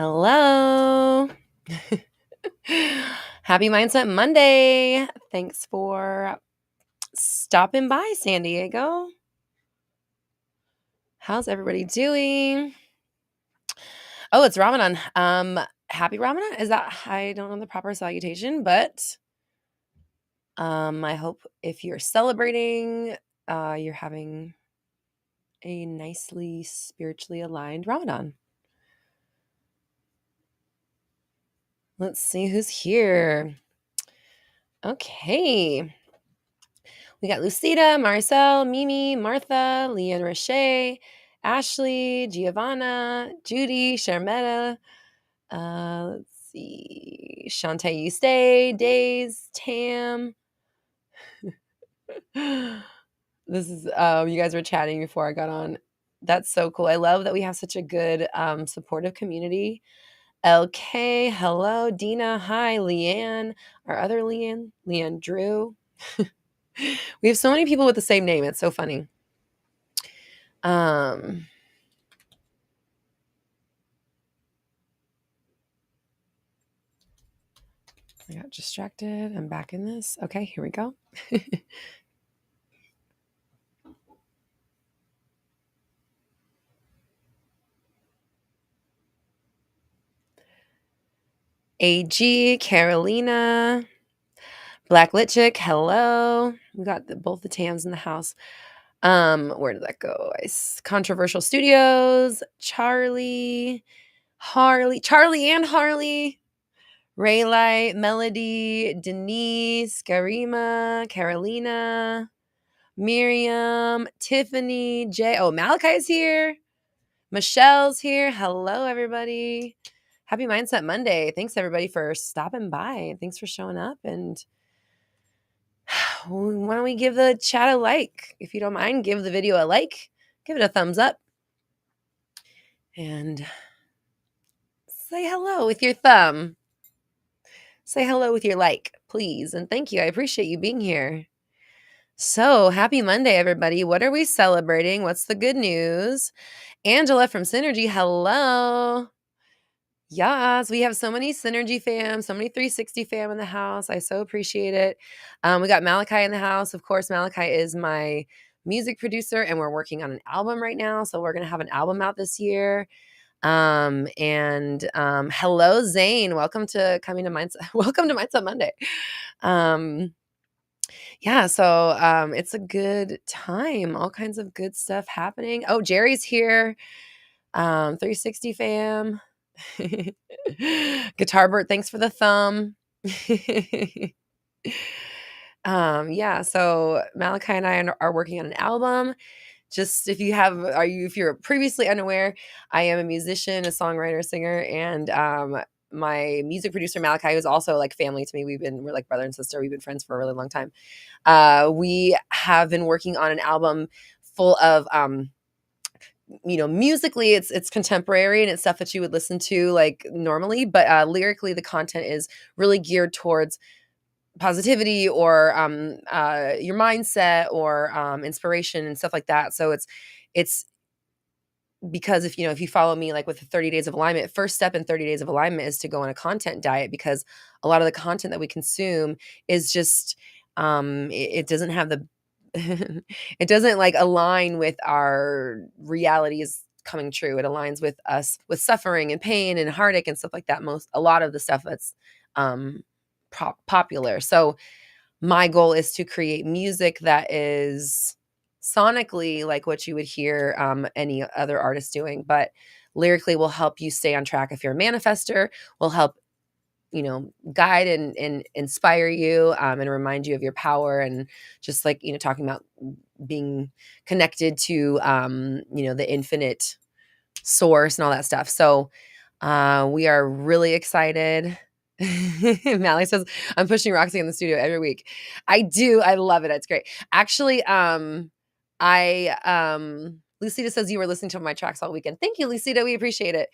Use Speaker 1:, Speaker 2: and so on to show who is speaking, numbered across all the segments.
Speaker 1: Hello. Happy Mindset Monday. Thanks for stopping by, San Diego. How's everybody doing? Oh, it's Ramadan. Happy Ramadan. Is that I don't know the proper salutation, but I hope if you're celebrating, you're having a nicely spiritually aligned Ramadan. Let's see who's here. Okay. We got Lucida, Marcel, Mimi, Martha, Leanne Roche, Ashley, Giovanna, Judy, Sharmetta. Let's see. Shantae, you stay. Days, Tam. This is you guys were chatting before I got on. That's so cool. I love that we have such a good supportive community. LK, hello. Dina, hi. Leanne, our other Leanne Drew. We have so many people with the same name. It's so funny. I got distracted. I'm back in this. Okay, here we go. AG, Carolina, Black Lit Chick, hello. We got both the Tams in the house. Where did that go? Controversial Studios, Charlie and Harley, Raylight, Melody, Denise, Garima, Carolina, Miriam, Tiffany, Jay. Oh, Malachi's here. Michelle's here. Hello, everybody. Happy Mindset Monday. Thanks, everybody, for stopping by. Thanks for showing up. And why don't we give the chat a like? If you don't mind, give the video a like. Give it a thumbs up. And say hello with your thumb. Say hello with your like, please. And thank you. I appreciate you being here. So, happy Monday, everybody. What are we celebrating? What's the good news? Angela from Synergy, hello. Yes, we have so many Synergy fam, so many 360 fam in the house. I so appreciate it. We got Malachi in the house. Of course, Malachi is my music producer, and we're working on an album right now. So we're going to have an album out this year. Hello, Zane. Welcome to Mindset. Welcome to Mindset Monday. It's a good time. All kinds of good stuff happening. Oh, Jerry's here. 360 fam. Guitar Bert, thanks for the thumb. So Malachi and I are working on an album. Just if you're previously unaware, I am a musician, a songwriter, singer, and my music producer Malachi is also like family to me. We're like brother and sister. We've been friends for a really long time. We have been working on an album full of musically it's contemporary and it's stuff that you would listen to like normally, but lyrically the content is really geared towards positivity or your mindset or inspiration and stuff like that. So it's because if you follow me like with the 30 days of alignment, first step in 30 days of alignment is to go on a content diet, because a lot of the content that we consume is just it doesn't have the it doesn't like align with our realities coming true. It aligns with us with suffering and pain and heartache and stuff like that. A lot of the stuff that's popular. So my goal is to create music that is sonically like what you would hear any other artist doing, but lyrically will help you stay on track. If you're a manifester, will help guide and inspire you and remind you of your power, and just like talking about being connected to the infinite source and all that stuff. So we are really excited. Mally says, I'm pushing Roxy in the studio every week. I do. I love it. It's great. Actually, Lucida says you were listening to my tracks all weekend. Thank you, Lucida. We appreciate it.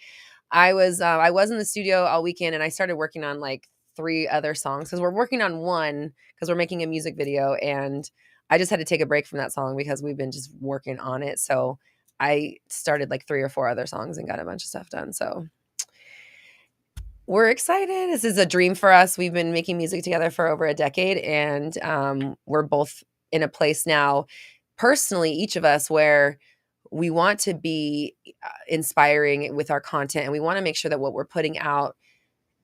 Speaker 1: I was in the studio all weekend, and I started working on like 3 other songs, because we're working on one because we're making a music video, and I just had to take a break from that song because we've been just working on it. So I started like 3 or 4 other songs and got a bunch of stuff done. So We're excited. This is a dream for us. We've been making music together for over a decade, and we're both in a place now, personally, each of us, where we want to be inspiring with our content, and we want to make sure that what we're putting out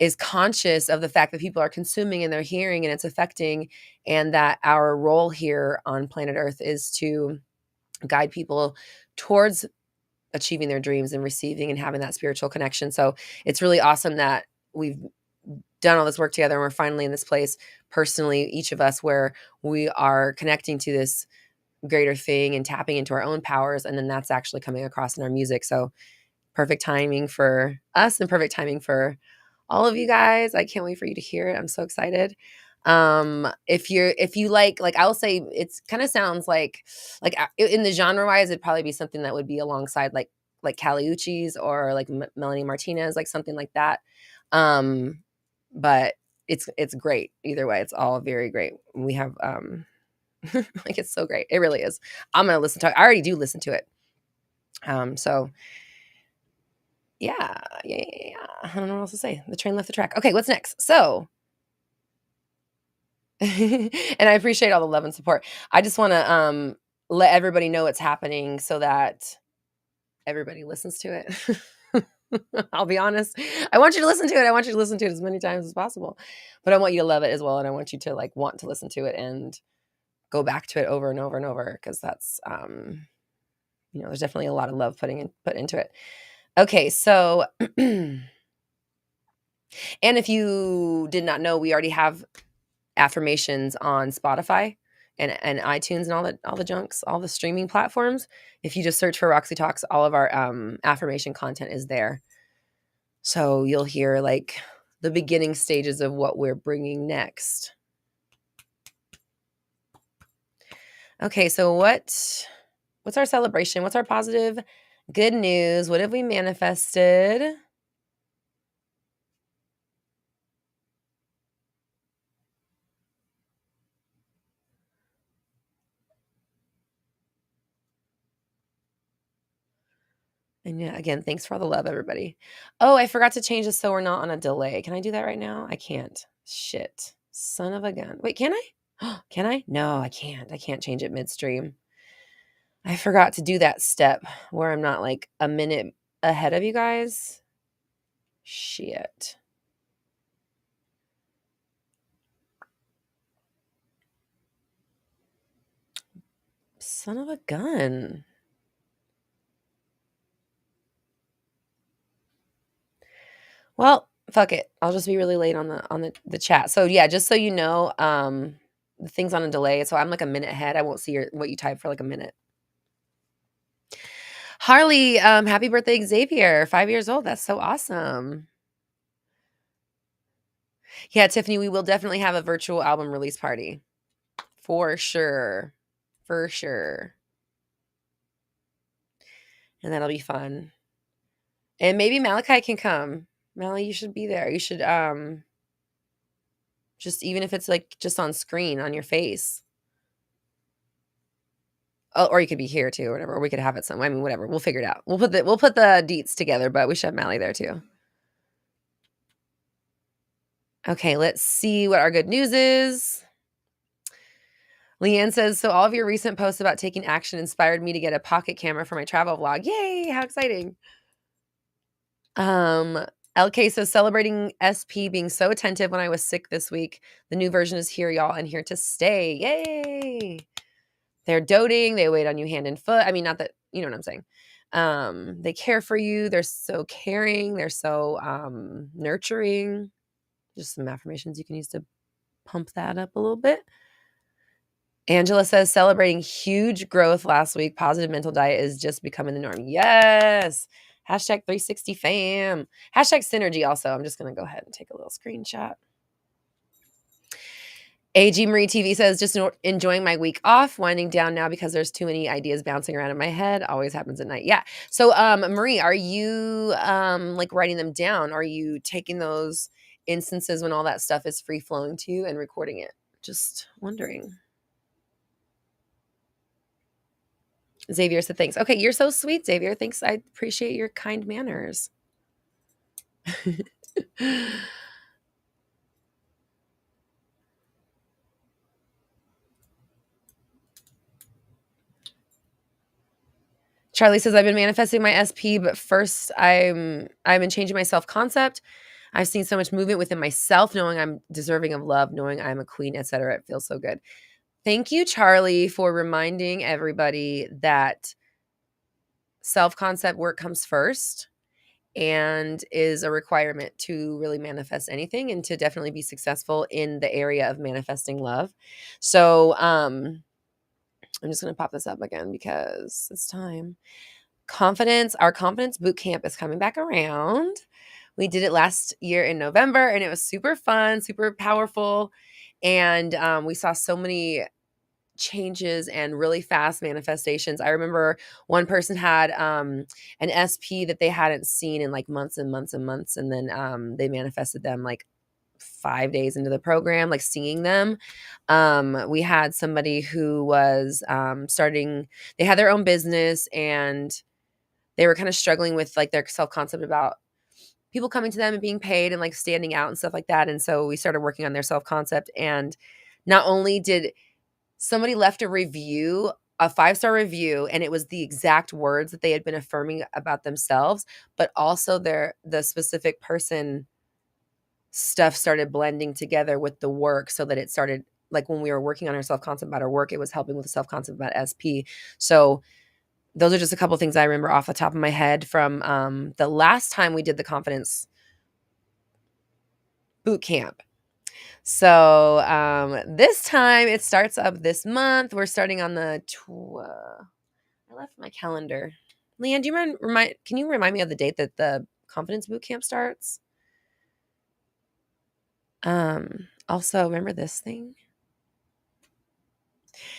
Speaker 1: is conscious of the fact that people are consuming and they're hearing and it's affecting, and that our role here on planet Earth is to guide people towards achieving their dreams and receiving and having that spiritual connection. So it's really awesome that we've done all this work together and we're finally in this place personally, each of us, where we are connecting to this greater thing and tapping into our own powers. And then that's actually coming across in our music. So perfect timing for us and perfect timing for all of you guys. I can't wait for you to hear it. I'm so excited. If you like I'll say it's kind of sounds like in the genre wise, it'd probably be something that would be alongside like Kali Uchis or like Melanie Martinez, like something like that. Um, but it's great either way. It's all very great. We have like it's so great. It really is. I'm gonna listen to it. I already do listen to it. So yeah. I don't know what else to say. The train left the track. Okay, what's next? So, and I appreciate all the love and support. I just want to let everybody know what's happening so that everybody listens to it. I'll be honest. I want you to listen to it. I want you to listen to it as many times as possible. But I want you to love it as well, and I want you to like want to listen to it and go back to it over and over and over, because that's there's definitely a lot of love put into it. Okay, so and if you did not know, we already have affirmations on Spotify and iTunes and all the junks, all the streaming platforms. If you just search for Roxy Talks, all of our affirmation content is there. So you'll hear like the beginning stages of what we're bringing next. Okay, so what's our celebration? What's our positive good news? What have we manifested? And yeah, again, thanks for all the love, everybody. Oh, I forgot to change this so we're not on a delay. Can I do that right now? I can't. Shit. Son of a gun. Wait, can I? Can I? No, I can't. I can't change it midstream. I forgot to do that step where I'm not like a minute ahead of you guys. Shit. Son of a gun. Well, fuck it. I'll just be really late on the chat. So yeah, just so you know, the thing's on a delay. So I'm like a minute ahead. I won't see what you type for like a minute. Harley, happy birthday, Xavier. 5 years old. That's so awesome. Yeah, Tiffany, we will definitely have a virtual album release party. For sure. For sure. And that'll be fun. And maybe Malachi can come. Mally, you should be there. You should just even if it's like just on screen on your face. Oh, or you could be here too, or whatever. Or we could have it somewhere. I mean, whatever. We'll figure it out. We'll put the deets together, but we should have Mally there too. Okay, let's see what our good news is. Leanne says, so all of your recent posts about taking action inspired me to get a pocket camera for my travel vlog. Yay, how exciting. LK says, celebrating SP being so attentive when I was sick this week. The new version is here, y'all, and here to stay. Yay. They're doting. They wait on you hand and foot. I mean, not that, you know what I'm saying. They care for you. They're so caring. They're so nurturing. Just some affirmations you can use to pump that up a little bit. Angela says, celebrating huge growth last week. Positive mental diet is just becoming the norm. Yes. Hashtag 360 fam. Hashtag synergy also. I'm just going to go ahead and take a little screenshot. AG Marie TV says, just enjoying my week off, winding down now because there's too many ideas bouncing around in my head. Always happens at night. Yeah. So, Marie, are you like writing them down? Are you taking those instances when all that stuff is free flowing to you and recording it? Just wondering. Xavier said, thanks. Okay, you're so sweet, Xavier. Thanks. I appreciate your kind manners. Charlie says, I've been manifesting my SP, but first I've been changing my self-concept. I've seen so much movement within myself, knowing I'm deserving of love, knowing I'm a queen, etc. It feels so good. Thank you, Charlie, for reminding everybody that self-concept work comes first and is a requirement to really manifest anything and to definitely be successful in the area of manifesting love. So, I'm just going to pop this up again because it's time. Our confidence boot camp is coming back around. We did it last year in November and it was super fun, super powerful. And we saw so many changes and really fast manifestations. I remember one person had an SP that they hadn't seen in like months and months and months. And then they manifested them like 5 days into the program, like seeing them. We had somebody who was they had their own business and they were kind of struggling with like their self-concept about people coming to them and being paid and like standing out and stuff like that. And so we started working on their self-concept. And not only did somebody left a review, a 5-star review, and it was the exact words that they had been affirming about themselves, but also the specific person stuff started blending together with the work so that it started like when we were working on our self-concept about our work, it was helping with the self-concept about SP. So those are just a couple of things I remember off the top of my head from the last time we did the confidence boot camp. So this time it starts up this month. We're starting on the I left my calendar. Leanne, do you can you remind me of the date that the confidence boot camp starts? Also remember this thing?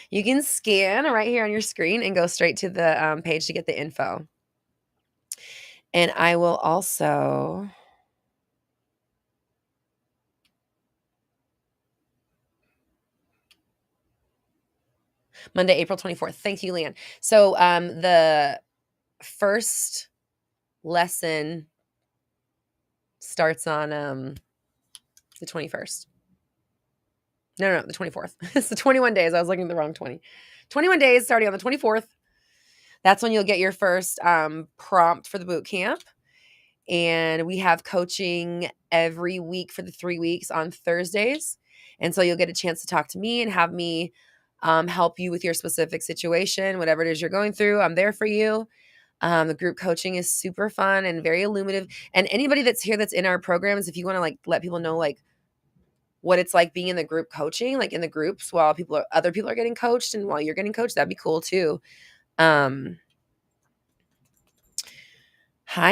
Speaker 1: You can scan right here on your screen and go straight to the page to get the info. And I will also Monday, April 24th. Thank you, Leanne. So the first lesson starts on the 21st. No, the 24th. It's the 21 days. I was looking at the wrong 20. 21 days starting on the 24th. That's when you'll get your first prompt for the boot camp. And we have coaching every week for the 3 weeks on Thursdays. And so you'll get a chance to talk to me and have me help you with your specific situation, whatever it is you're going through. I'm there for you. The group coaching is super fun and very illuminative. And anybody that's here that's in our programs, if you want to like let people know like what it's like being in the group coaching, like in the groups while other people are getting coached and while you're getting coached, that'd be cool too. Hi,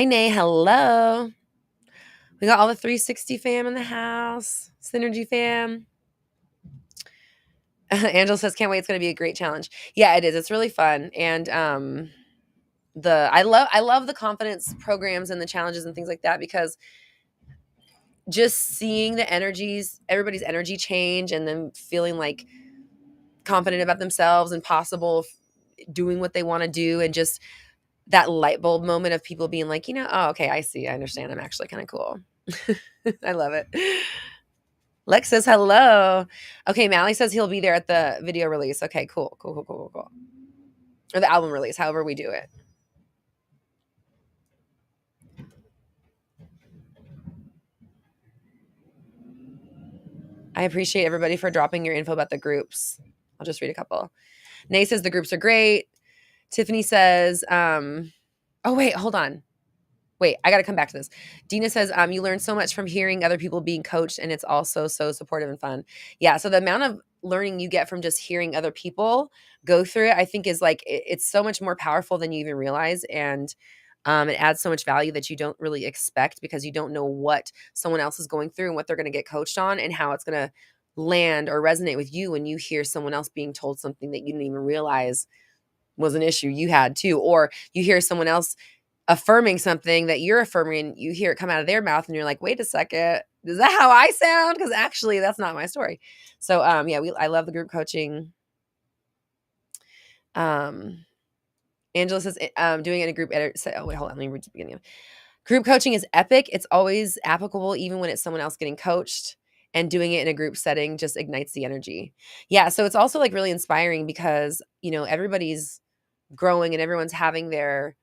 Speaker 1: Nay. Hello. We got all the 360 fam in the house. Synergy fam. Angela says, can't wait. It's going to be a great challenge. Yeah, it is. It's really fun. And I love the confidence programs and the challenges and things like that because just seeing the energies, everybody's energy change and then feeling like confident about themselves and possible doing what they want to do and just that light bulb moment of people being like, oh, okay, I see. I understand. I'm actually kind of cool. I love it. Lex says hello. Okay, Mally says he'll be there at the video release. Okay, cool. Or the album release, however we do it. I appreciate everybody for dropping your info about the groups. I'll just read a couple. Nay says the groups are great. Tiffany says, oh, wait, hold on. Wait, I got to come back to this. Dina says, you learn so much from hearing other people being coached, and it's also so supportive and fun. Yeah, so the amount of learning you get from just hearing other people go through it, I think is like, it's so much more powerful than you even realize. And it adds so much value that you don't really expect because you don't know what someone else is going through and what they're going to get coached on and how it's going to land or resonate with you when you hear someone else being told something that you didn't even realize was an issue you had too. Or you hear someone else affirming something that you're affirming, you hear it come out of their mouth and you're like, wait a second, is that how I sound? Because actually that's not my story. So yeah, I love the group coaching. Angela says doing it in a group edit. Oh wait, hold on, let me read the beginning. Group coaching is epic. It's always applicable even when it's someone else getting coached, and doing it in a group setting just ignites the energy. Yeah, so it's also like really inspiring because, everybody's growing and everyone's having their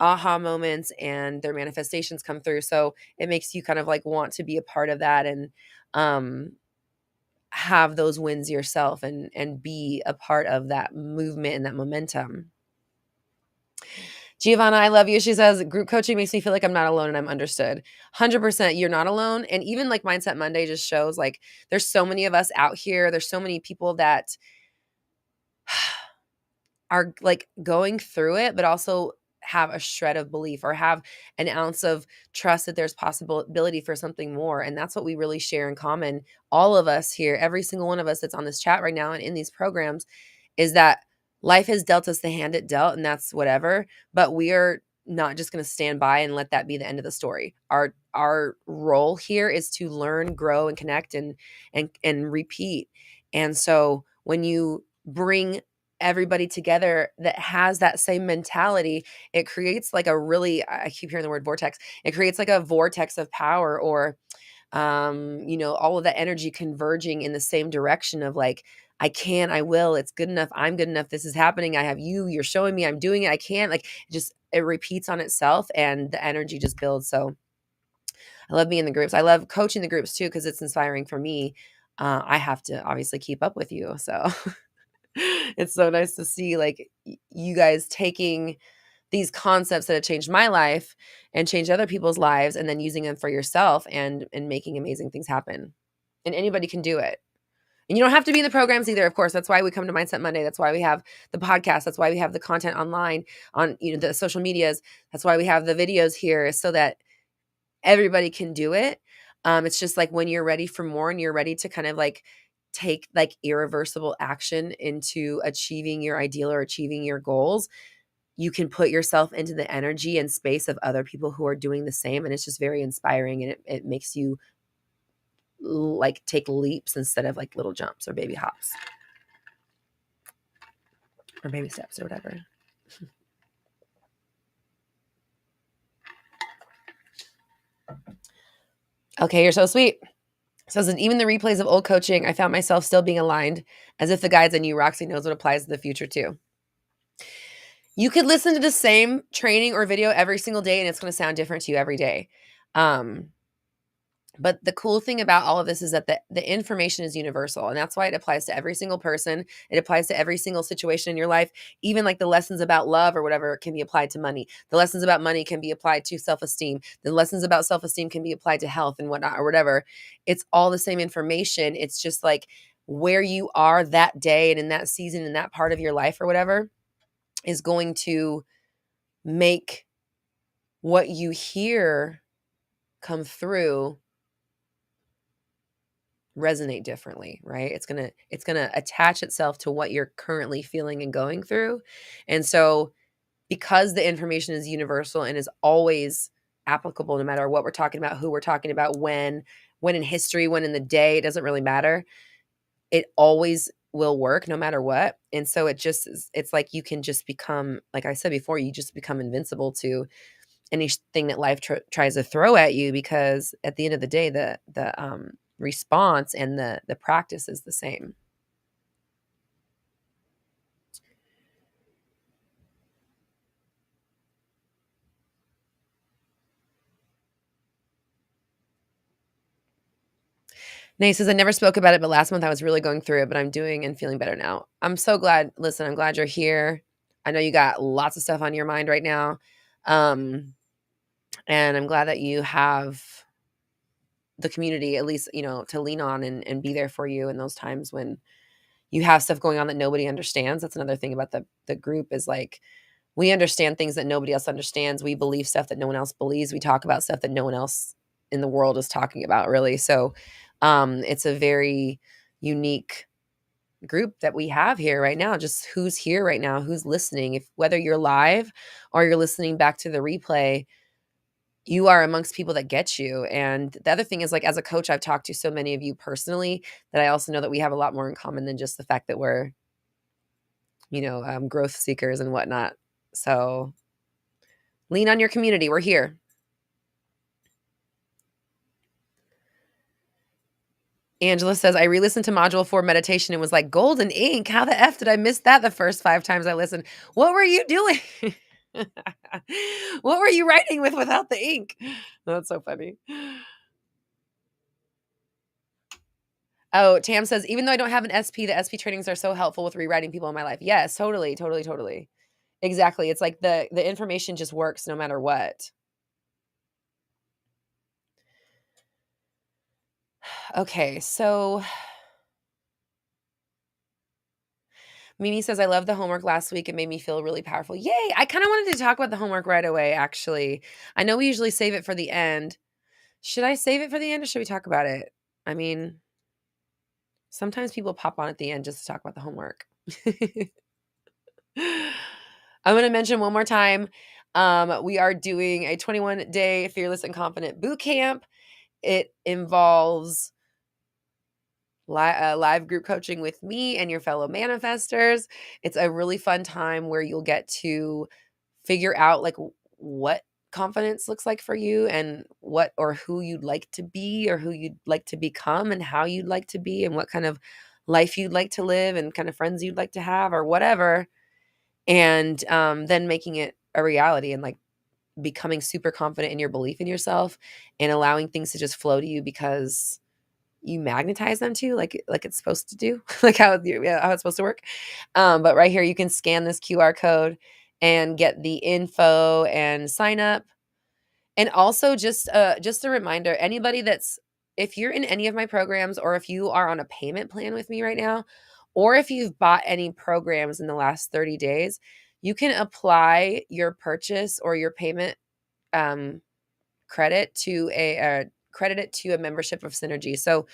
Speaker 1: aha moments and their manifestations come through. So it makes you kind of like want to be a part of that, and um have those wins yourself, and be a part of that movement and that momentum. Giovanna, I love you. She says, group coaching makes me feel like I'm not alone and I'm understood. 100%, you're not alone. And even like Mindset Monday just shows like there's so many of us out here. There's so many people that are like going through it, but also have a shred of belief or have an ounce of trust that there's possibility for something more. And that's what we really share in common. All of us here, every single one of us that's on this chat right now and in these programs, is that life has dealt us the hand it dealt, and that's whatever. But we are not just going to stand by and let that be the end of the story. Our role here is to learn, grow, and connect, and repeat. And so when you bring everybody together that has that same mentality, it creates like a really, I keep hearing the word vortex. It creates like a vortex of power, or all of that energy converging in the same direction of like, I can, I will, it's good enough, I'm good enough, this is happening, I have you, you're showing me I'm doing it, I can, like, it repeats on itself and the energy just builds. So I love being in the groups. I love coaching the groups too, because it's inspiring for me. I have to obviously keep up with you. So it's so nice to see like you guys taking these concepts that have changed my life and changed other people's lives, and then using them for yourself, and making amazing things happen. And anybody can do it. And you don't have to be in the programs either, of course. That's why we come to Mindset Monday. That's why we have the podcast. That's why we have the content online on, the social medias. That's why we have the videos here, so that everybody can do it. It's just like when you're ready for more and you're ready to kind of like take like irreversible action into achieving your ideal or achieving your goals, you can put yourself into the energy and space of other people who are doing the same. And it's just very inspiring, and it makes you like take leaps instead of like little jumps or baby hops or baby steps or whatever. Okay, you're so sweet. Says that even the replays of old coaching, I found myself still being aligned, as if the guides I knew Roxy knows what applies to the future too. You could listen to the same training or video every single day, and it's going to sound different to you every day. But the cool thing about all of this is that the information is universal, and that's why it applies to every single person. It applies to every single situation in your life. Even like the lessons about love or whatever can be applied to money. The lessons about money can be applied to self-esteem. The lessons about self-esteem can be applied to health and whatnot or whatever. It's all the same information. It's just like where you are that day and in that season, in that part of your life or whatever, is going to make what you hear come through resonate differently, right? It's going to attach itself to what you're currently feeling and going through. And so because the information is universal and is always applicable, no matter what we're talking about, who we're talking about, when in history, when in the day, it doesn't really matter. It always will work no matter what. And so it's like you can just become, like I said before, you just become invincible to anything that life tries to throw at you, because at the end of the day, the response and the practice is the same. Nay says, I never spoke about it, but last month I was really going through it, but I'm doing and feeling better now. I'm so glad. Listen, I'm glad you're here. I know you got lots of stuff on your mind right now. And I'm glad that you have the community, at least, to lean on and be there for you in those times when you have stuff going on that nobody understands. That's another thing about the group, is like, we understand things that nobody else understands. We believe stuff that no one else believes. We talk about stuff that no one else in the world is talking about, really. So it's a very unique group that we have here right now. Just who's here right now, who's listening. If whether you're live or you're listening back to the replay, you are amongst people that get you. And the other thing is, like, as a coach, I've talked to so many of you personally that I also know that we have a lot more in common than just the fact that we're, growth seekers and whatnot. So lean on your community. We're here. Angela says, I re-listened to module 4 meditation and was like, golden ink. How the F did I miss that the first 5 times I listened? What were you doing? What were you writing with without the ink? That's so funny. Oh, Tam says, even though I don't have an SP, the SP trainings are so helpful with rewriting people in my life. Yes, totally, totally, totally. Exactly. It's like the information just works no matter what. Okay, so Mimi says, I love the homework last week. It made me feel really powerful. Yay! I kind of wanted to talk about the homework right away, actually. I know we usually save it for the end. Should I save it for the end or should we talk about it? I mean, sometimes people pop on at the end just to talk about the homework. I'm going to mention one more time. We are doing a 21-day Fearless and Confident boot camp. It involves live group coaching with me and your fellow manifestors. It's a really fun time where you'll get to figure out like what confidence looks like for you and what or who you'd like to be or who you'd like to become and how you'd like to be and what kind of life you'd like to live and kind of friends you'd like to have or whatever. And then making it a reality and like becoming super confident in your belief in yourself and allowing things to just flow to you because you magnetize them to like it's supposed to do, like how it's supposed to work. But right here, you can scan this QR code and get the info and sign up. And also just a reminder, anybody that's if you're in any of my programs or if you are on a payment plan with me right now, or if you've bought any programs in the last 30 days, you can apply your purchase or your payment credit to credit it to a membership of Synergy. So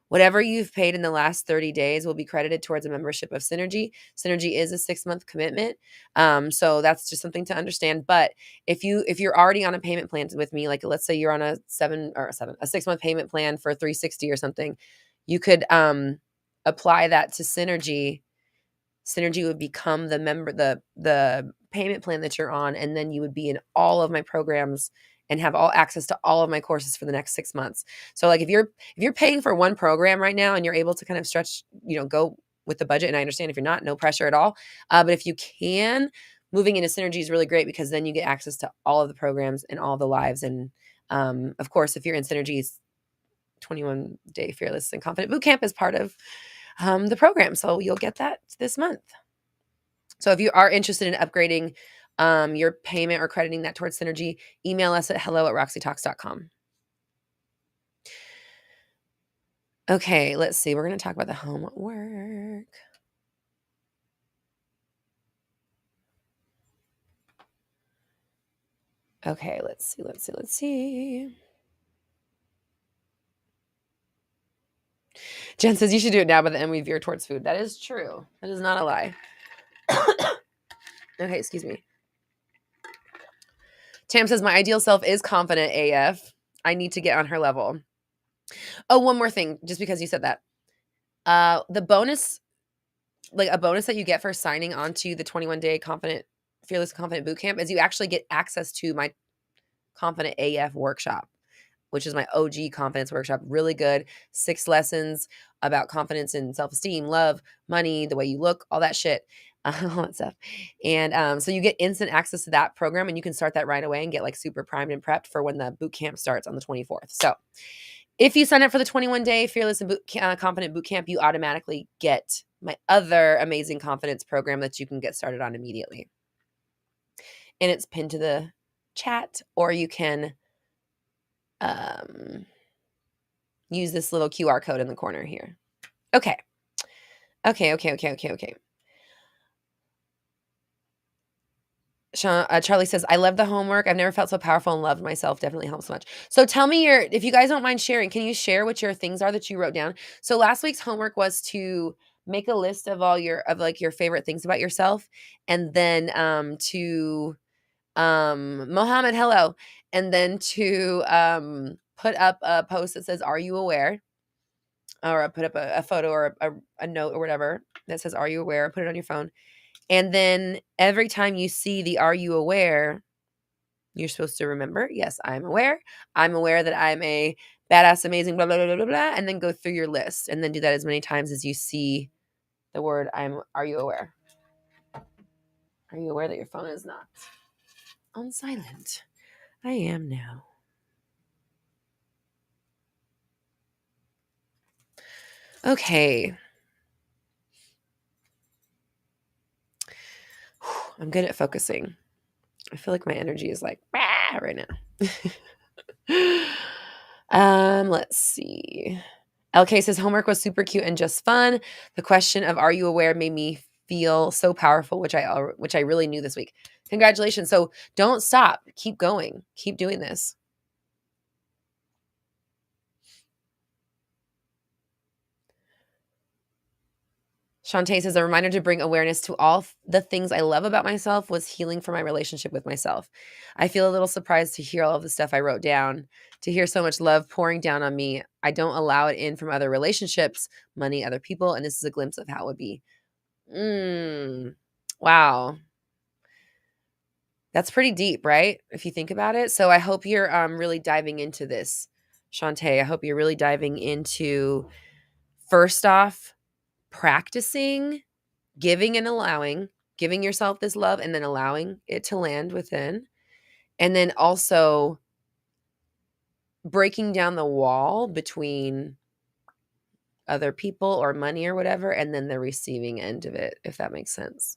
Speaker 1: whatever you've paid in the last 30 days will be credited towards a membership of Synergy. Synergy is a 6-month commitment. So that's just something to understand. But if you're already on a payment plan with me, like let's say you're on a 6-month payment plan for 360 or something, you could apply that to Synergy. Synergy would become the payment plan that you're on, and then you would be in all of my programs and have all access to all of my courses for the next 6 months. So like if you're paying for one program right now and you're able to kind of stretch, go with the budget, and I understand if you're not, no pressure at all. But if you can, moving into Synergy is really great because then you get access to all of the programs and all the lives. And of course, if you're in Synergy's 21-day Fearless and Confident Bootcamp is part of the program. So you'll get that this month. So if you are interested in upgrading your payment or crediting that towards Synergy, email us at hello@roxytalks.com. Okay, let's see. We're going to talk about the homework. Okay, let's see. Jen says you should do it now, but then we veer towards food. That is true. That is not a lie. Okay, excuse me. Tam says my ideal self is confident AF. I need to get on her level. Oh, one more thing, just because you said that. The bonus, like a bonus that you get for signing on to the 21-day Fearless Confident Bootcamp is you actually get access to my Confident AF workshop, which is my OG confidence workshop. Really good. 6 lessons about confidence and self-esteem, love, money, the way you look, all that shit, all that stuff. And so you get instant access to that program, and you can start that right away and get like super primed and prepped for when the boot camp starts on the 24th. So if you sign up for the 21-day Fearless and Confident Bootcamp, you automatically get my other amazing confidence program that you can get started on immediately. And it's pinned to the chat, or you can use this little QR code in the corner here. Okay. Charlie says, I love the homework. I've never felt so powerful and loved myself. Definitely helps so much. So tell me if you guys don't mind sharing, can you share what your things are that you wrote down? So last week's homework was to make a list of all your favorite things about yourself. And then to Mohammed, hello. And then to put up a post that says, are you aware? Or put up a photo or a note or whatever that says, are you aware? Put it on your phone. And then every time you see the are you aware, you're supposed to remember, yes, I'm aware. I'm aware that I'm a badass, amazing, blah, blah, blah, blah, blah, blah, and then go through your list and then do that as many times as you see the word are you aware? Are you aware that your phone is not on silent? I am now. Okay. I'm good at focusing. I feel like my energy is like right now. Let's see. LK says homework was super cute and just fun. The question of are you aware made me feel so powerful, which I really knew this week. Congratulations. So don't stop. Keep going. Keep doing this. Shantae says a reminder to bring awareness to all the things I love about myself was healing for my relationship with myself. I feel a little surprised to hear all of the stuff I wrote down, to hear so much love pouring down on me. I don't allow it in from other relationships, money, other people, and this is a glimpse of how it would be. Wow. That's pretty deep, right? If you think about it. So I hope you're really diving into this, Shantae. I hope you're really diving into, first off, practicing giving and allowing, giving yourself this love and then allowing it to land within. And then also breaking down the wall between other people or money or whatever, and then the receiving end of it, if that makes sense.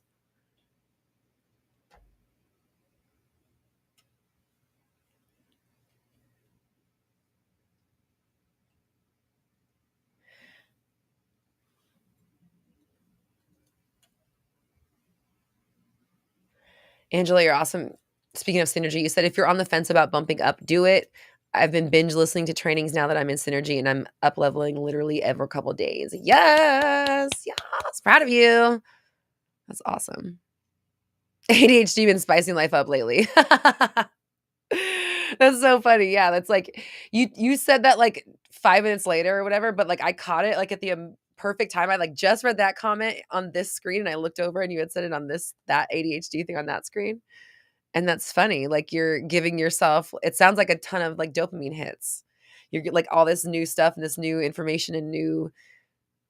Speaker 1: Angela, you're awesome. Speaking of synergy, you said if you're on the fence about bumping up, do it. I've been binge listening to trainings now that I'm in synergy and I'm up leveling literally every couple days. Yes. Yes. Proud of you. That's awesome. ADHD been spicing life up lately. That's so funny. Yeah, that's like you said that like 5 minutes later or whatever, but like I caught it like at the perfect time. I like just read that comment on this screen and I looked over and you had said it on that ADHD thing on that screen. And that's funny. Like you're giving yourself, it sounds like a ton of like dopamine hits. You're like all this new stuff and this new information and new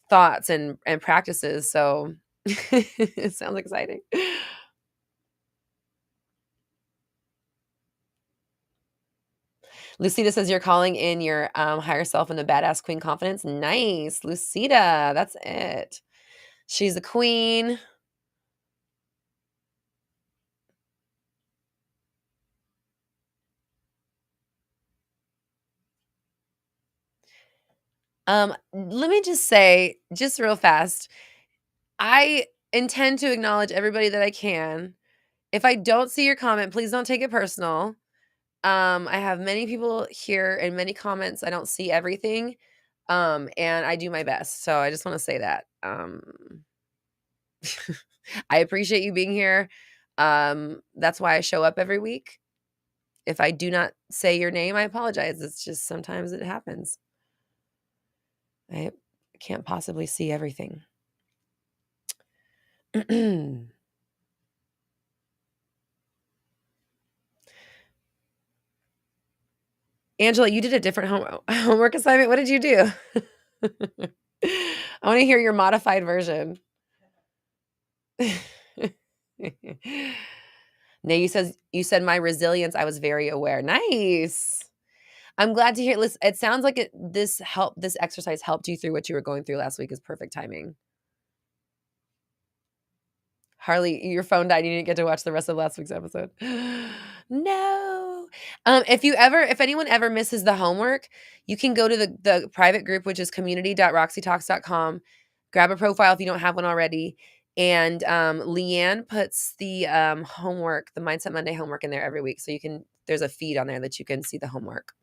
Speaker 1: thoughts and practices. So it sounds exciting. Lucida says you're calling in your higher self and the badass queen confidence. Nice. Lucida, that's it. She's a queen. Let me just say, just real fast, I intend to acknowledge everybody that I can. If I don't see your comment, please don't take it personal. I have many people here and many comments. I don't see everything. And I do my best. So I just want to say that. I appreciate you being here. That's why I show up every week. If I do not say your name, I apologize. It's just sometimes it happens. I can't possibly see everything. Angela, you did a different homework assignment. What did you do? I want to hear your modified version. Nay, you said my resilience. I was very aware. Nice. I'm glad to hear. Listen, it sounds like this exercise helped you through what you were going through last week. Is perfect timing. Harley, your phone died. You didn't get to watch the rest of last week's episode. No. If anyone ever misses the homework, you can go to the private group, which is community.roxytalks.com. Grab a profile if you don't have one already. And Leanne puts the homework, the Mindset Monday homework in there every week. So there's a feed on there that you can see the homework.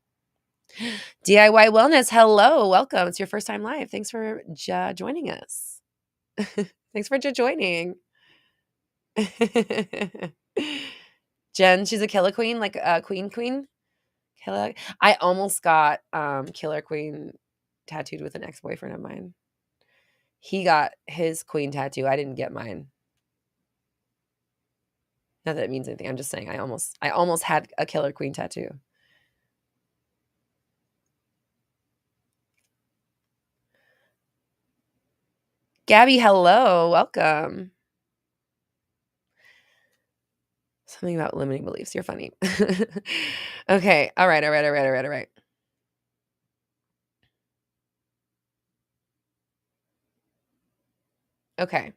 Speaker 1: DIY Wellness, hello, welcome. It's your first time live. Thanks for joining us. Thanks for joining. Jen, she's a killer queen, like a queen. Killer. I almost got Killer Queen tattooed with an ex-boyfriend of mine. He got his queen tattoo. I didn't get mine. Not that it means anything. I'm just saying I almost had a Killer Queen tattoo. Gabby, hello. Welcome. Something about limiting beliefs. You're funny. Okay. All right. All right. All right. All right. All right. Okay.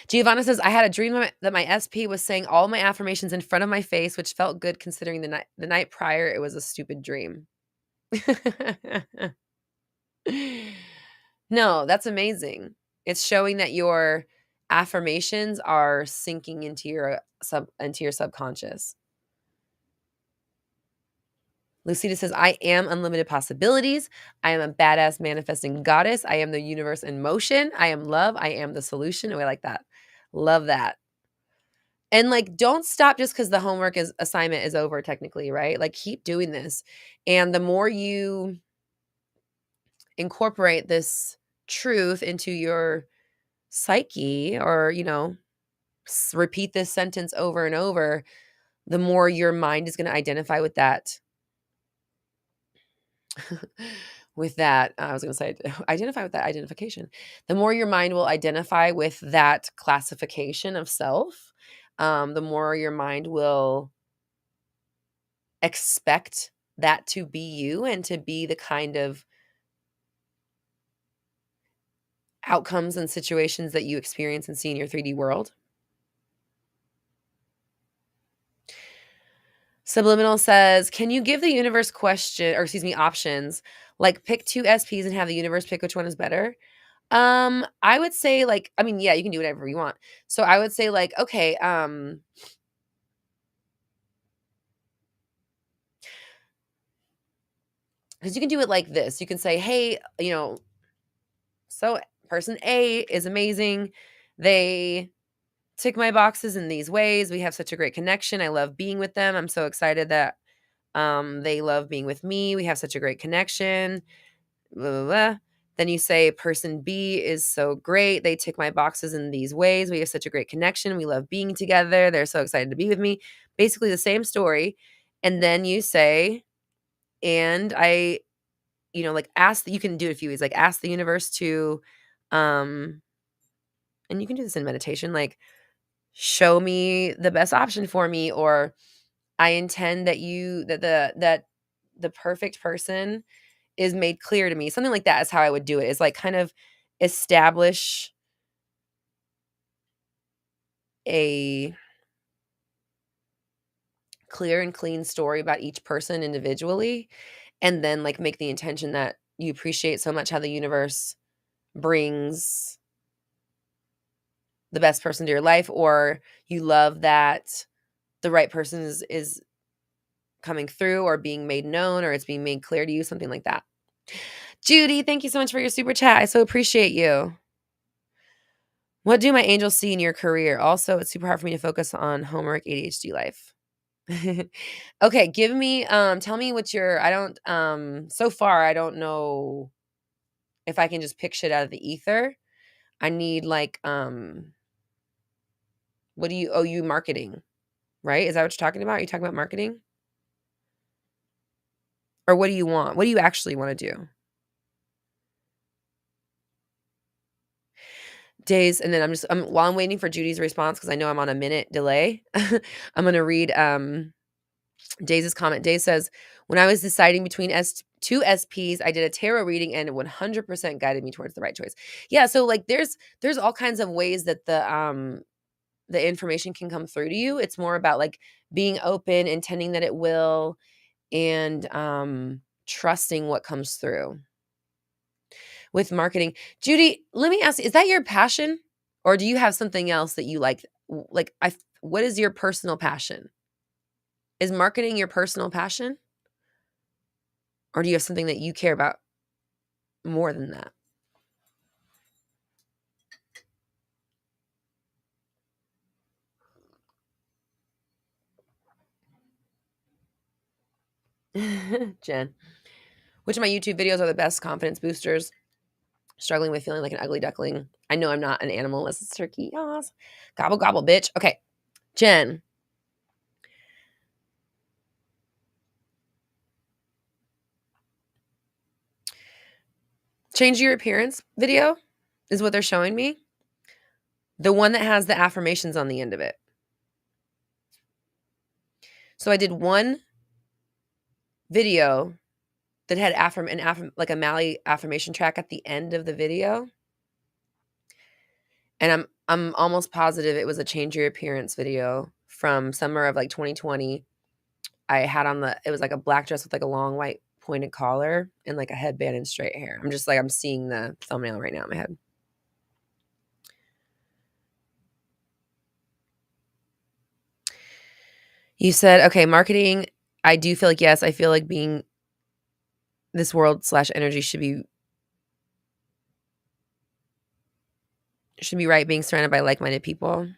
Speaker 1: Giovanna says, I had a dream that my SP was saying all my affirmations in front of my face, which felt good considering the night prior it was a stupid dream. No, that's amazing. It's showing that your affirmations are sinking into your subconscious. Lucida says, I am unlimited possibilities. I am a badass manifesting goddess. I am the universe in motion. I am love. I am the solution. Oh, I like that. Love that. And like, don't stop just because the homework is assignment is over, technically, right? Like, keep doing this. And the more you incorporate this truth into your psyche, or, repeat this sentence over and over, the more your mind is going to identify with that. With that, I was going to say, identify with that identification. The more your mind will identify with that classification of self, the more your mind will expect that to be you and to be the kind of outcomes and situations that you experience and see in your 3D world. Subliminal says, can you give the universe options, like pick two SPs and have the universe pick which one is better? I would say, like, I mean, yeah, you can do whatever you want. So I would say, like, okay, because you can do it like this. You can say, hey, so person A is amazing. They tick my boxes in these ways. We have such a great connection. I love being with them. I'm so excited that they love being with me. We have such a great connection. Blah, blah, blah. Then you say person B is so great. They tick my boxes in these ways. We have such a great connection. We love being together. They're so excited to be with me. Basically the same story. And then you say, and I, like, you can do it a few ways, like ask the universe to, um, and you can do this in meditation, like, show me the best option for me, or I intend that the perfect person is made clear to me. Something like that is how I would do it. Is like kind of establish a clear and clean story about each person individually, and then like make the intention that you appreciate so much how the universe brings the best person to your life, or you love that the right person is coming through or being made known, or it's being made clear to you, something like that. Judy, thank you so much for your super chat. I so appreciate you. What do my angels see in your career? Also, it's super hard for me to focus on homework, ADHD life. Okay, give me tell me what your I don't so far I don't know if I can just pick shit out of the ether. I need like what do you marketing, right? Is that what you're talking about? Are you talking about marketing? Or what do you want? What do you actually want to do? Days, and then while I'm waiting for Judy's response, because I know I'm on a minute delay, I'm gonna read Days' comment. Days says, when I was deciding between two SPs, I did a tarot reading and it 100% guided me towards the right choice. Yeah, so like there's all kinds of ways that the information can come through to you. It's more about like being open, intending that it will, and trusting what comes through. With marketing, Judy, let me ask you, is that your passion, or do you have something else that you like? Like, what is your personal passion? Is marketing your personal passion? Or do you have something that you care about more than that? Jen, which of my YouTube videos are the best confidence boosters? Struggling with feeling like an ugly duckling. I know I'm not an animal unless it's turkey. Yas. Gobble, gobble, bitch. Okay. Jen. Change your appearance video is what they're showing me. The one that has the affirmations on the end of it. So I did one video that had like a Mally affirmation track at the end of the video. And I'm almost positive it was a change your appearance video from summer of like 2020. I had on it was like a black dress with like a long white pointed collar and like a headband and straight hair. I'm just like, I'm seeing the thumbnail right now in my head. You said, okay, marketing. I do feel like, yes, I feel like being this world / energy should be right being surrounded by like-minded people.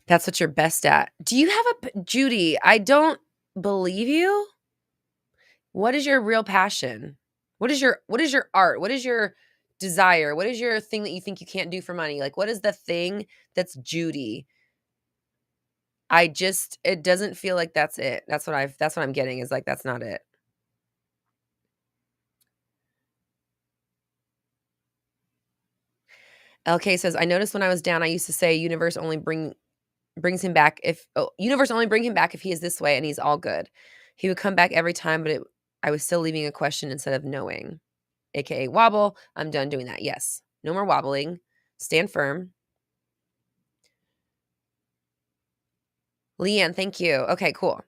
Speaker 1: That's what you're best at. Do you have Judy, I don't believe you. What is your real passion? What is your art? What is your desire? What is your thing that you think you can't do for money? Like, what is the thing that's Judy? It doesn't feel like that's it. That's what I'm getting is like, that's not it. LK says, I noticed when I was down, I used to say universe only brings him back universe only bring him back if he is this way and he's all good. He would come back every time, but I was still leaving a question instead of knowing. AKA wobble. I'm done doing that. Yes. No more wobbling. Stand firm. Leanne, thank you. Okay, cool.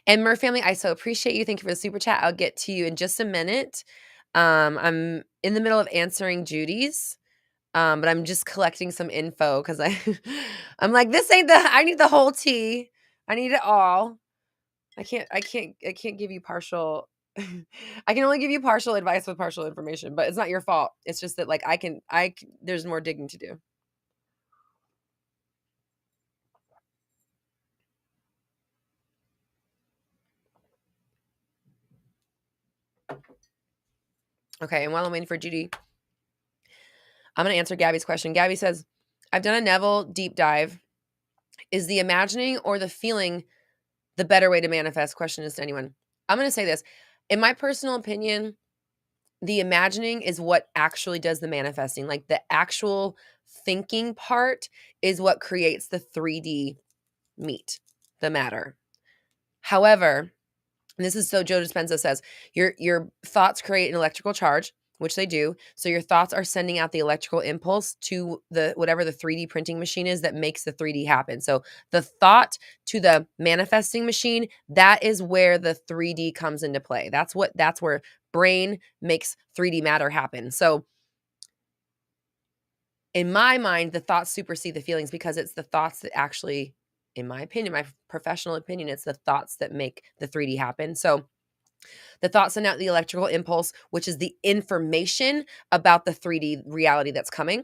Speaker 1: And Murph family, I so appreciate you. Thank you for the super chat. I'll get to you in just a minute. I'm in the middle of answering Judy's, but I'm just collecting some info because I'm like, this ain't I need the whole tea. I need it all. I can't give you partial. I can only give you partial advice with partial information, but it's not your fault. It's just that like there's more digging to do. Okay, and while I'm waiting for Judy, I'm going to answer Gabby's question. Gabby says, I've done a Neville deep dive. Is the imagining or the feeling the better way to manifest? Question is to anyone. I'm going to say this. In my personal opinion, the imagining is what actually does the manifesting. Like the actual thinking part is what creates the 3D meat, the matter. However, and this is so Joe Dispenza says, your thoughts create an electrical charge, which they do. So your thoughts are sending out the electrical impulse to the whatever the 3D printing machine is that makes the 3D happen. So the thought to the manifesting machine, that is where the 3D comes into play. That's where brain makes 3D matter happen. So in my mind, the thoughts supersede the feelings because it's the thoughts that actually, in my opinion, my professional opinion, it's the thoughts that make the 3D happen. So the thoughts send out the electrical impulse, which is the information about the 3D reality that's coming.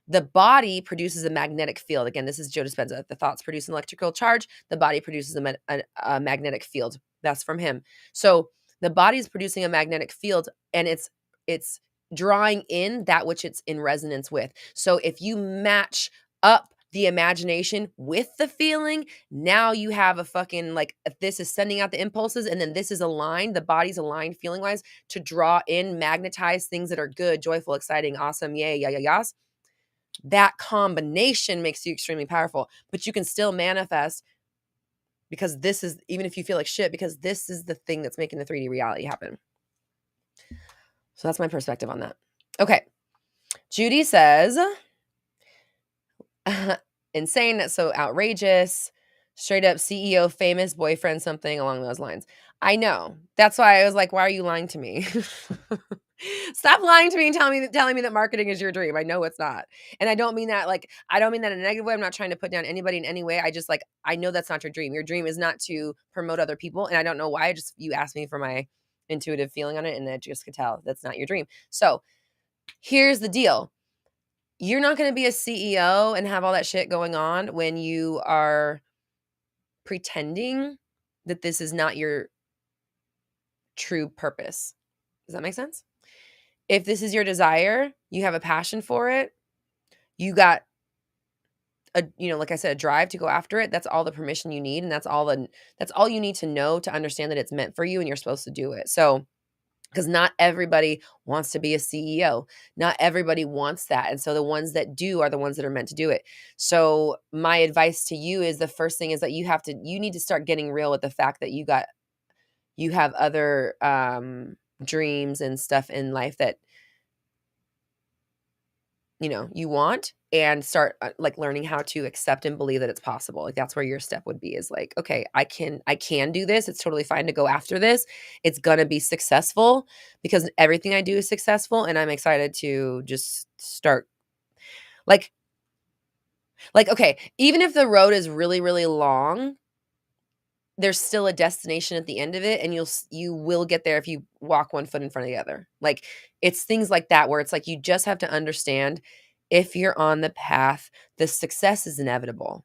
Speaker 1: The body produces a magnetic field. Again, this is Joe Dispenza. The thoughts produce an electrical charge. The body produces a magnetic field. That's from him. So the body is producing a magnetic field, and it's drawing in that which it's in resonance with. So if you match up the imagination with the feeling, now you have a fucking like this is sending out the impulses, and then this is aligned. The body's aligned feeling wise to draw in, magnetize things that are good, joyful, exciting, awesome, yay, yas. That combination makes you extremely powerful, but you can still manifest because this is, even if you feel like shit, because this is the thing that's making the 3D reality happen. So that's my perspective on that. Okay. Judy says, insane, that's so outrageous. Straight up CEO, famous boyfriend, something along those lines. I know. That's why I was like, why are you lying to me? Stop lying to me and telling me that marketing is your dream. I know it's not. And I don't mean that I don't mean that in a negative way. I'm not trying to put down anybody in any way. I just I know that's not your dream. Your dream is not to promote other people. And I don't know why. You asked me for my intuitive feeling on it, and I just could tell that's not your dream. So here's the deal. You're not going to be a CEO and have all that shit going on when you are pretending that this is not your true purpose. Does that make sense? If this is your desire, you have a passion for it, you got like I said, a drive to go after it, that's all the permission you need, and that's all you need to know to understand that it's meant for you and you're supposed to do it. So, because not everybody wants to be a CEO. Not everybody wants that. And so the ones that do are the ones that are meant to do it. So my advice to you is, the first thing is that you need to start getting real with the fact that you have other dreams and stuff in life that you want, and start like learning how to accept and believe that it's possible. Like that's where your step would be, is like, okay, I can do this. It's totally fine to go after this. It's going to be successful because everything I do is successful, and I'm excited to just start like okay, even if the road is really really long, there's still a destination at the end of it, and you will get there if you walk one foot in front of the other. Like, it's things like that where it's like you just have to understand, if you're on the path, the success is inevitable.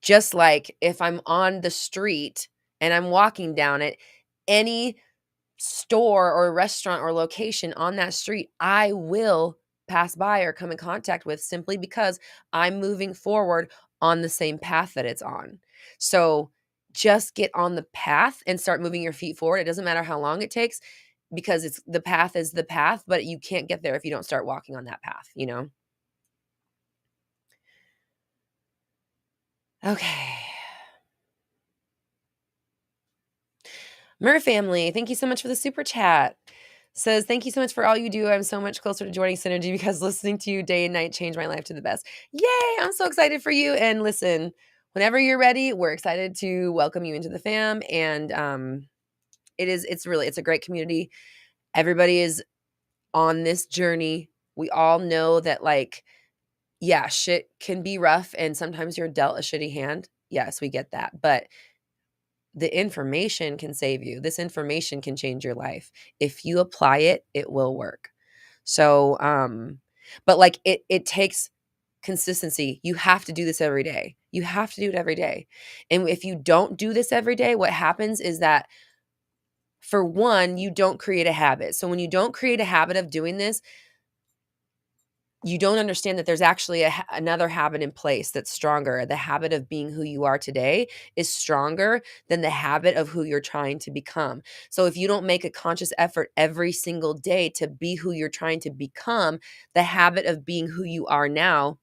Speaker 1: Just like if I'm on the street and I'm walking down it, any store or restaurant or location on that street, I will pass by or come in contact with, simply because I'm moving forward on the same path that it's on. So just get on the path and start moving your feet forward. It doesn't matter how long it takes, because it's the path is the path, but you can't get there if you don't start walking on that path, you know? Okay. Mer family, thank you so much for the super chat. Says, thank you so much for all you do. I'm so much closer to joining Synergy because listening to you day and night changed my life to the best. Yay! I'm so excited for you. And listen, whenever you're ready, we're excited to welcome you into the fam. And it's a great community. Everybody is on this journey. We all know that, like, yeah, shit can be rough, and sometimes you're dealt a shitty hand. Yes, we get that. But the information can save you. This information can change your life. If you apply it, it will work. So, but like it takes consistency. You have to do this every day. You have to do it every day. And if you don't do this every day, what happens is that, for one, you don't create a habit. So when you don't create a habit of doing this, you don't understand that there's actually another habit in place that's stronger. The habit of being who you are today is stronger than the habit of who you're trying to become. So if you don't make a conscious effort every single day to be who you're trying to become, the habit of being who you are now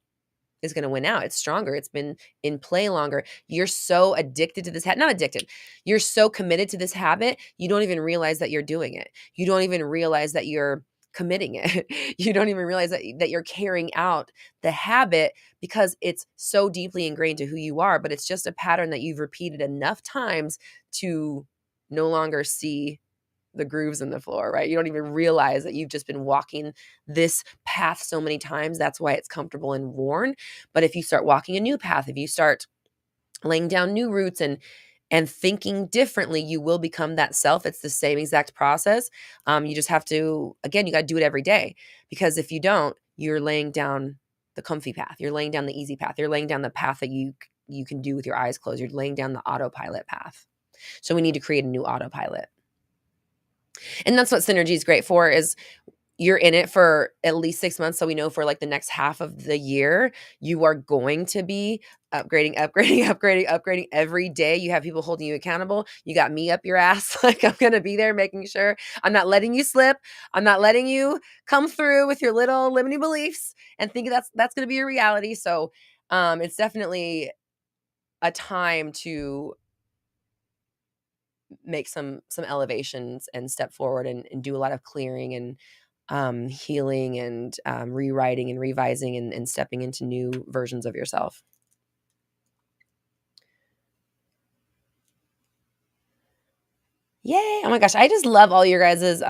Speaker 1: is going to win out. It's stronger. It's been in play longer. You're so addicted to this not addicted. You're so committed to this habit, you don't even realize that you're doing it. You don't even realize that you're committing it. You don't even realize that you're carrying out the habit, because it's so deeply ingrained to who you are, but it's just a pattern that you've repeated enough times to no longer see the grooves in the floor, right? You don't even realize that you've just been walking this path so many times. That's why it's comfortable and worn. But if you start walking a new path, if you start laying down new roots and thinking differently, you will become that self. It's the same exact process. You just have to, again, you got to do it every day, because if you don't, you're laying down the comfy path. You're laying down the easy path. You're laying down the path that you can do with your eyes closed. You're laying down the autopilot path. So we need to create a new autopilot. And that's what Synergy is great for, is you're in it for at least 6 months. So we know for like the next half of the year, you are going to be upgrading every day. You have people holding you accountable. You got me up your ass. Like, I'm going to be there making sure I'm not letting you slip. I'm not letting you come through with your little limiting beliefs and think that's going to be your reality. So it's definitely a time to make some elevations and step forward and do a lot of clearing and healing and rewriting and revising and stepping into new versions of yourself. Yay. Oh my gosh. I just love all your guys's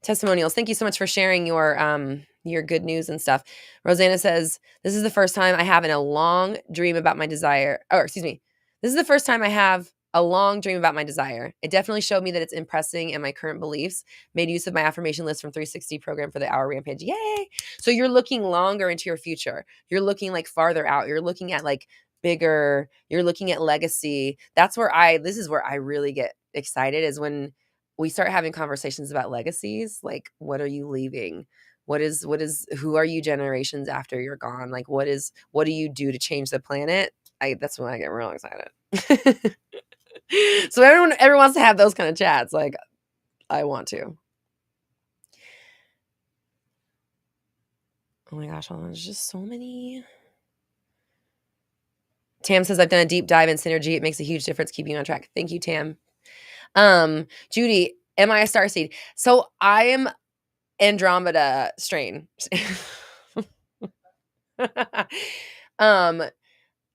Speaker 1: testimonials. Thank you so much for sharing your good news and stuff. Rosanna says, this is the first time I have a long dream about my desire. Or excuse me. This is the first time I have a long dream about my desire. It definitely showed me that it's impressing and my current beliefs. Made use of my affirmation list from 360 program for the hour rampage. Yay. So you're looking longer into your future. You're looking like farther out. You're looking at like bigger. You're looking at legacy. This is where I really get excited, is when we start having conversations about legacies. Like, what are you leaving? who are you generations after you're gone? Like, what do you do to change the planet? That's when I get real excited. So everyone wants to have those kind of chats. Like, I want to. Oh my gosh, hold on. There's just so many. Tam says, I've done a deep dive in synergy. It makes a huge difference keeping you on track. Thank you, Tam. Judy, am I a starseed? So I am Andromeda strain.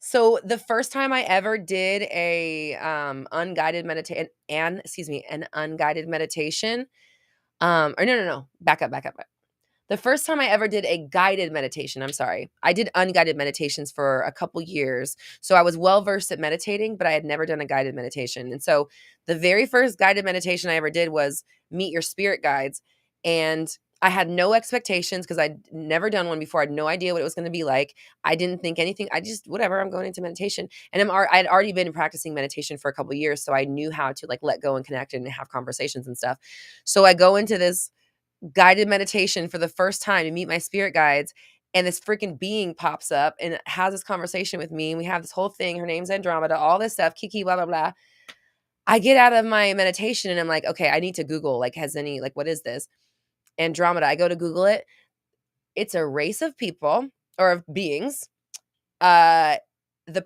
Speaker 1: So the first time I ever did a unguided meditation, an unguided meditation, or no, back up. The first time I ever did a guided meditation, I'm sorry, I did unguided meditations for a couple years. So I was well versed at meditating, but I had never done a guided meditation. And so the very first guided meditation I ever did was meet your spirit guides. And I had no expectations because I'd never done one before. I had no idea what it was going to be like. I didn't think anything. I just, whatever, I'm going into meditation. And I had already been practicing meditation for a couple years. So I knew how to like let go and connect and have conversations and stuff. So I go into this guided meditation for the first time to meet my spirit guides, and this freaking being pops up and has this conversation with me, and we have this whole thing. Her name's Andromeda, all this stuff, Kiki, blah, blah, blah. I get out of my meditation and I'm like, okay, I need to Google, like, what is this? Andromeda. I go to Google it. It's a race of people or of beings. The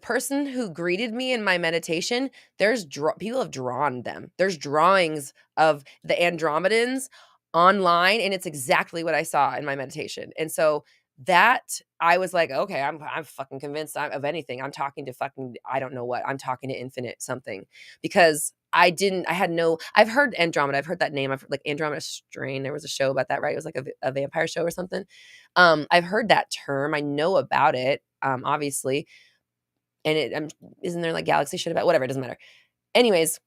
Speaker 1: person who greeted me in my meditation, people have drawn them. There's drawings of the Andromedans online, and it's exactly what I saw in my meditation. And so that I was like, okay, I'm fucking convinced of anything. I'm talking to fucking, I don't know what. I'm talking to infinite something, because I've heard Andromeda. I've heard that name. I've heard like Andromeda Strain. There was a show about that, right? It was like a vampire show or something. I've heard that term. I know about it, obviously. And isn't there like galaxy shit about whatever? It doesn't matter. Anyways,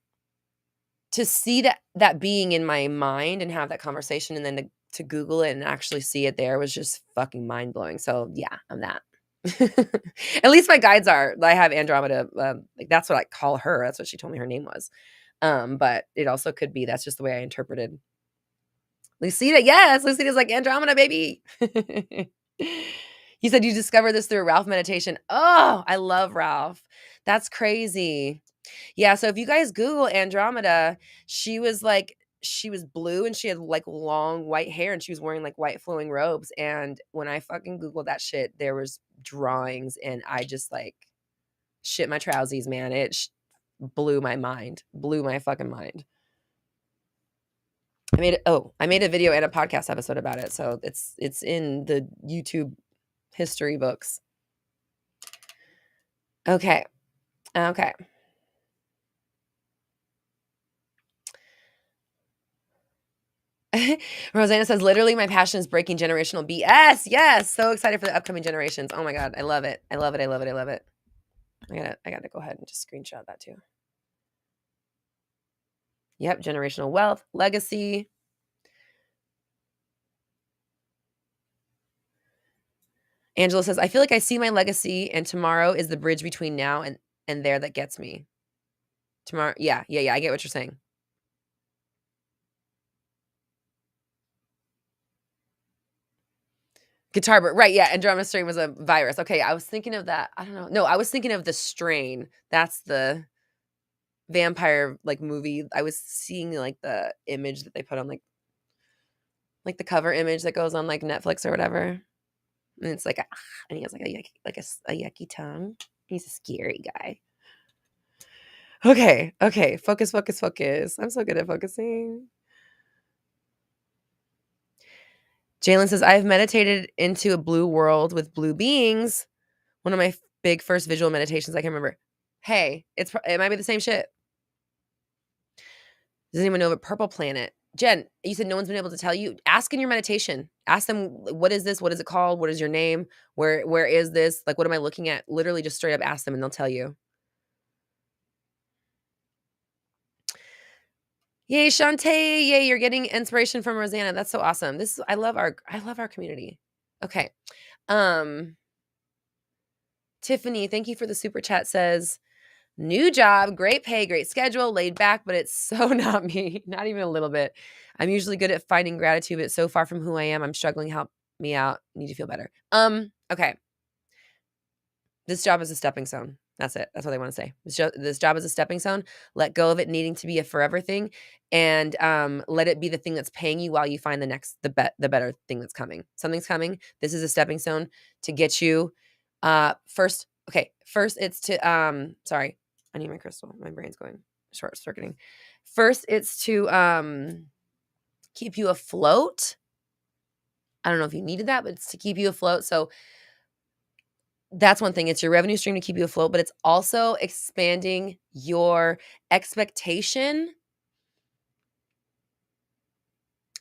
Speaker 1: to see that being in my mind and have that conversation, and then to Google it and actually see it there was just fucking mind blowing. So yeah, I'm that. At least my guides are. I have Andromeda. Like that's what I call her. That's what she told me her name was. But it also could be that's just the way I interpreted Lucida. Yes, Lucida's like Andromeda, baby. You said you discovered this through Ralph meditation. Oh, I love Ralph. That's crazy. Yeah, so if you guys Google Andromeda, she was blue and she had like long white hair and she was wearing like white flowing robes. And when I fucking Googled that shit, there was drawings and I just like shit my trousies, man. It blew my fucking mind. I made a video and a podcast episode about it. So it's in the YouTube history books. Okay. Rosanna says, literally, my passion is breaking generational BS. Yes. So excited for the upcoming generations. Oh my God. I love it. I love it. I gotta go ahead and just screenshot that too. Yep. Generational wealth, legacy. Angela says, I feel like I see my legacy and tomorrow is the bridge between now and there that gets me. Tomorrow. Yeah. I get what you're saying. Guitar bird. Right. Yeah. Andromeda strain was a virus. Okay. I was thinking of that. I don't know. No, I was thinking of the strain. That's the vampire like movie. I was seeing like the image that they put on like the cover image that goes on like Netflix or whatever. And it's like, and he has like a yucky tongue. He's a scary guy. Okay. Focus. I'm so good at focusing. Jalen says, I've meditated into a blue world with blue beings. One of my big first visual meditations I can remember. Hey, it might be the same shit. Does anyone know of a purple planet? Jen, you said no one's been able to tell you. Ask in your meditation. Ask them, what is this? What is it called? What is your name? Where is this? Like, what am I looking at? Literally just straight up ask them and they'll tell you. Yay, Shantae. Yay, you're getting inspiration from Rosanna. That's so awesome. I love our community. Okay. Tiffany, thank you for the super chat, says, New job, great pay, great schedule, laid back, but it's so not me, not even a little bit. I'm usually good at finding gratitude, but it's so far from who I am. I'm struggling. Help me out. Need to feel better. Okay. This job is a stepping stone. That's it. That's what I want to say. This job is a stepping stone. Let go of it needing to be a forever thing, and let it be the thing that's paying you while you find the better thing that's coming. Something's coming. This is a stepping stone to get you. First, okay. First, it's to Sorry, I need my crystal. My brain's going short circuiting. First, it's to keep you afloat. I don't know if you needed that, but it's to keep you afloat. So that's one thing. It's your revenue stream to keep you afloat, but it's also expanding your expectation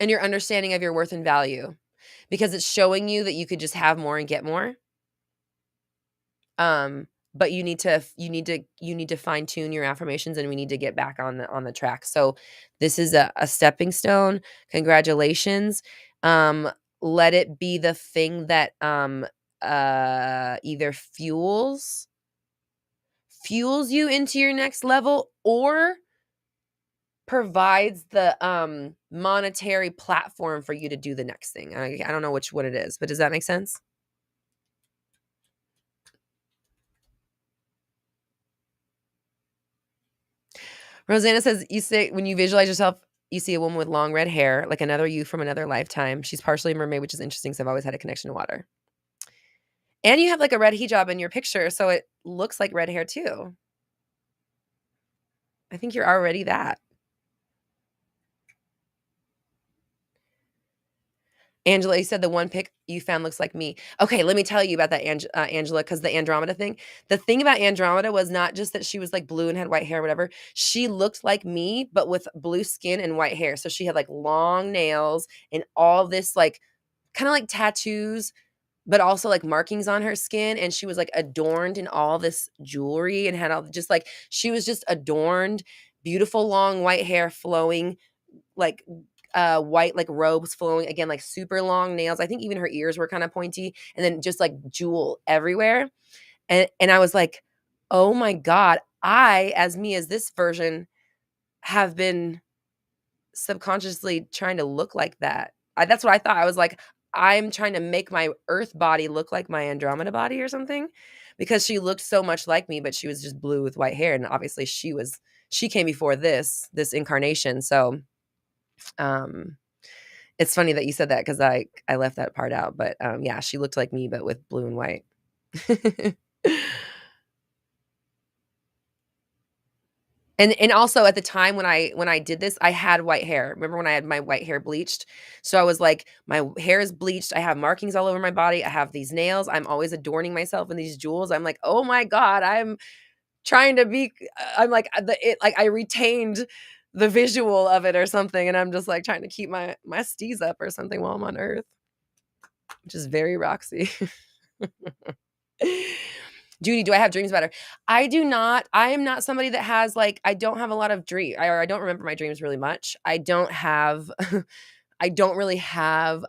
Speaker 1: and your understanding of your worth and value, because it's showing you that you could just have more and get more. But you need to fine tune your affirmations, and we need to get back on the track. So this is a stepping stone. Congratulations. Let it be the thing that either fuels you into your next level, or provides the monetary platform for you to do the next thing. I don't know what it is, but does that make sense? Rosanna says, you say when you visualize yourself, you see a woman with long red hair, like another you from another lifetime. She's partially a mermaid, which is interesting, so I've always had a connection to water. And you have like a red hijab in your picture, so it looks like red hair too. I think you're already that. Angela, you said the one pic you found looks like me. Okay, let me tell you about that, Angela, because the Andromeda thing. The thing about Andromeda was not just that she was like blue and had white hair, or whatever. She looked like me, but with blue skin and white hair. So she had like long nails and all this like kind of like tattoos, but also like markings on her skin. And she was like adorned in all this jewelry and had all just like, she was just adorned, beautiful long white hair flowing, like white like robes flowing, again like super long nails. I think even her ears were kind of pointy, and then just like jewel everywhere. And I was like, oh my god, I, as me, as this version, have been subconsciously trying to look like that. That's what I thought. I was like, I'm trying to make my earth body look like my Andromeda body or something, because she looked so much like me, but she was just blue with white hair, and obviously she came before this incarnation. So it's funny that you said that, because I left that part out, but yeah, she looked like me but with blue and white. And also at the time when I did this, I had white hair. Remember when I had my white hair bleached? So I was like, my hair is bleached. I have markings all over my body. I have these nails. I'm always adorning myself in these jewels. I'm like, oh my god, I'm trying to be. I'm like like I retained the visual of it or something, and I'm just like trying to keep my steez up or something while I'm on Earth, which is very Roxy. Judy, do I have dreams about her? I do not. I am not somebody that has like, I don't have a lot of dreams, or I don't remember my dreams really much. I don't have I don't really have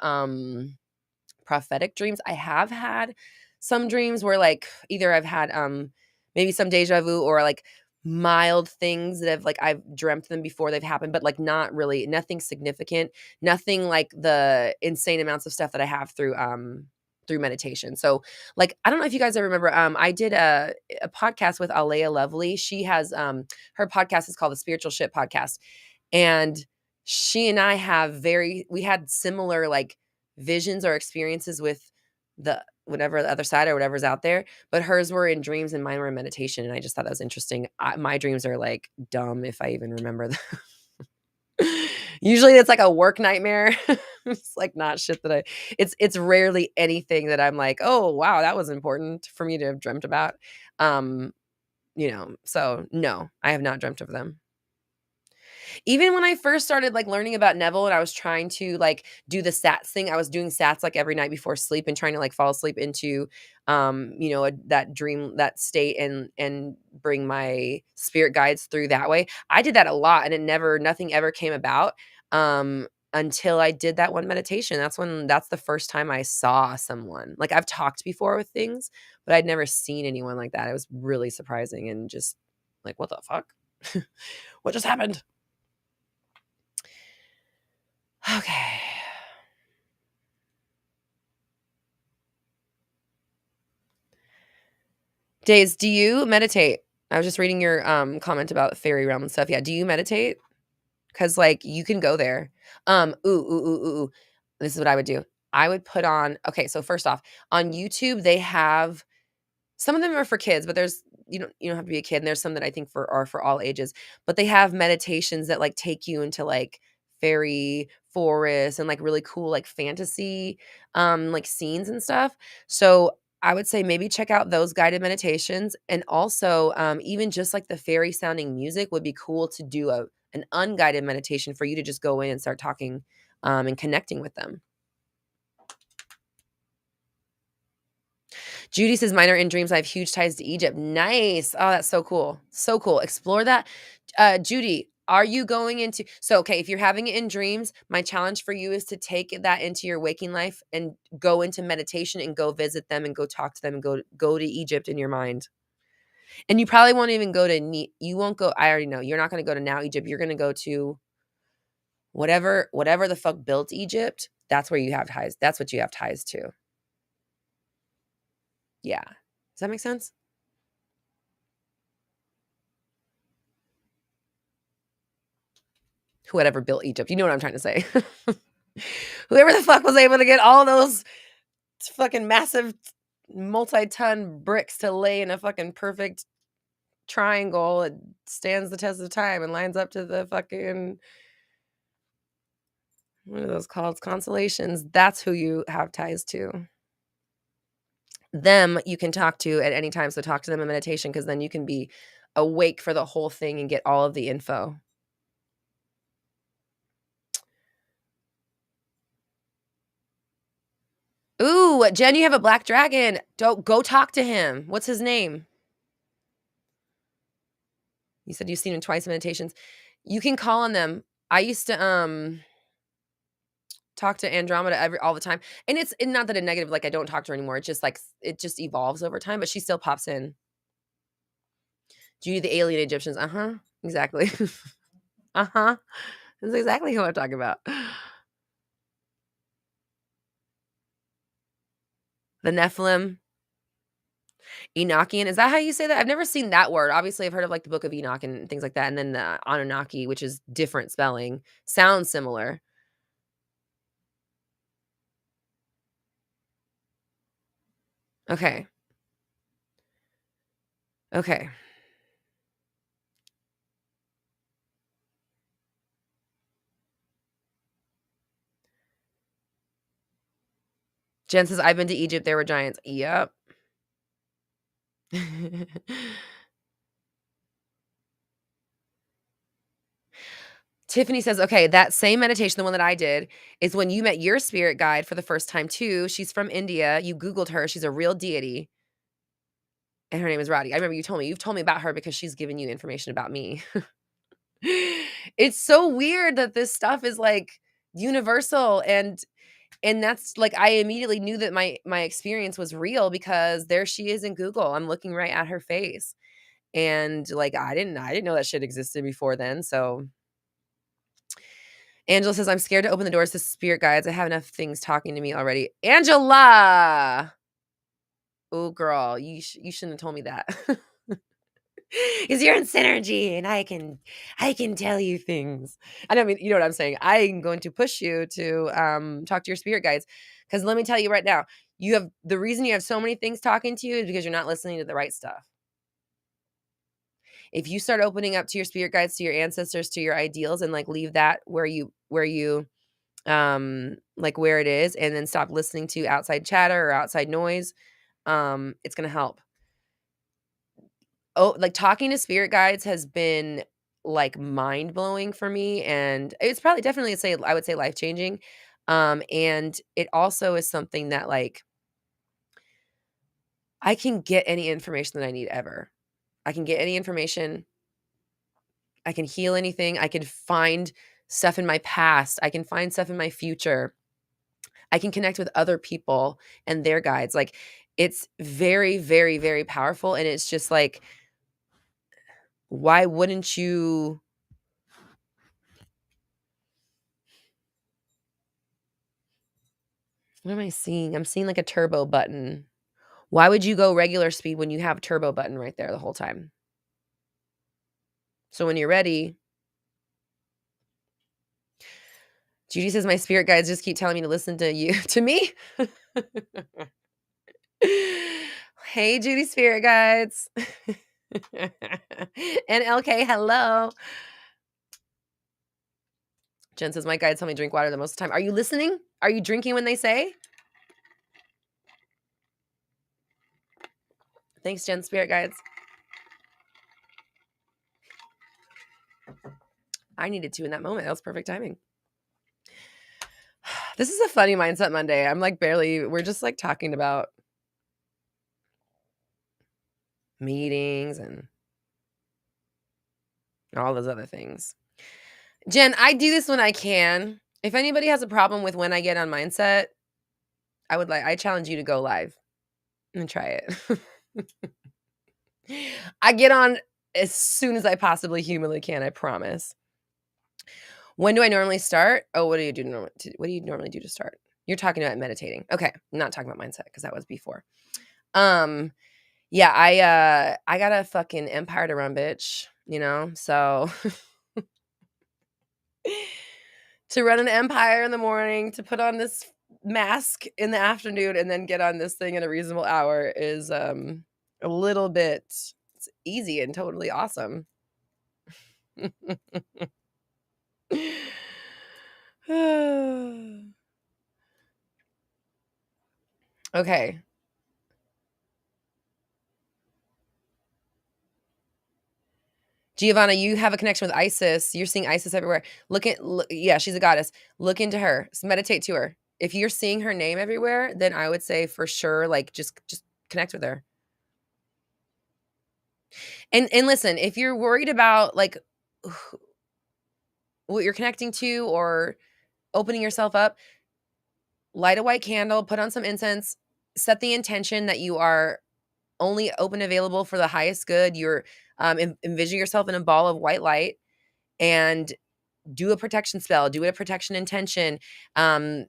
Speaker 1: prophetic dreams. I have had some dreams where like either I've had maybe some deja vu, or like mild things that have like I've dreamt them before they've happened, but like not really, nothing significant, nothing like the insane amounts of stuff that I have through meditation. So like, I don't know if you guys ever remember, I did a podcast with Alea Lovely. She has her podcast is called the Spiritual Shit Podcast, and she and I we had similar like visions or experiences with the whatever the other side or whatever's out there, but hers were in dreams and mine were in meditation, and I just thought that was interesting. My dreams are like dumb if I even remember them. Usually it's like a work nightmare. It's like not shit that it's rarely anything that I'm like, oh wow, that was important for me to have dreamt about. So no, I have not dreamt of them. Even when I first started like learning about Neville, and I was trying to like do the sats thing, I was doing sats like every night before sleep and trying to like fall asleep into that dream, that state, and bring my spirit guides through that way. I did that a lot, and nothing ever came about until I did that one meditation. That's the first time I saw someone. Like I've talked before with things, but I'd never seen anyone like that. It was really surprising and just Like, what the fuck? What just happened? Okay. Days, do you meditate? I was just reading your comment about fairy realm and stuff. Yeah, do you meditate? Cause like you can go there. Ooh. This is what I would do. I would put on, okay, so first off, on YouTube, they have some of them are for kids, but there's you don't have to be a kid. And there's some that I think are for all ages. But they have meditations that like take you into like fairy forests and like really cool like fantasy like scenes and stuff. So I would say maybe check out those guided meditations. And also even just like the fairy sounding music would be cool to do an unguided meditation for you to just go in and start talking and connecting with them. Judy says, "Mine are in dreams. I have huge ties to Egypt." Nice. Oh, that's so cool. So cool. Explore that. Judy, are you going into so okay, if you're having it in dreams, my challenge for you is to take that into your waking life and go into meditation and go visit them and go talk to them and go to Egypt in your mind. And you probably won't even go to you won't go, I already know. You're not going to go to now Egypt. You're going to go to whatever the fuck built Egypt. That's where you have ties. That's what you have ties to. Yeah. Does that make sense? Whoever built Egypt. You know what I'm trying to say. Whoever the fuck was able to get all those fucking massive multi-ton bricks to lay in a fucking perfect triangle, it stands the test of time and lines up to the fucking what are those called? Constellations. That's who you have ties to. Them you can talk to at any time. So talk to them in meditation because then you can be awake for the whole thing and get all of the info. Ooh, Jen, you have a black dragon. Don't go talk to him. What's his name? You said you've seen him twice in meditations. You can call on them. I used to talk to Andromeda all the time. And it's not that a negative, like I don't talk to her anymore. It's just like it just evolves over time, but she still pops in. Judy the alien Egyptians. Uh-huh. Exactly. Uh-huh. That's exactly who I'm talking about. The Nephilim. Enochian. Is that how you say that? I've never seen that word. Obviously, I've heard of like the Book of Enoch and things like that. And then the Anunnaki, which is different spelling, sounds similar. Okay. Okay. Jen says, I've been to Egypt. There were giants. Yep. Tiffany says, okay, that same meditation, the one that I did, is when you met your spirit guide for the first time, too. She's from India. You Googled her. She's a real deity. And her name is Roddy. I remember you've told me about her because she's given you information about me. It's so weird that this stuff is like universal and that's like I immediately knew that my experience was real because there she is in Google. I'm looking right at her face. And like I didn't know that shit existed before then. So Angela says, I'm scared to open the doors to spirit guides. I have enough things talking to me already. Angela! Oh, girl, you shouldn't have told me that. Because you're in synergy and I can tell you things. I don't mean, you know what I'm saying. I'm going to push you to talk to your spirit guides. Because let me tell you right now, the reason you have so many things talking to you is because you're not listening to the right stuff. If you start opening up to your spirit guides, to your ancestors, to your ideals, and like leave that where you like where it is, and then stop listening to outside chatter or outside noise, it's gonna help. Oh, like talking to spirit guides has been like mind blowing for me, and it's probably definitely say I would say life changing. And it also is something that like I can get any information that I need ever. I can get any information. I can heal anything. I can find stuff in my past. I can find stuff in my future. I can connect with other people and their guides. Like it's very, very, very powerful. And it's just like Why wouldn't you? What am I seeing? I'm seeing like a turbo button. Why would you go regular speed when you have turbo button right there the whole time? So when you're ready, Judy says my spirit guides just keep telling me to listen to you to me. Hey, Judy spirit guides. And LK, hello. Jen says my guides tell me to drink water the most of the time. Are you listening? Are you drinking when they say? Thanks, Jen, spirit guides. I needed to in that moment. That was perfect timing. This is a funny Mindset Monday. I'm like we're just like talking about meetings and all those other things. Jen, I do this when I can. If anybody has a problem with when I get on Mindset, I challenge you to go live and try it. I get on as soon as I possibly humanly can, I promise. When do I normally start? Oh, what do you normally do to start? You're talking about meditating. Okay, I'm not talking about mindset because that was before. Yeah, I got a fucking empire to run, bitch, you know? So to run an empire in the morning, to put on this mask in the afternoon and then get on this thing in a reasonable hour is a little bit it's easy and totally awesome. Okay. Giovanna, you have a connection with Isis. You're seeing Isis everywhere. Yeah, she's a goddess. Look into her. Meditate to her. If you're seeing her name everywhere, then I would say for sure, like just connect with her. And listen, if you're worried about like what you're connecting to or opening yourself up, light a white candle, put on some incense, set the intention that you are only open available for the highest good. You're envision yourself in a ball of white light and do a protection spell, do a protection intention. I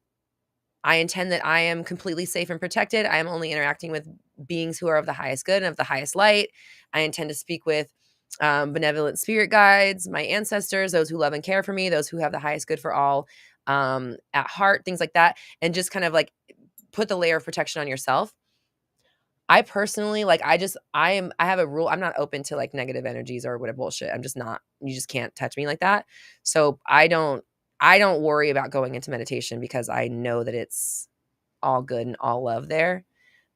Speaker 1: intend that I am completely safe and protected. I am only interacting with beings who are of the highest good and of the highest light. I intend to speak with benevolent spirit guides, my ancestors, those who love and care for me, those who have the highest good for all at heart, things like that. And just kind of like put the layer of protection on yourself. I personally I have a rule. I'm not open to like negative energies or whatever bullshit. I'm just not. You just can't touch me like that. So I don't worry about going into meditation because I know that it's all good and all love there.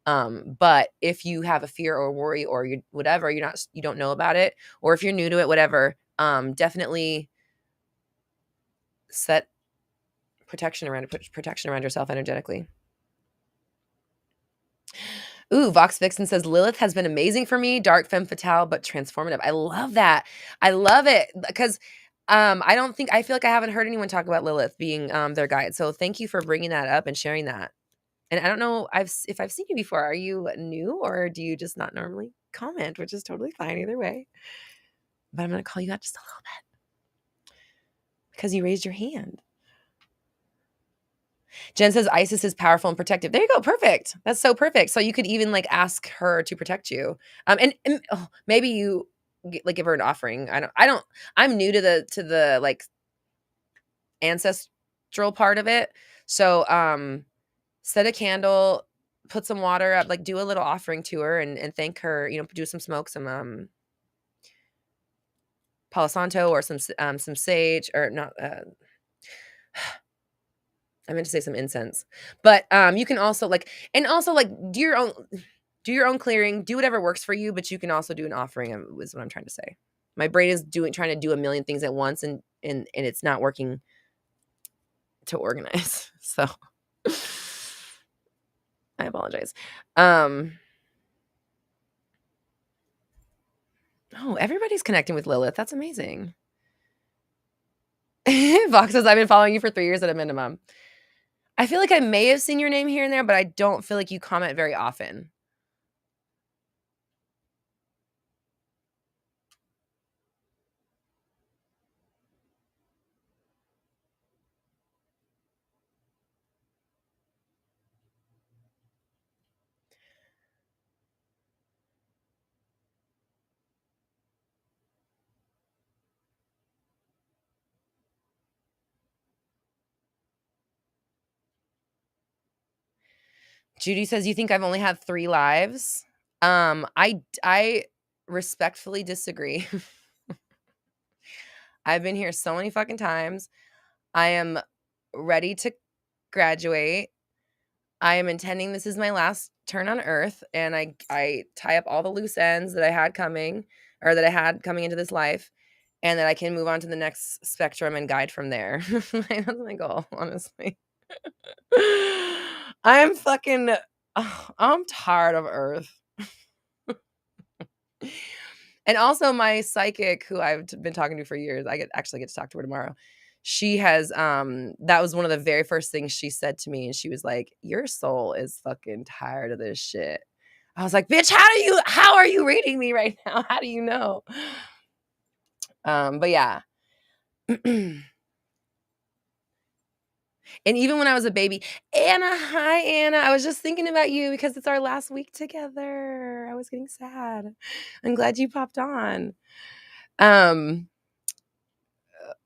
Speaker 1: But if you have a fear or worry or you whatever, you don't know about it, or if you're new to it, whatever, definitely set protection around yourself energetically. Ooh, Vox Vixen says Lilith has been amazing for me. Dark femme fatale, but transformative. I love that. I love it because I feel like I haven't heard anyone talk about Lilith being their guide. So thank you for bringing that up and sharing that. And I don't know if I've seen you before. Are you new or do you just not normally comment, which is totally fine either way. But I'm going to call you out just a little bit because you raised your hand. Jen says Isis is powerful and protective. There you go. Perfect. That's so perfect. So you could even like ask her to protect you. And maybe you give her an offering. I'm new to the like ancestral part of it. So set a candle, put some water up, like do a little offering to her and thank her, do some smoke, some Palo Santo or some sage or not I meant to say some incense. But you can also do your own clearing, do whatever works for you, but you can also do an offering is what I'm trying to say. My brain is trying to do a million things at once and it's not working to organize. So I apologize. Oh, everybody's connecting with Lilith. That's amazing. Vox says, I've been following you for 3 years at a minimum. I feel like I may have seen your name here and there, but I don't feel like you comment very often. Judy says, "You think I've only had 3 lives?" I respectfully disagree. I've been here so many fucking times. I am ready to graduate. I am intending this is my last turn on earth, and I tie up all the loose ends that I had coming or that I had coming into this life, and that I can move on to the next spectrum and guide from there. That's my goal, honestly. I am fucking I'm tired of earth. And also my psychic who I've been talking to for years, actually get to talk to her tomorrow. She has that was one of the very first things she said to me, and she was like, "Your soul is fucking tired of this shit." I was like, "Bitch, how are you reading me right now? How do you know?" But yeah. And even when I was a baby, Anna, hi Anna. I was just thinking about you because it's our last week together. I was getting sad. I'm glad you popped on. Um,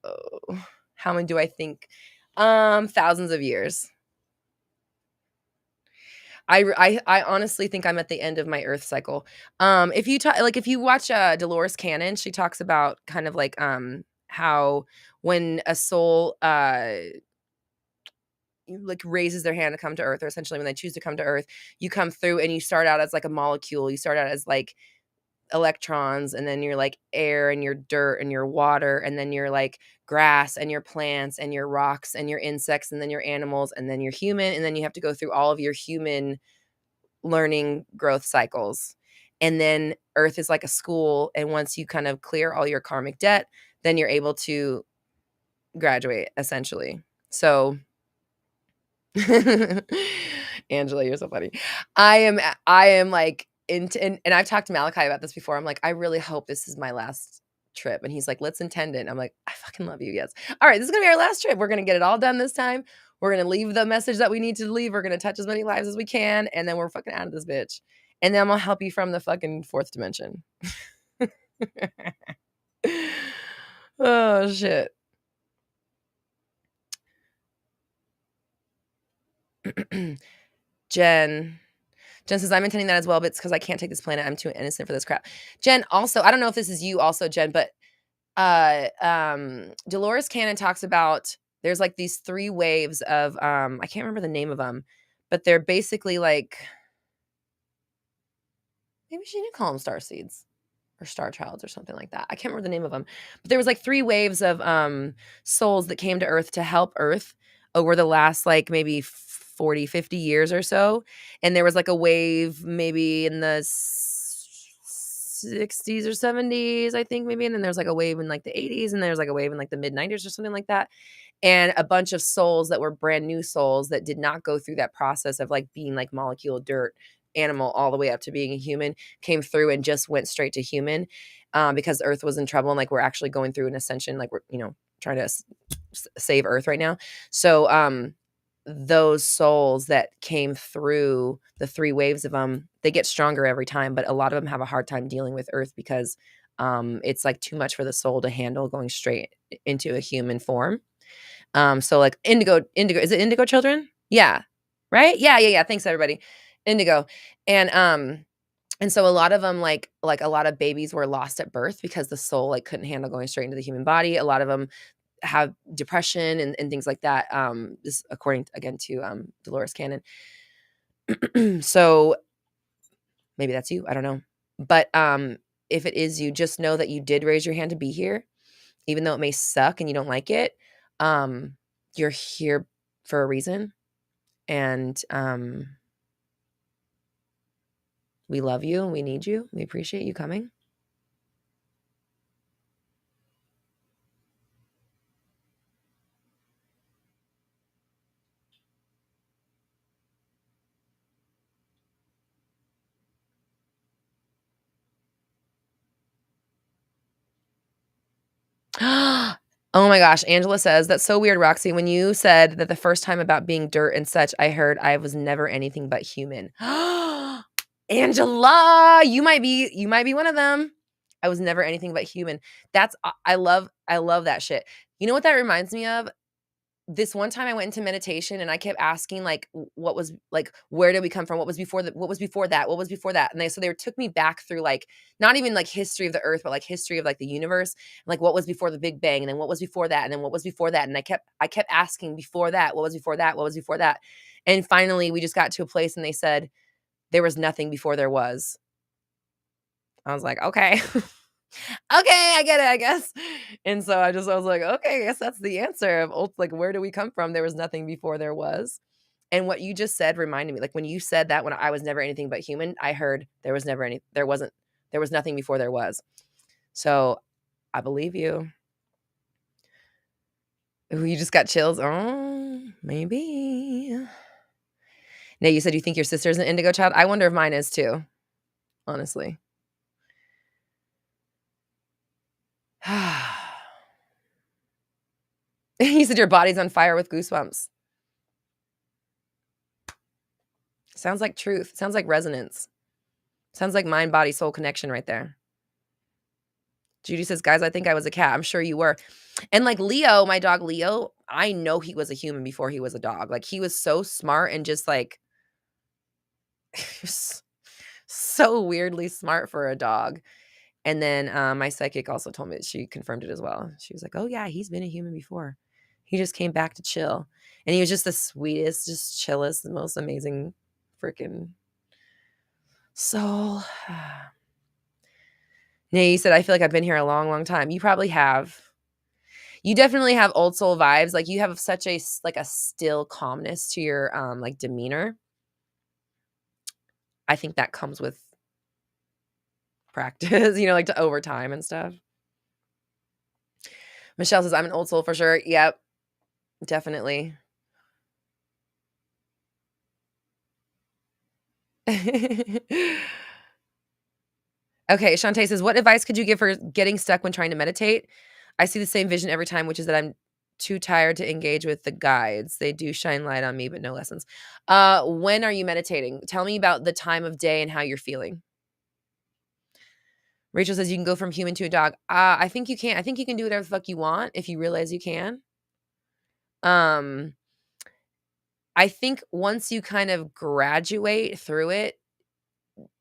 Speaker 1: oh, how many do I think? Thousands of years. I honestly think I'm at the end of my Earth cycle. If you if you watch Dolores Cannon, she talks about kind of like how when a soul like raises their hand to come to Earth, or essentially when they choose to come to Earth, you come through and you start out as like a molecule. You start out as like electrons, and then you're like air and your dirt and your water, and then you're like grass and your plants and your rocks and your insects, and then your animals, and then you're human, and then you have to go through all of your human learning growth cycles. And then Earth is like a school, and once you kind of clear all your karmic debt, then you're able to graduate essentially. So Angela, you're so funny. I am like into, and I've talked to Malachi about this before. I'm like, I really hope this is my last trip. And he's like, let's intend it. I'm like, I fucking love you. Yes. All right, this is gonna be our last trip. We're gonna get it all done this time. We're gonna leave the message that we need to leave. We're gonna touch as many lives as we can, and then we're fucking out of this bitch. And then I'm gonna help you from the fucking fourth dimension. Oh shit. Jen says, I'm intending that as well, but it's because I can't take this planet. I'm too innocent for this crap. Jen, also, I don't know if this is you also, Jen, but Dolores Cannon talks about there's like these 3 waves of I can't remember the name of them, but they're basically like maybe she didn't call them star seeds or star childs or something like that. I can't remember the name of them. But there was like 3 waves of souls that came to Earth to help Earth over the last like maybe 40, 50 years or so. And there was like a wave maybe in the 60s or 70s, I think maybe. And then there's like a wave in like the 80s, and there's like a wave in like the mid 90s or something like that. And a bunch of souls that were brand new souls that did not go through that process of like being like molecule, dirt, animal, all the way up to being a human came through and just went straight to human because Earth was in trouble. And like we're actually going through an ascension, like we're, trying to save Earth right now. So those souls that came through the 3 waves of them, they get stronger every time, but a lot of them have a hard time dealing with Earth because it's like too much for the soul to handle going straight into a human form. So like indigo, is it indigo children? Yeah. Right? Yeah. Thanks everybody. Indigo. And so a lot of them like a lot of babies were lost at birth because the soul like couldn't handle going straight into the human body. A lot of them have depression and things like that. This according again to Dolores Cannon. So maybe that's you. I don't know. But if it is you, just know that you did raise your hand to be here, even though it may suck and you don't like it. You're here for a reason, and we love you. We need you. We appreciate you coming. Oh my gosh, Angela says, "That's so weird, Roxy. When you said that the first time about being dirt and such, I heard I was never anything but human." Angela, you might be one of them. I was never anything but human. That's I love that shit. You know what that reminds me of? this one time I went into meditation and I kept asking like what was like where did we come from? What was before that? What was before that? What was before that? And they took me back through like not even like history of the earth, but like history of like the universe, like what was before the Big Bang, and then what was before that, and then what was before that. And I kept asking before that, what was before that? What was before that? And finally we just got to a place and they said there was nothing before there was. I was like, okay. Okay, I get it, I guess. And so I was like, okay, I guess that's the answer of like where do we come from? There was nothing before there was. And what you just said reminded me, like when you said that when I was never anything but human, I heard there was nothing before there was. So I believe you. Ooh, you just got chills. Oh, maybe. Now you said you think your sister's an indigo child. I wonder if mine is too, honestly. You said your body's on fire with goosebumps. Sounds like truth. Sounds like resonance. Sounds like mind, body, soul connection right there. Judy says, guys, I think I was a cat. I'm sure you were. And like Leo, my dog Leo, I know he was a human before he was a dog. Like he was so smart and just like so weirdly smart for a dog. And then my psychic also told me that she confirmed it as well. She was like, oh yeah, he's been a human before. He just came back to chill. And he was just the sweetest, just chillest, the most amazing freaking soul. Yeah, you said, I feel like I've been here a long, long time. You probably have. You definitely have old soul vibes. Like you have such a like a still calmness to your like demeanor. I think that comes with practice, like to over time and stuff. Michelle says, I'm an old soul for sure. Yep, definitely. Okay, Shantae says, what advice could you give for getting stuck when trying to meditate? I see the same vision every time, which is that I'm too tired to engage with the guides. They do shine light on me, but no lessons. When are you meditating? Tell me about the time of day and how you're feeling. Rachel says you can go from human to a dog. I think you can. I think you can do whatever the fuck you want if you realize you can. I think once you kind of graduate through it,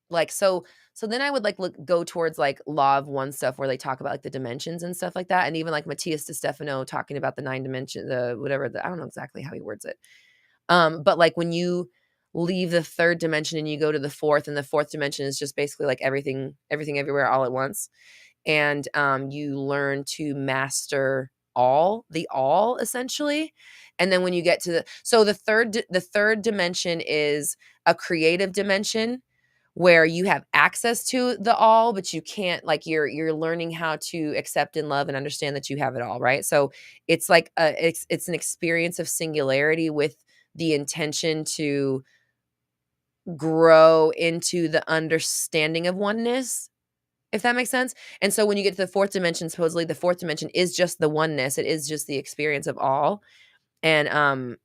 Speaker 1: like so then I would like go towards like law of one stuff where they talk about like the dimensions and stuff like that, and even like Matthias DeStefano talking about the 9 dimension, the whatever, I don't know exactly how he words it. But like when you leave the third dimension and you go to the fourth, and the fourth dimension is just basically like everything everywhere all at once, and you learn to master all essentially. And then when you get to the third dimension is a creative dimension where you have access to the all, but you can't, like you're learning how to accept and love and understand that you have it all, right? So it's like it's an experience of singularity with the intention to grow into the understanding of oneness, if that makes sense. And so when you get to the fourth dimension, supposedly the fourth dimension is just the oneness. It is just the experience of all. And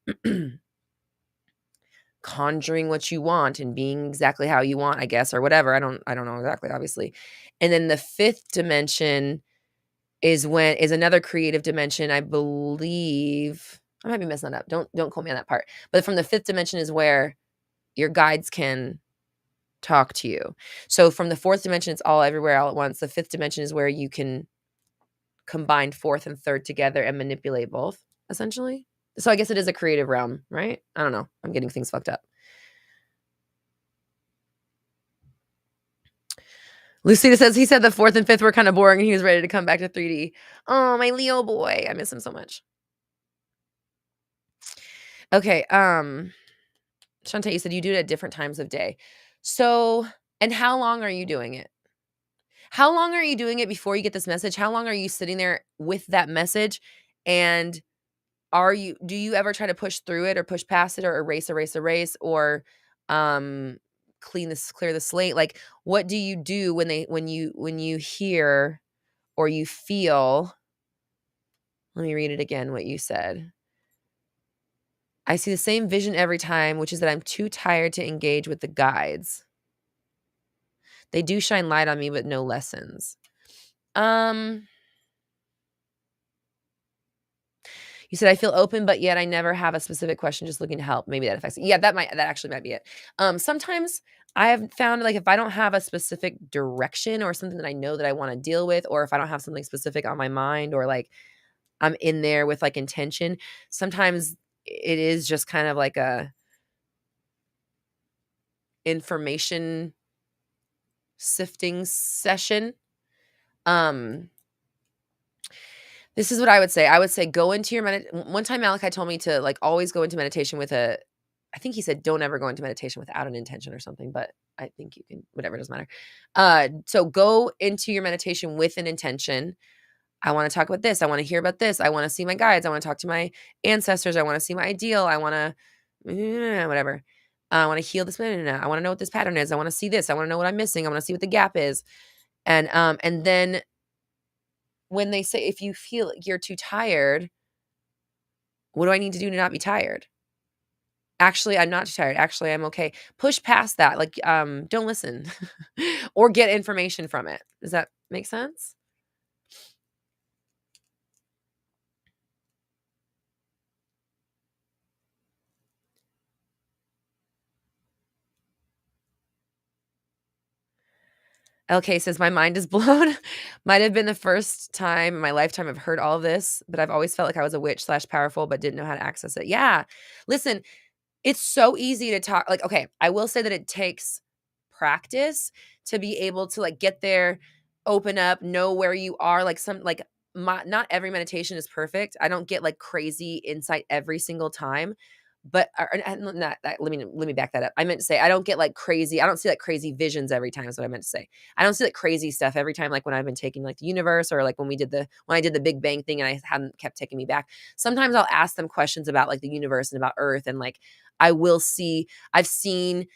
Speaker 1: conjuring what you want and being exactly how you want, I guess, or whatever. I don't know exactly, obviously. And then the fifth dimension is another creative dimension, I believe. I might be messing that up. Don't quote me on that part. But from the fifth dimension is where your guides can talk to you. So from the fourth dimension, it's all everywhere all at once. The fifth dimension is where you can combine fourth and third together and manipulate both, essentially. So I guess it is a creative realm, right? I don't know. I'm getting things fucked up. Lucita says he said the fourth and fifth were kind of boring and he was ready to come back to 3D. Oh, my Leo boy. I miss him so much. Okay. Shantae, you said you do it at different times of day. So, and how long are you doing it? How long are you doing it before you get this message? How long are you sitting there with that message? And do you ever try to push through it or push past it or erase or clear the slate? Like what do you do when you hear or you feel? Let me read it again what you said. I see the same vision every time, which is that I'm too tired to engage with the guides. They do shine light on me, but no lessons. You said, "I feel open, but yet I never have a specific question, just looking to help." Maybe that affects it. Yeah, that actually might be it. Sometimes I have found, like, if I don't have a specific direction or something that I know that I wanna deal with, or if I don't have something specific on my mind, or, like, I'm in there with, like, intention, sometimes it is just kind of like a information sifting session. Um, this is what I would say. I would say go into your one time Malachi told me to, like, always go into meditation with a I think he said, "Don't ever go into meditation without an intention," or something, but I think you can whatever, it doesn't matter. So go into your meditation with an intention. I wanna talk about this, I wanna hear about this, I wanna see my guides, I wanna talk to my ancestors, I wanna see my ideal, I wanna whatever. I wanna heal this, I wanna know what this pattern is, I wanna see this, I wanna know what I'm missing, I wanna see what the gap is. And then when they say, if you feel like you're too tired, what do I need to do to not be tired? Actually, I'm not too tired. Actually, I'm okay. Push past that. Like, don't listen or get information from it. Does that make sense? LK says, "My mind is blown. Might have been the first time in my lifetime I've heard all of this, but I've always felt like I was a witch slash powerful, but didn't know how to access it." Yeah. Listen, it's so easy to talk, like, okay, I will say that it takes practice to be able to, like, get there, open up, know where you are, like, not every meditation is perfect. I don't get, like, crazy insight every single time, but not that, let me back that up. I meant to say I don't get, like, crazy I don't see, like, crazy visions every time is what I meant to say. I don't see, like, crazy stuff every time, like, when I've been taking, like, the universe, or, like, when I did the Big Bang thing and I hadn't kept taking me back. Sometimes I'll ask them questions about, like, the universe and about Earth, and, like, I've seen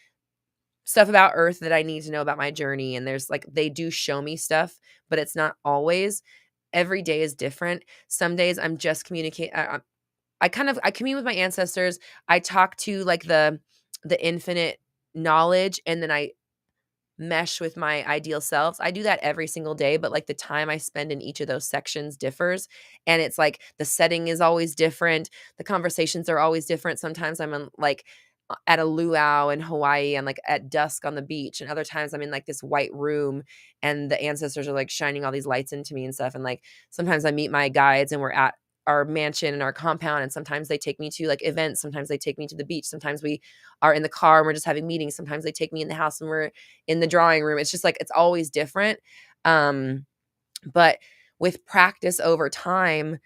Speaker 1: stuff about Earth that I need to know about my journey, and there's, like, they do show me stuff, but it's not always. Every day is different. Some days I'm just communicate I commune with my ancestors. I talk to, like, the infinite knowledge, and then I mesh with my ideal selves. I do that every single day, but, like, the time I spend in each of those sections differs, and it's like the setting is always different. The conversations are always different. Sometimes I'm in, like, at a luau in Hawaii and, like, at dusk on the beach, and other times I'm in, like, this white room and the ancestors are, like, shining all these lights into me and stuff, and, like, sometimes I meet my guides and we're at our mansion and our compound, and sometimes they take me to, like, events, sometimes they take me to the beach, sometimes we are in the car and we're just having meetings, sometimes they take me in the house and we're in the drawing room. It's just, like, it's always different. Um, but with practice over time,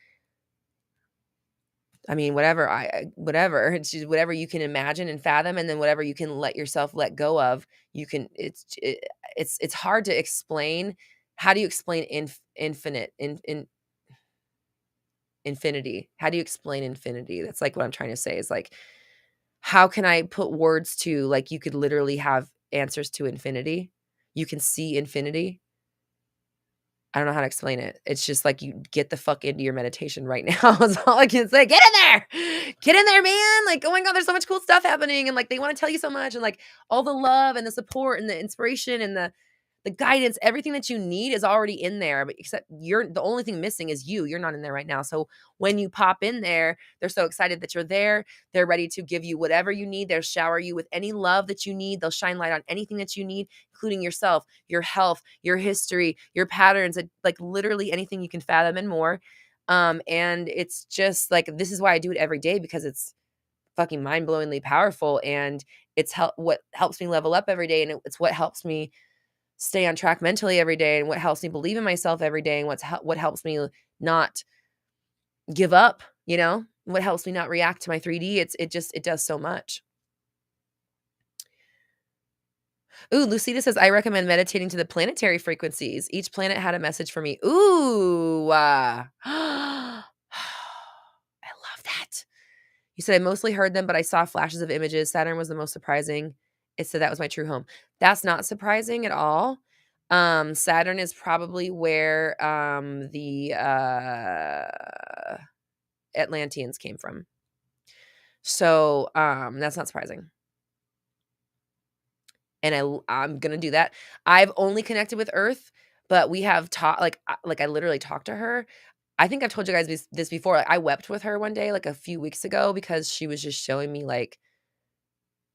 Speaker 1: I mean, whatever, it's just whatever you can imagine and fathom, and then whatever you can let yourself let go of, you can it's hard to explain. How do you explain infinity? How do you explain infinity? That's, like, what I'm trying to say is, like, how can I put words to, like, you could literally have answers to infinity? You can see infinity. I don't know how to explain it. It's just like you get the fuck into your meditation right now is all I can say. Get in there. Get in there, man. Like, oh my God, there's so much cool stuff happening. And, like, they want to tell you so much. And, like, all the love and the support and the inspiration and the guidance, everything that you need is already in there, but except you're the only thing missing is you. You're not in there right now. So when you pop in there, they're so excited that you're there. They're ready to give you whatever you need. They'll shower you with any love that you need. They'll shine light on anything that you need, including yourself, your health, your history, your patterns, like, literally anything you can fathom and more. And it's just like, this is why I do it every day, because it's fucking mind-blowingly powerful, and what helps me level up every day, and it's what helps me stay on track mentally every day, and what helps me believe in myself every day, and what helps me not give up, what helps me not react to my 3D. It does so much. Ooh, Lucida says, "I recommend meditating to the planetary frequencies. Each planet had a message for me." Ooh, I love that. You said, "I mostly heard them, but I saw flashes of images. Saturn was the most surprising. It said that was my true home." That's not surprising at all. Saturn is probably where, the, Atlanteans came from. So, that's not surprising. And I'm gonna do that. I've only connected with Earth, but we have talked, like, I literally talked to her. I think I've told you guys this before. Like, I wept with her one day, like a few weeks ago, because she was just showing me like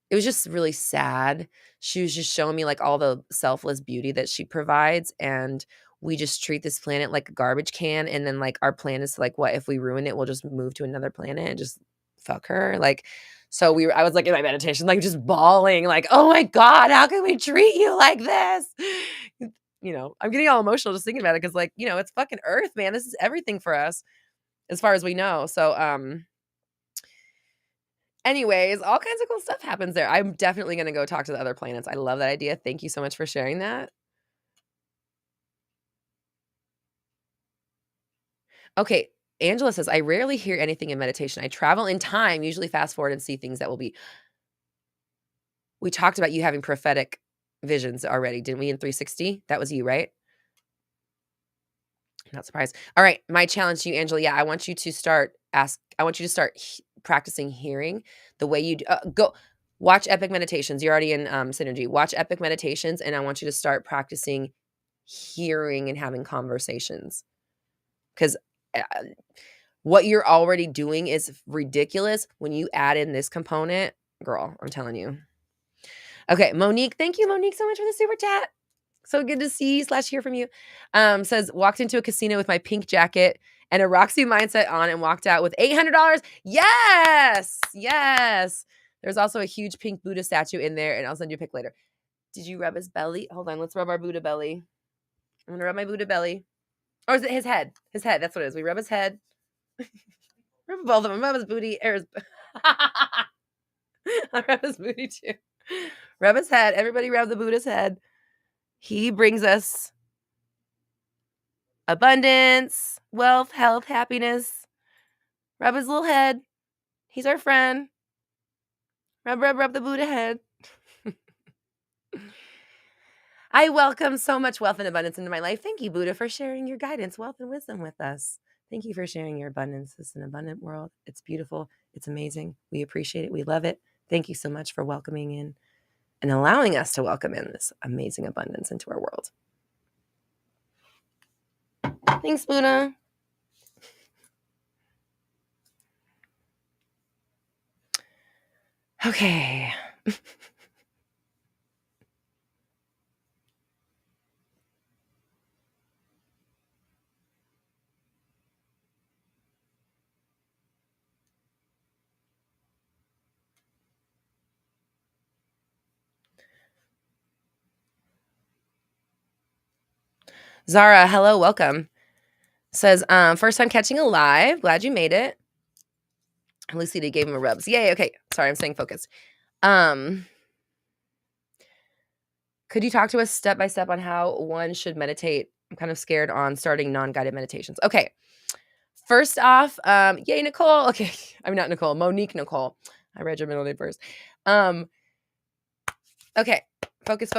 Speaker 1: it was just really sad. She was just showing me like all the selfless beauty that she provides, and we just treat this planet like a garbage can. And then like our plan is to, like, what if we ruin it? We'll just move to another planet and just fuck her. Like, so I was like in my meditation, like just bawling, like, oh my God, how can we treat you like this? I'm getting all emotional just thinking about it because, like, it's fucking Earth, man. This is everything for us as far as we know. So, anyways, all kinds of cool stuff happens there. I'm definitely gonna go talk to the other planets. I love that idea. Thank you so much for sharing that. Okay, Angela says, "I rarely hear anything in meditation. I travel in time, usually fast forward and see things that will be." We talked about you having prophetic visions already, didn't we, in 360? That was you, right? Not surprised. All right, my challenge to you, Angela. Yeah, I want you to start practicing hearing the way you go watch epic meditations. You're already in synergy. Watch epic meditations, and I want you to start practicing hearing and having conversations. Because what you're already doing is ridiculous. When you add in this component, girl, I'm telling you. Okay, Monique, thank you, Monique, so much for the super chat. So good to see / hear from you. Says, walked into a casino with my pink jacket and a Roxy mindset on and walked out with $800. Yes. Yes. There's also a huge pink Buddha statue in there, and I'll send you a pic later. Did you rub his belly? Hold on. Let's rub our Buddha belly. I'm going to rub my Buddha belly. Or is it his head? His head. That's what it is. We rub his head. Rub both of them. Rub his booty. I rub his booty too. Rub his head. Everybody rub the Buddha's head. He brings us abundance, wealth, health, happiness. Rub his little head. He's our friend. Rub, rub, rub the Buddha head. I welcome so much wealth and abundance into my life. Thank you, Buddha, for sharing your guidance, wealth, and wisdom with us. Thank you for sharing your abundance. It's an abundant world. It's beautiful. It's amazing. We appreciate it. We love it. Thank you so much for welcoming in and allowing us to welcome in this amazing abundance into our world. Thanks, Buddha. Okay. Zara, hello, welcome. Says, first time catching a live. Glad you made it. Lucy gave him a rubs. Yay, okay. Sorry, I'm staying focused. Could you talk to us step by step on how one should meditate? I'm kind of scared on starting non-guided meditations. Okay. First off, yay, Nicole. Okay. I'm not Nicole, Monique Nicole. I read your middle name first. Okay. Focus.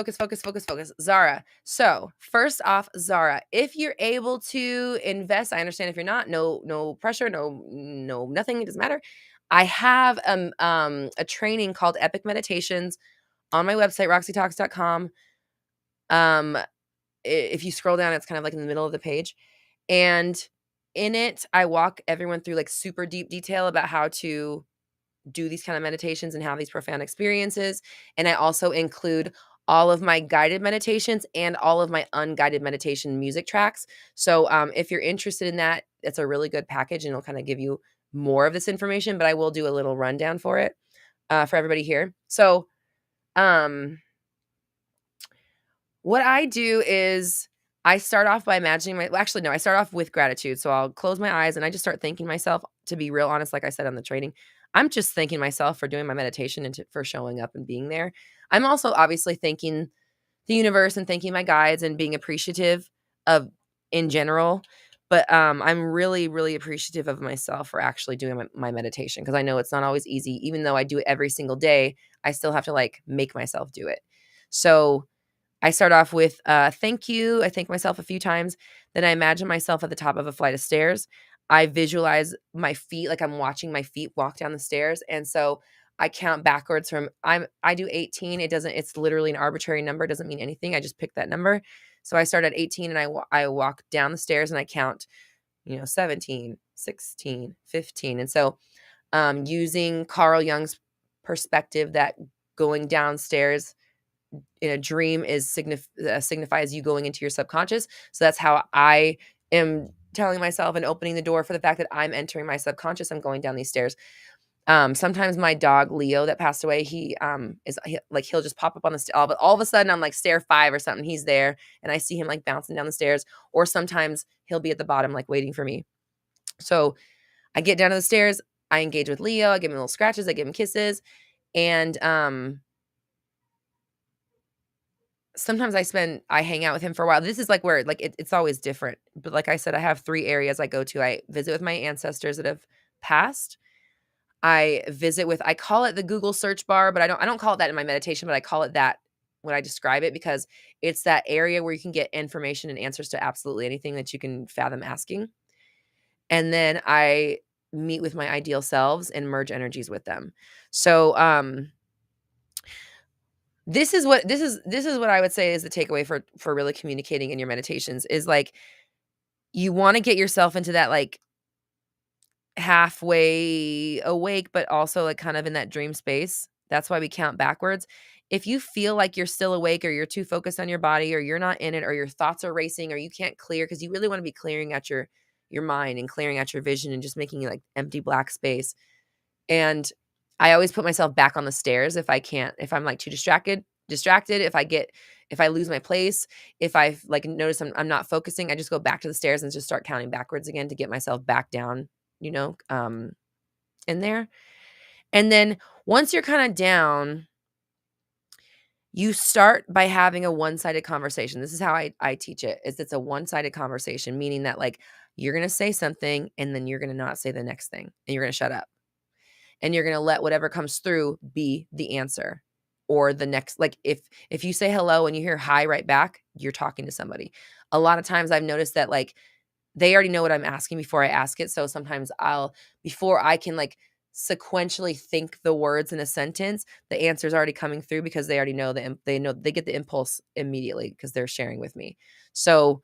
Speaker 1: Zara. So first off, Zara, if you're able to invest, I understand if you're not, no pressure, no, nothing. It doesn't matter. I have a training called Epic Meditations on my website, roxytalks.com. If you scroll down, it's kind of like in the middle of the page. And in it, I walk everyone through like super deep detail about how to do these kind of meditations and have these profound experiences. And I also include all of my guided meditations and all of my unguided meditation music tracks. So if you're interested in that, it's a really good package and it'll kind of give you more of this information, but I will do a little rundown for it for everybody here. So what I do is I start off by imagining I start off with gratitude. So I'll close my eyes and I just start thanking myself. To be real honest, like I said on the training, I'm just thanking myself for doing my meditation and for showing up and being there. I'm also obviously thanking the universe and thanking my guides and being appreciative of in general. But I'm really, really appreciative of myself for actually doing my meditation because I know it's not always easy. Even though I do it every single day, I still have to like make myself do it. So I start off with thank you. I thank myself a few times. Then I imagine myself at the top of a flight of stairs. I visualize my feet like I'm watching my feet walk down the stairs. And so I count backwards from I do 18. It's literally an arbitrary number. It doesn't mean anything. I just pick that number. So I start at 18 and I walk down the stairs and I count 17, 16, 15. And so using Carl Jung's perspective that going downstairs in a dream signifies you going into your subconscious. So that's how I am telling myself and opening the door for the fact that I'm entering my subconscious. I'm going down these stairs. Sometimes my dog Leo that passed away, he'll just pop up on the all of a sudden on like stair 5 or something. He's there and I see him like bouncing down the stairs, or sometimes he'll be at the bottom like waiting for me. So I get down to the stairs, I engage with Leo, I give him little scratches, I give him kisses, and sometimes I hang out with him for a while. This is like where like it's always different. But like I said, I have 3 areas I go to. I visit with my ancestors that have passed. I call it the Google search bar, but I don't call it that in my meditation, but I call it that when I describe it, because it's that area where you can get information and answers to absolutely anything that you can fathom asking. And then I meet with my ideal selves and merge energies with them. So, this is what I would say is the takeaway for really communicating in your meditations is like you want to get yourself into that like halfway awake, but also like kind of in that dream space. That's why we count backwards. If you feel like you're still awake or you're too focused on your body or you're not in it or your thoughts are racing or you can't clear, because you really want to be clearing at your mind and clearing out your vision and just making like empty black space. And I always put myself back on the stairs if I'm like too distracted, if I lose my place, if I like notice I'm not focusing, I just go back to the stairs and just start counting backwards again to get myself back down, in there. And then once you're kind of down, you start by having a one-sided conversation. This is how I teach it, is it's a one-sided conversation, meaning that like you're going to say something and then you're going to not say the next thing and you're going to shut up. And you're going to let whatever comes through be the answer or the next. Like if you say hello and you hear hi right back, you're talking to somebody. A lot of times I've noticed that like they already know what I'm asking before I ask it. So sometimes before I can like sequentially think the words in a sentence, the answer is already coming through because they already know they get the impulse immediately because they're sharing with me. So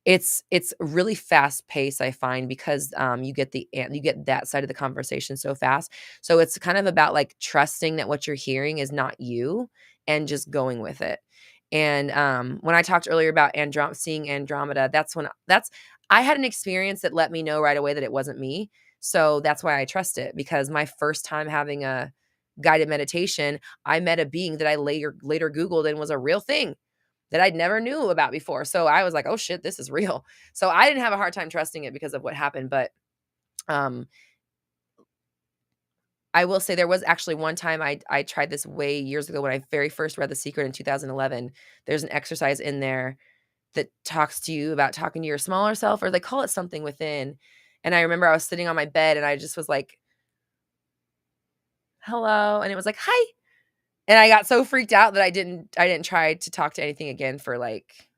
Speaker 1: it's really fast paced, I find, because you get that side of the conversation so fast. So it's kind of about like trusting that what you're hearing is not you and just going with it. And when I talked earlier about seeing Andromeda, I had an experience that let me know right away that it wasn't me. So that's why I trust it, because my first time having a guided meditation, I met a being that I later Googled and was a real thing that I'd never knew about before. So I was like, "Oh shit, this is real." So I didn't have a hard time trusting it because of what happened, but um I will say there was actually one time I tried this way years ago when I very first read The Secret in 2011. There's an exercise in there that talks to you about talking to your smaller self, or they call it something within. And I remember I was sitting on my bed and I just was like, "Hello." And it was like, "Hi." And I got so freaked out that I didn't try to talk to anything again for like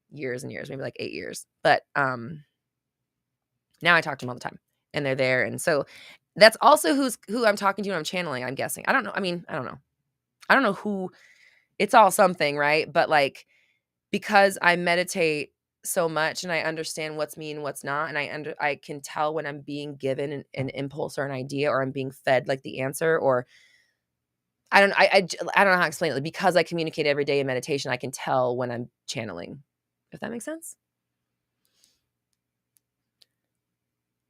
Speaker 1: years and years, maybe like 8 years. But now I talk to them all the time and they're there. And so that's also who I'm talking to when I'm channeling, I'm guessing. I don't know. I mean, I don't know. I don't know who. It's all something, right? But like because I meditate so much and I understand what's me and what's not, and I can tell when I'm being given an impulse or an idea, or I'm being fed like the answer, or I don't know how to explain it. Like, because I communicate every day in meditation, I can tell when I'm channeling. If that makes sense?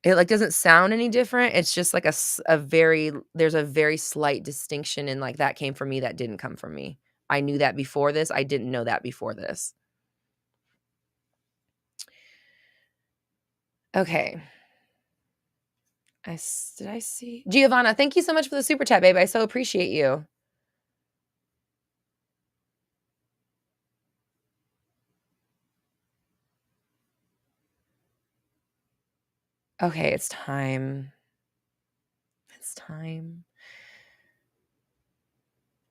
Speaker 1: It, like, doesn't sound any different. It's just like there's a very slight distinction in, like, that came from me, that didn't come from me. I knew that before this. I didn't know that before this. Okay. Did I see Giovanna, thank you so much for the super chat, babe. I so appreciate you. Okay, it's time. It's time.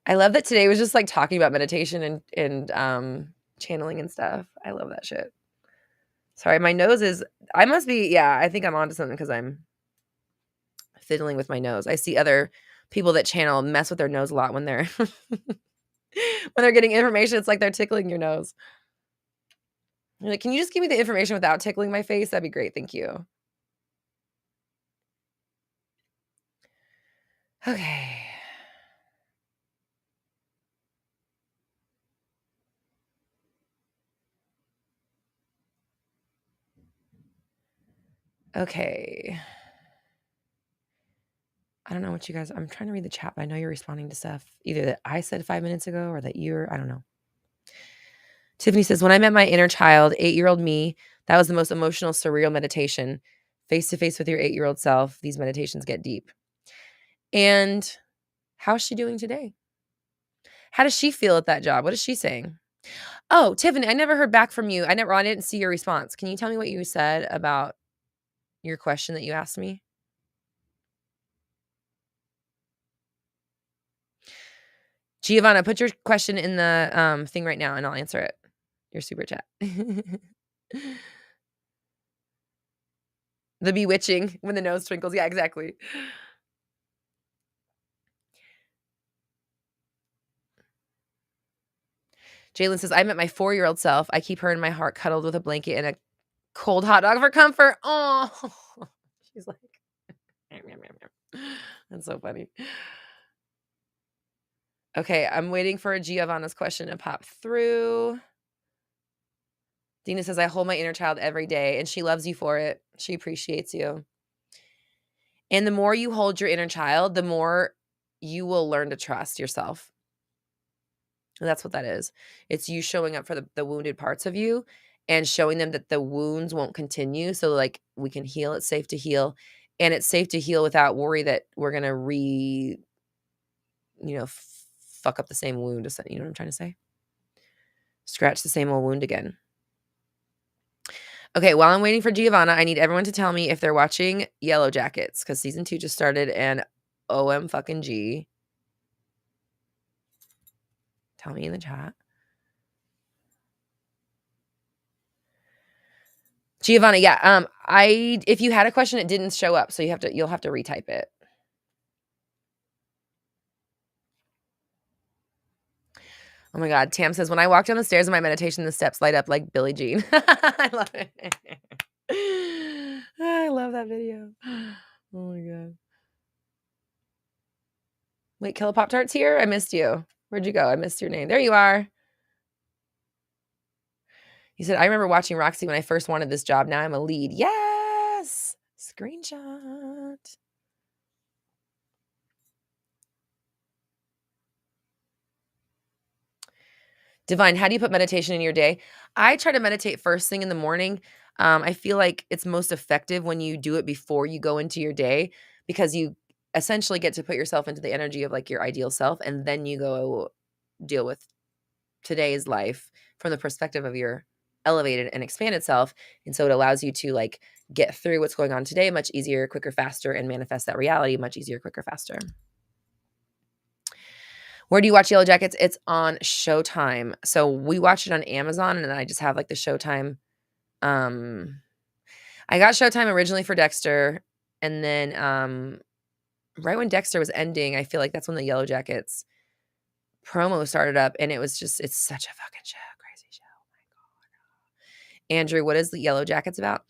Speaker 1: I love that today was just, like, talking about meditation and channeling and stuff. I love that shit. Sorry, my nose is I must be yeah, I think I'm onto something because 'cause I'm fiddling with my nose. I see other people that channel mess with their nose a lot when they're when they're getting information, it's like they're tickling your nose. You're like, "Can you just give me the information without tickling my face? That'd be great, thank you." Okay. Okay. I don't know what you guys, I'm trying to read the chat, but I know you're responding to stuff either that I said 5 minutes ago or that I don't know. Tiffany says, when I met my inner child, 8-year-old me, that was the most emotional, surreal meditation. Face to face with your 8-year-old self. These meditations get deep. And how's she doing today? How does she feel at that job? What is she saying? Oh, Tiffany, I never heard back from you. I didn't see your response. Can you tell me what you said about your question that you asked me? Giovanna, put your question in the thing right now and I'll answer it. Your super chat. The bewitching when the nose twinkles. Yeah, exactly. Jalen says, I met my 4-year-old self. I keep her in my heart cuddled with a blanket and a cold hot dog for comfort. Oh, she's like, that's so funny. Okay, I'm waiting for Giovanna's question to pop through. Dina says, I hold my inner child every day and she loves you for it. She appreciates you. And the more you hold your inner child, the more you will learn to trust yourself. And that's what that is. It's you showing up for the wounded parts of you and showing them that the wounds won't continue. So, like, we can heal. It's safe to heal. And it's safe to heal without worry that we're going to fuck up the same wound. You know what I'm trying to say? Scratch the same old wound again. Okay, while I'm waiting for Giovanna, I need everyone to tell me if they're watching Yellow Jackets because season 2 just started and OM fucking G. Tell me in the chat. Giovanna, yeah. If you had a question, it didn't show up, so you'll have to retype it. Oh my God. Tam says, when I walk down the stairs in my meditation, the steps light up like Billie Jean. I love it. I love that video. Oh my God. Wait, Killer Pop Tart's here? I missed you. Where'd you go? I missed your name. There you are. He said, I remember watching Roxy when I first wanted this job. Now I'm a lead. Yes. Screenshot. Divine, how do you put meditation in your day? I try to meditate first thing in the morning. I feel like it's most effective when you do it before you go into your day because you essentially get to put yourself into the energy of like your ideal self and then you go deal with today's life from the perspective of your elevated and expanded self. And so it allows you to like get through what's going on today much easier, quicker, faster, and manifest that reality much easier, quicker, faster. Where do you watch Yellow Jackets? It's on Showtime. So we watch it on Amazon, and then I just have like the Showtime. I got Showtime originally for Dexter, and then right when Dexter was ending, I feel like that's when the Yellow Jackets promo started up, and it's such a fucking show, crazy show. Oh my God. Andrew, what is the Yellow Jackets about?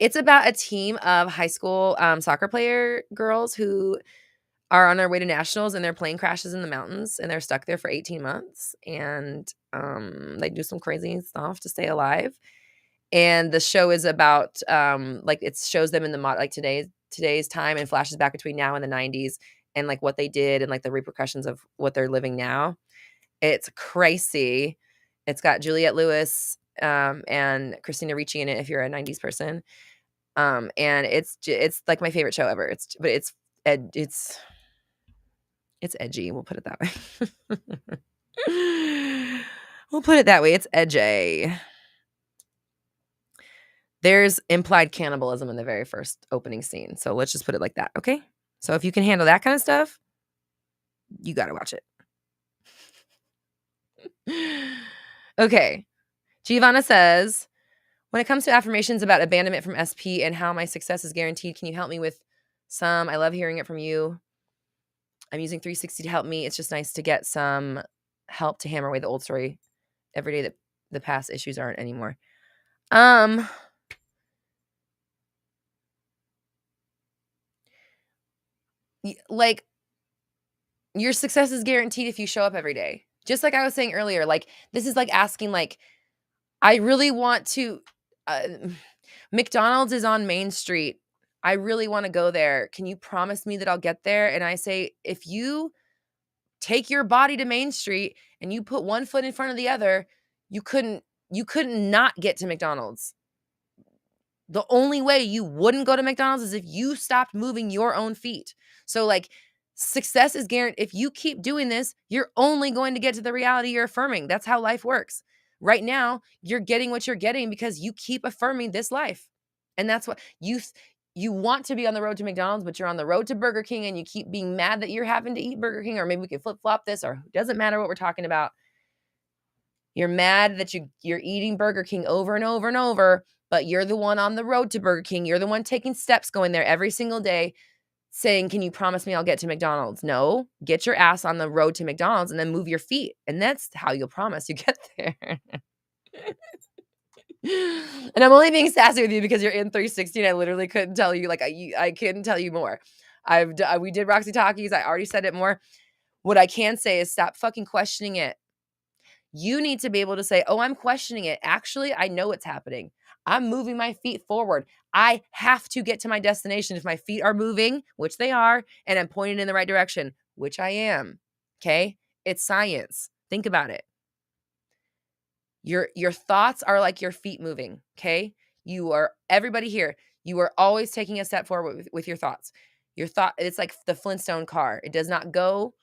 Speaker 1: It's about a team of high school soccer player girls who are on their way to nationals and their plane crashes in the mountains and they're stuck there for 18 months and they do some crazy stuff to stay alive. And the show is about like it shows them in the like today's time and flashes back between now and the 90s and like what they did and like the repercussions of what they're living now. It's crazy. It's got Juliette Lewis and Christina Ricci in it if you're a 90s person. And it's like my favorite show ever. It's edgy. We'll put it that way. We'll put it that way. It's edgy. There's implied cannibalism in the very first opening scene. So let's just put it like that. Okay. So if you can handle that kind of stuff, you got to watch it. Okay. Giovanna says, when it comes to affirmations about abandonment from SP and how my success is guaranteed, can you help me with some? I love hearing it from you. I'm using 360 to help me. It's just nice to get some help to hammer away the old story every day that the past issues aren't anymore. Like Your success is guaranteed if you show up every day. Just like I was saying earlier, like, this is like asking, like, I really want to uh, McDonald's is on Main Street. I really wanna go there. Can you promise me that I'll get there? And I say, if you take your body to Main Street and you put one foot in front of the other, you couldn't you couldn't not get to McDonald's. The only way you wouldn't go to McDonald's is if you stopped moving your own feet. So, like, success is guaranteed. If you keep doing this, you're only going to get to the reality you're affirming. That's how life works. Right now, you're getting what you're getting because you keep affirming this life. And that's what you want to be on the road to McDonald's, but you're on the road to Burger King and you keep being mad that you're having to eat Burger King, or maybe we can flip-flop this, or it doesn't matter what we're talking about. You're mad that you're eating Burger King over and over and over, but you're the one on the road to Burger King. You're the one taking steps going there every single day saying, "Can you promise me I'll get to McDonald's?" No, get your ass on the road to McDonald's and then move your feet. And that's how you'll promise you get there. And I'm only being sassy with you because you're in 360 and I literally couldn't tell you, like, I couldn't tell you more. We did Roxy Talkies. I already said it more. What I can say is stop fucking questioning it. You need to be able to say, "Oh, I'm questioning it. Actually, I know what's happening. I'm moving my feet forward. I have to get to my destination if my feet are moving, which they are, and I'm pointed in the right direction, which I am." Okay? It's science. Think about it. Your thoughts are like your feet moving, okay? You are everybody here, you are always taking a step forward with your thoughts. Your thought it's like the Flintstone car. It does not go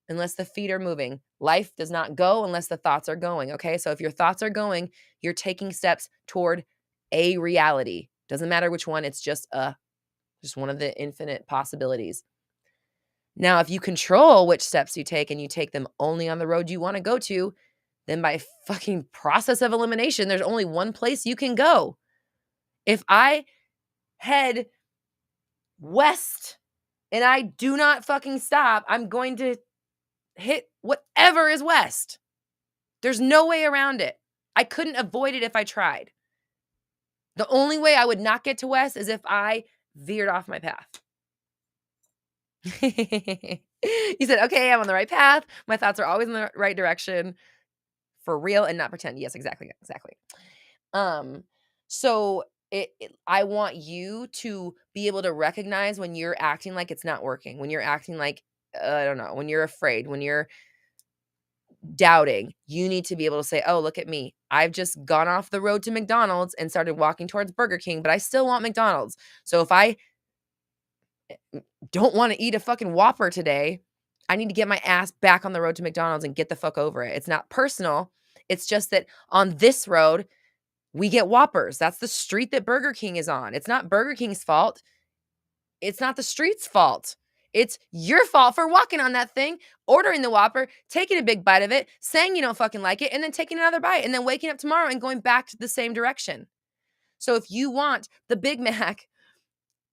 Speaker 1: unless the feet are moving. Life does not go unless the thoughts are going, okay? So if your thoughts are going, you're taking steps toward a reality. Doesn't matter which one, it's just one of the infinite possibilities. Now, if you control which steps you take and you take them only on the road you want to go to, then by fucking process of elimination, there's only one place you can go. If I head west and I do not fucking stop, I'm going to hit whatever is west. There's no way around it. I couldn't avoid it if I tried. The only way I would not get to west is if I veered off my path. You said, "Okay, I'm on the right path. My thoughts are always in the right direction." For real and not pretend. Yes, exactly, exactly. Um, so I want you to be able to recognize when you're acting like it's not working, when you're acting like, I don't know, when you're afraid, when you're doubting. You need to be able to say, "Oh, look at me. I've just gone off the road to McDonald's and started walking towards Burger King, but I still want McDonald's. So if I don't want to eat a fucking Whopper today, I need to get my ass back on the road to McDonald's and get the fuck over it." It's not personal. It's just that on this road, we get Whoppers. That's the street that Burger King is on. It's not Burger King's fault. It's not the street's fault. It's your fault for walking on that thing, ordering the Whopper, taking a big bite of it, saying you don't fucking like it, and then taking another bite, and then waking up tomorrow and going back to the same direction. So if you want the Big Mac,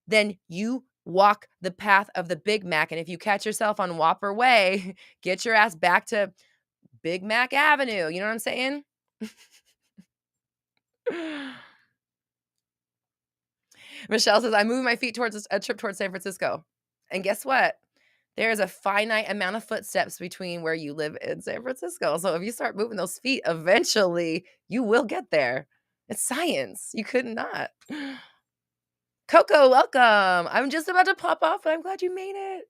Speaker 1: then you walk the path of the Big Mac. And if you catch yourself on Whopper Way, get your ass back to Big Mac Avenue. You know what I'm saying? Michelle says, "I'm moving my feet towards a trip towards San Francisco." And guess what? There's a finite amount of footsteps between where you live and San Francisco. So if you start moving those feet, eventually you will get there. It's science. You could not. Coco, welcome. I'm just about to pop off, but I'm glad you made it.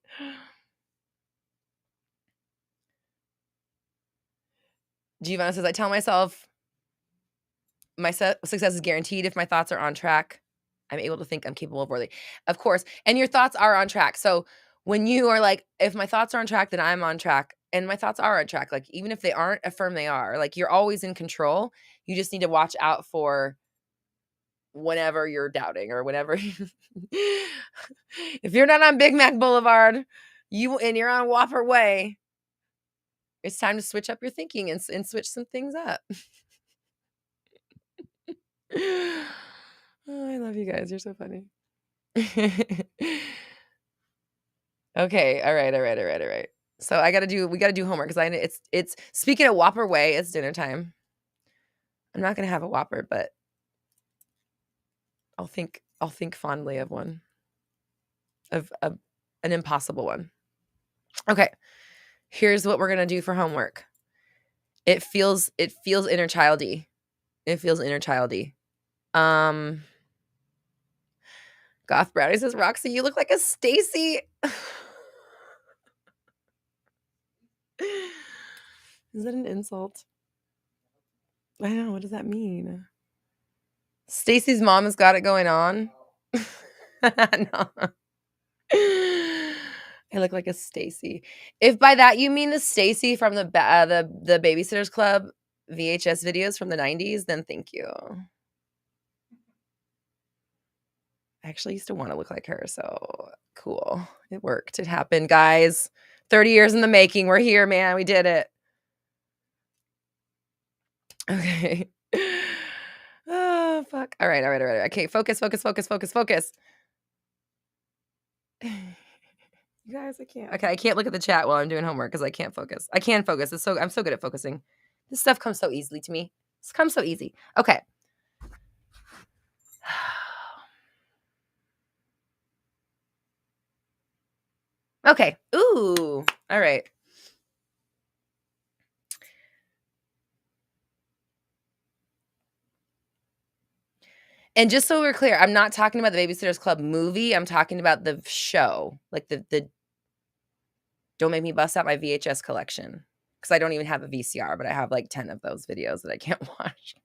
Speaker 1: Giovanna says, "I tell myself my success is guaranteed if my thoughts are on track. I'm able to think I'm capable of worthy." Of course. And your thoughts are on track. So when you are like, if my thoughts are on track, then I'm on track. And my thoughts are on track. Like, even if they aren't, affirm they are. Like, you're always in control. You just need to watch out for whenever you're doubting or whenever. If you're not on Big Mac Boulevard, and you're on Whopper Way, it's time to switch up your thinking and switch some things up. Oh, I love you guys. You're so funny. Okay. All right. So we gotta do homework because it's speaking of Whopper Way, it's dinner time. I'm not gonna have a Whopper, but I'll think fondly of one. Of an impossible one. Okay. Here's what we're going to do for homework. It feels inner childy. It feels inner childy. Goth Brownie says, Roxy, you look like a Stacy. Is that an insult? I don't know. What does that mean? Stacy's mom has got it going on. No. I look like a Stacy. If by that you mean the Stacy from the Babysitters Club VHS videos from the 90s, then thank you. I actually used to want to look like her, so cool. It worked. It happened, guys. 30 years in the making. We're here, man. We did it. Okay. Oh, fuck. All right. Okay, focus. You guys, I can't. Okay, I can't look at the chat while I'm doing homework because I can't focus. I can focus. I'm so good at focusing. This stuff comes so easily to me. This comes so easy. Okay. Okay. Ooh. All right. And just so we're clear, I'm not talking about the Babysitters Club movie. I'm talking about the show, like the Don't Make Me Bust Out My VHS collection. Because I don't even have a VCR, but I have like 10 of those videos that I can't watch.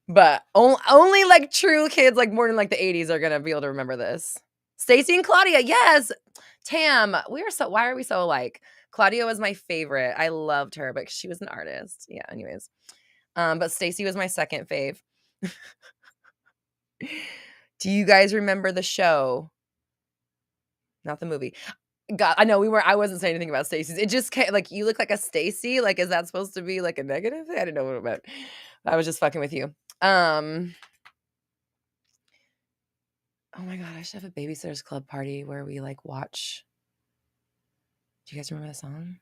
Speaker 1: But only like true kids, like more than like the 80s, are gonna be able to remember this. Stacy and Claudia, yes. Tam, why are we so alike? Claudia was my favorite. I loved her, but she was an artist. Yeah, anyways. But Stacy was my second fave. Do you guys remember the show? Not the movie. God, I know I wasn't saying anything about Stacy's. It just came, like, you look like a Stacy. Like, is that supposed to be like a negative thing? I didn't know what it meant. I was just fucking with you. Oh my God, I should have a Babysitters Club party where we like watch. Do you guys remember the song?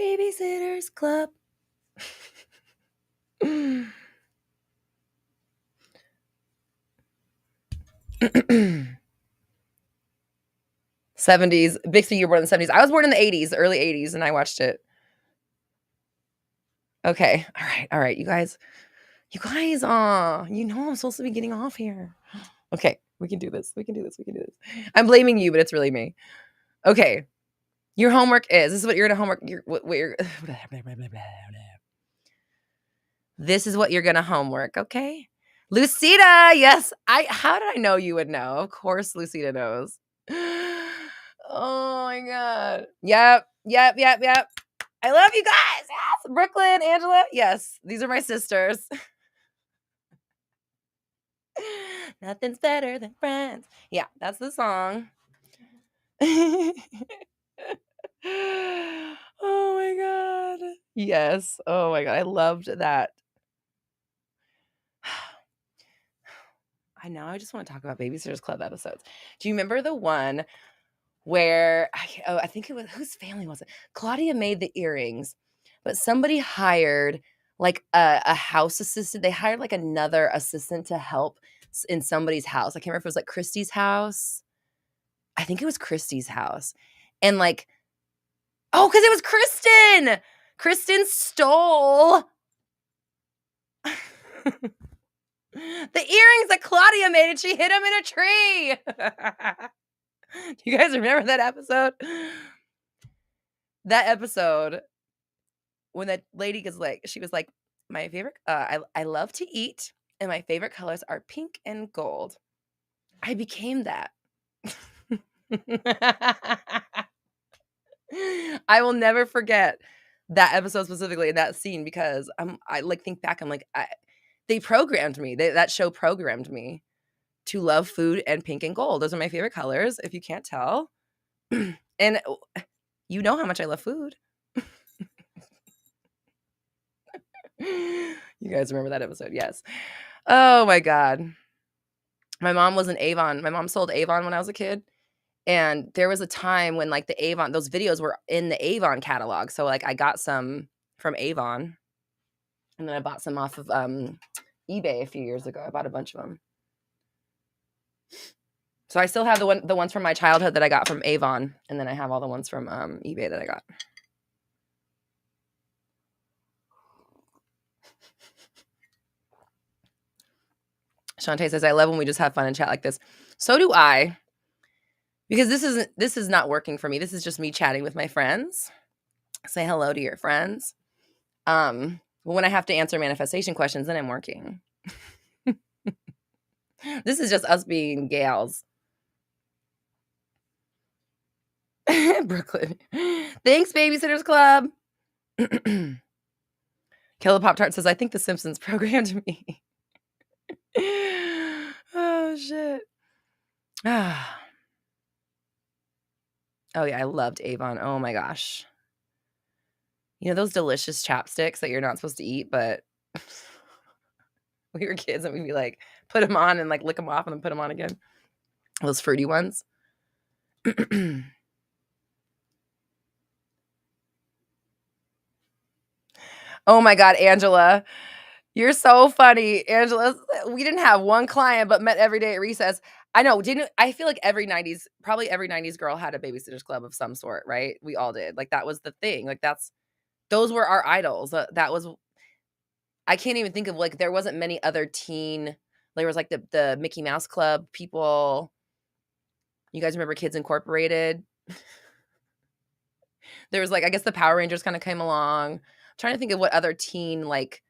Speaker 1: Babysitters Club. 70s. Bixby, you were born in the 70s. I was born in the 80s, early 80s, and I watched it. Okay. All right. You guys, you know I'm supposed to be getting off here. Okay. We can do this. I'm blaming you, but it's really me. Okay. Your homework is, this is what you're going to homework. This is what you're going to homework. Okay. Lucida. Yes. How did I know you would know? Of course, Lucida knows. Oh my God. Yep. I love you guys. Yes. Brooklyn, Angela. Yes. These are my sisters. Nothing's better than friends. Yeah, that's the song. Oh my God. Yes. Oh my God. I loved that. I just want to talk about Babysitters Club episodes. Do you remember the one where I think it was, whose family was it? Claudia made the earrings, but somebody hired like a house assistant. They hired like another assistant to help in somebody's house. I can't remember if it was like Christy's house. I think it was Christy's house. And like, oh, because it was Kristen. Kristen stole the earrings that Claudia made and she hid them in a tree. Do you guys remember that episode? That episode when that lady she was like, my favorite, I love to eat and my favorite colors are pink and gold. I became that. I will never forget that episode specifically, that scene, because I like think back, I'm like, they programmed me. That show programmed me to love food and pink and gold. Those are my favorite colors, if you can't tell. And you know how much I love food. You guys remember that episode? Yes. Oh my God. My mom was an Avon. My mom sold Avon when I was a kid. And there was a time when like the Avon, those videos were in the Avon catalog. So like I got some from Avon and then I bought some off of eBay a few years ago. I bought a bunch of them. So I still have the ones from my childhood that I got from Avon, and then I have all the ones from eBay that I got. Shantae says, I love when we just have fun and chat like this. So do I. Because this is not working for me. This is just me chatting with my friends. Say hello to your friends. When I have to answer manifestation questions, then I'm working. This is just us being gals. Brooklyn. Thanks, Babysitters Club. Killer Pop Tart says, I think The Simpsons programmed me. Oh, shit. Oh, yeah, I loved Avon. Oh, my gosh. You know those delicious chapsticks that you're not supposed to eat, but we were kids and we'd be like, put them on and like lick them off and then put them on again. Those fruity ones. Oh my God, Angela. You're so funny. Angela, we didn't have one client, but met every day at recess. I know. I feel like probably every 90s girl had a babysitter's club of some sort, right? We all did. Like that was the thing. Like those were our idols. I can't even think of like, there wasn't many other there was like the Mickey Mouse Club people. You guys remember Kids Incorporated? There was like, I guess the Power Rangers kind of came along. I'm trying to think of what other teen like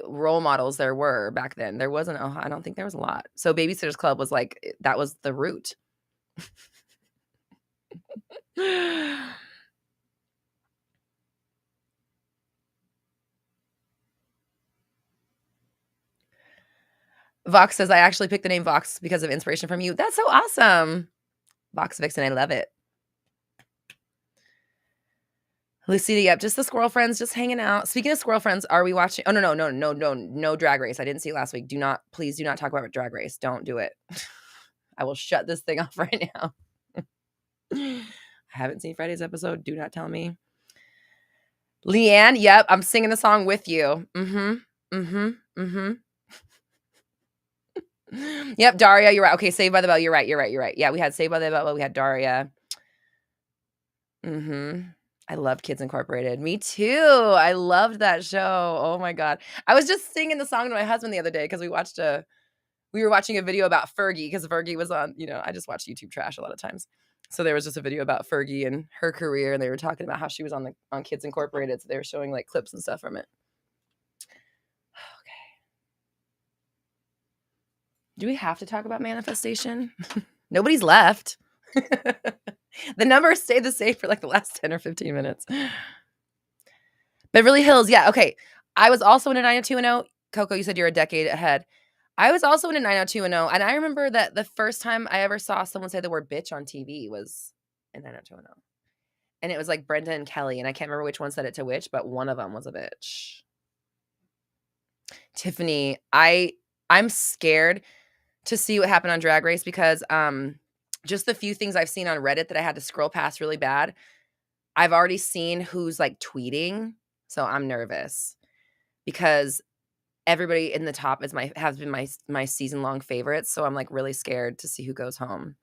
Speaker 1: role models there were back then. There wasn't, I don't think there was a lot. So Babysitter's Club was like, that was the root. Vox says, I actually picked the name Vox because of inspiration from you. That's so awesome. Vox Vixen, I love it. Lucia, yep, just the squirrel friends, just hanging out. Speaking of squirrel friends, are we watching? Oh, no Drag Race. I didn't see it last week. Please do not talk about Drag Race. Don't do it. I will shut this thing off right now. I haven't seen Friday's episode. Do not tell me. Leanne, yep, I'm singing the song with you. Yep, Daria, you're right. Okay, Saved by the Bell. You're right. Yeah, we had Saved by the Bell. We had Daria. I loved Kids Incorporated. Me too. I loved that show. Oh my God. I was just singing the song to my husband the other day because we were watching a video about Fergie because Fergie was on, I just watch YouTube trash a lot of times. So there was just a video about Fergie and her career, and they were talking about how she was on Kids Incorporated. So they were showing like clips and stuff from it. Okay. Do we have to talk about manifestation? Nobody's left. The numbers stay the same for like the last 10 or 15 minutes. Beverly Hills. Yeah. Okay. I was also in a 90210. Coco, you said you're a decade ahead. I was also in a 90210. And I remember that the first time I ever saw someone say the word bitch on TV was in 90210. And it was like Brenda and Kelly. And I can't remember which one said it to which, but one of them was a bitch. Tiffany, I'm scared to see what happened on Drag Race because just the few things I've seen on Reddit that I had to scroll past really bad. I've already seen who's like tweeting, so I'm nervous because everybody in the top has been my season long favorites. So I'm like really scared to see who goes home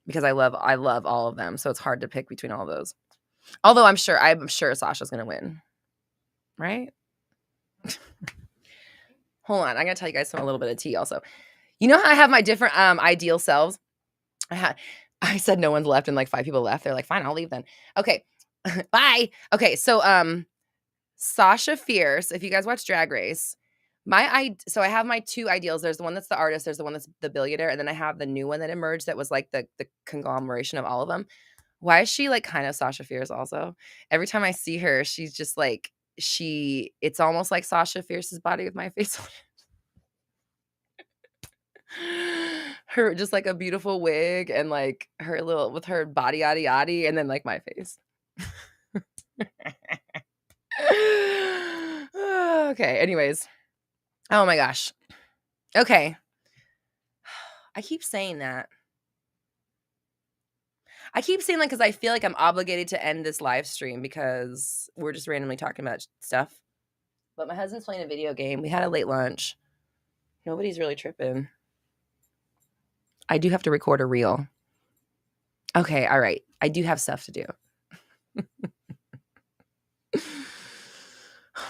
Speaker 1: because I love all of them. So it's hard to pick between all of those. Although I'm sure Sasha's gonna win, right? Hold on, I'm gonna tell you guys a little bit of tea. Also, you know how I have my different ideal selves. I said no one's left and like 5 people left. They're like, fine, I'll leave then. Okay. Bye. Okay. So, Sasha Fierce, if you guys watch Drag Race, so I have my 2 ideals. There's the one that's the artist. There's the one that's the billionaire. And then I have the new one that emerged that was like the conglomeration of all of them. Why is she like kind of Sasha Fierce also? Every time I see her, she's just like, it's almost like Sasha Fierce's body with my face on it. Her just like a beautiful wig and like her little with her body yaddy yaddy and then like my face. Okay, anyways. Oh my gosh. Okay. I keep saying that. I keep saying that because I feel like I'm obligated to end this live stream because we're just randomly talking about stuff. But my husband's playing a video game. We had a late lunch. Nobody's really tripping. I do have to record a reel. Okay, all right. I do have stuff to do. Oh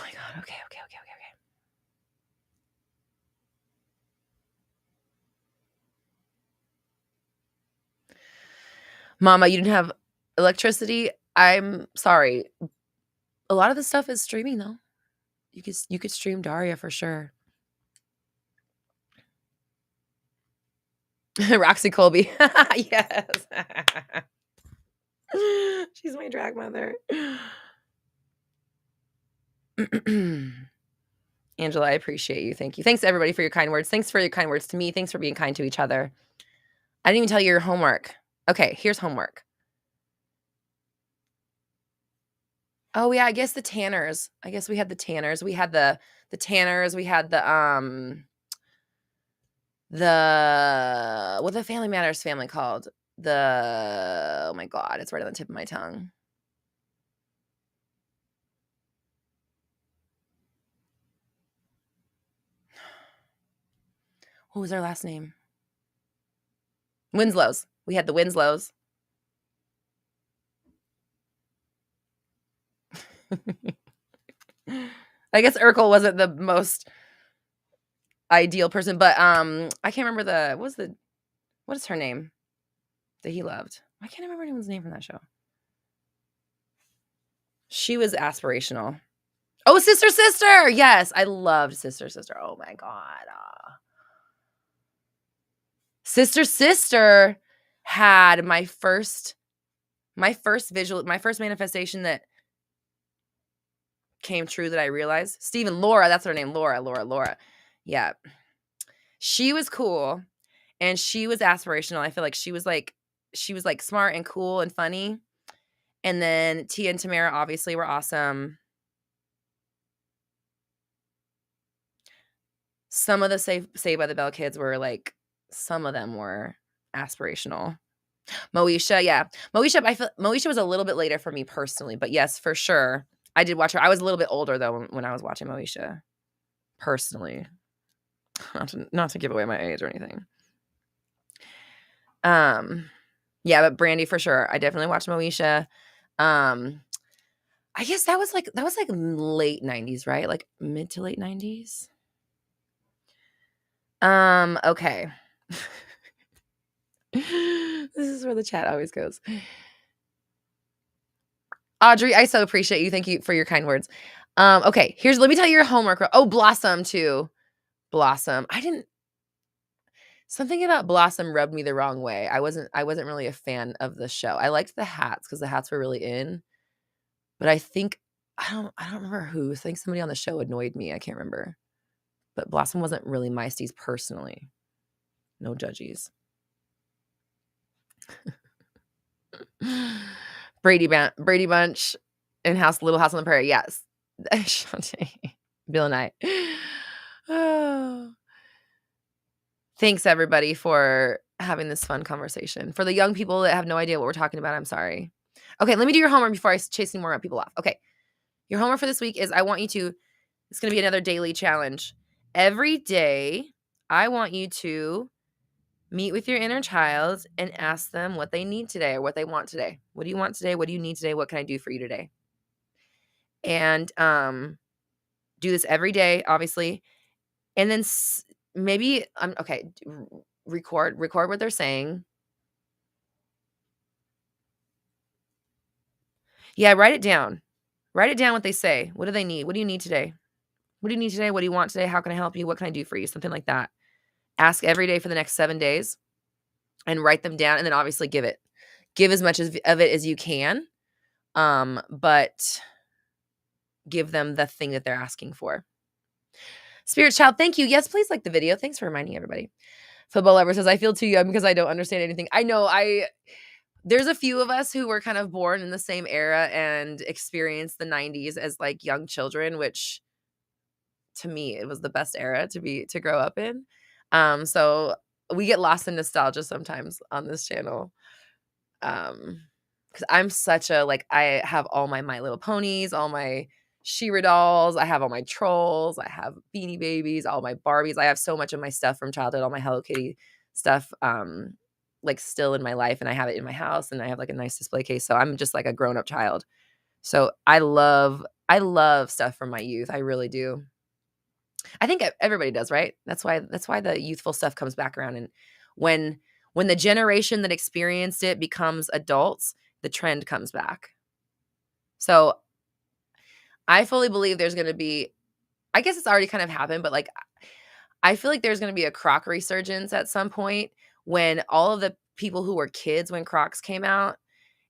Speaker 1: my God. Okay. Mama, you didn't have electricity? I'm sorry. A lot of the stuff is streaming though. You could stream Daria for sure. Roxy Colby. Yes. She's my drag mother. Angela, I appreciate you. Thank you. Thanks everybody for your kind words. Thanks for your kind words to me. Thanks for being kind to each other. I didn't even tell you your homework. Okay, here's homework. Oh yeah, I guess the tanners. I guess we had the tanners. We had the tanners. We had the what the Family Matters family called? Oh my God, it's right on the tip of my tongue. What was their last name? Winslows. We had the Winslows. I guess Urkel wasn't the most ideal person, but I can't remember what is her name that he loved? I can't remember anyone's name from that show. She was aspirational. Oh, Sister Sister. Yes, I loved Sister Sister. Oh my God. Sister Sister had my first manifestation that came true that I realized. Laura, that's her name. Laura. Yeah. She was cool and she was aspirational. I feel like she was like smart and cool and funny. And then Tia and Tamara obviously were awesome. Some of the Saved by the Bell kids were like, some of them were aspirational. Moesha, yeah. Moesha was a little bit later for me personally, but yes, for sure. I did watch her. I was a little bit older though when I was watching Moesha. Personally. Not to give away my age or anything. Yeah, but Brandy for sure. I definitely watched Moesha. I guess that was like late 90s, right? Like mid to late 90s. Okay. This is where the chat always goes. Audrey, I so appreciate you. Thank you for your kind words. Okay, let me tell you your homework. Oh, Blossom too. Blossom. Something about Blossom rubbed me the wrong way. I wasn't really a fan of the show. I liked the hats because the hats were really in. But I think I don't remember who. I think somebody on the show annoyed me. I can't remember. But Blossom wasn't really my steez personally. No judgies. Brady Bunch and Little House on the Prairie. Yes. Bill and I. Oh. Thanks everybody for having this fun conversation. For the young people that have no idea what we're talking about, I'm sorry. Okay, let me do your homework before I chase any more people off. Okay. Your homework for this week is it's going to be another daily challenge. Every day, I want you to meet with your inner child and ask them what they need today or what they want today. What do you want today? What do you need today? What can I do for you today? And do this every day, obviously. And then maybe, record what they're saying. Yeah, write it down. Write it down what they say. What do they need? What do you need today? What do you need today? What do you want today? How can I help you? What can I do for you? Something like that. Ask every day for the next 7 days and write them down. And then obviously give as much of it as you can. But give them the thing that they're asking for. Spirit Child, thank you. Yes, please like the video. Thanks for reminding everybody. Football Lover says, I feel too young because I don't understand anything. I know there's a few of us who were kind of born in the same era and experienced the 90s as like young children, which to me, it was the best era to grow up in. So we get lost in nostalgia sometimes on this channel. Because I'm such a, I have all my Little Ponies, all my She-Ra dolls, I have all my trolls, I have Beanie Babies, all my Barbies. I have so much of my stuff from childhood, all my Hello Kitty stuff like still in my life, and I have it in my house, and I have like a nice display case. So I'm just like a grown-up child. So I love stuff from my youth. I really do. I think everybody does, right? That's why the youthful stuff comes back around, and when when the generation that experienced it becomes adults, the trend comes back. So I fully believe there's going to be, I guess it's already kind of happened, but like I feel like there's going to be a Croc resurgence at some point when all of the people who were kids when Crocs came out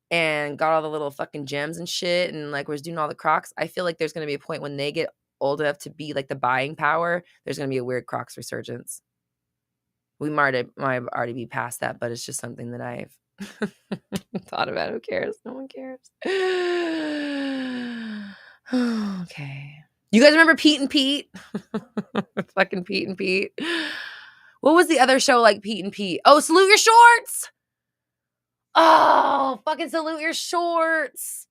Speaker 1: and got all the little fucking gems and shit and like was doing all the Crocs. I feel like there's going to be a point when they get old enough to be like the buying power. There's going to be a weird Crocs resurgence. We might already be past that, but it's just something that I've thought about. Who cares? No one cares. Okay. You guys remember Pete and Pete? Fucking Pete and Pete. What was the other show like Pete and Pete? Oh, Salute Your Shorts. Oh, fucking Salute Your Shorts.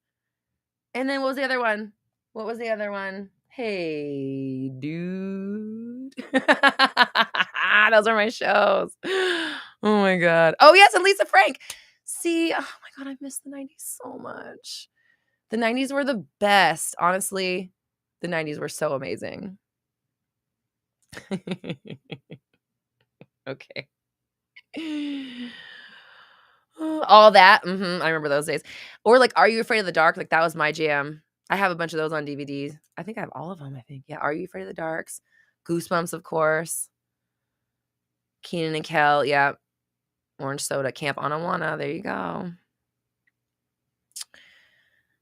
Speaker 1: And then what was the other one? What was the other one? Hey, dude. Those are my shows. Oh my God. Oh, yes, and Lisa Frank. See, oh my God, I miss the 90s so much. The 90s were the best. Honestly, the 90s were so amazing. Okay. All that. I remember those days. Or like, Are You Afraid of the Dark? Like, that was my jam. I have a bunch of those on DVDs. I think I have all of them, I think. Yeah, Are You Afraid of the Darks? Goosebumps, of course. Keenan and Kel, yeah. Orange Soda, Camp Anawana. There you go.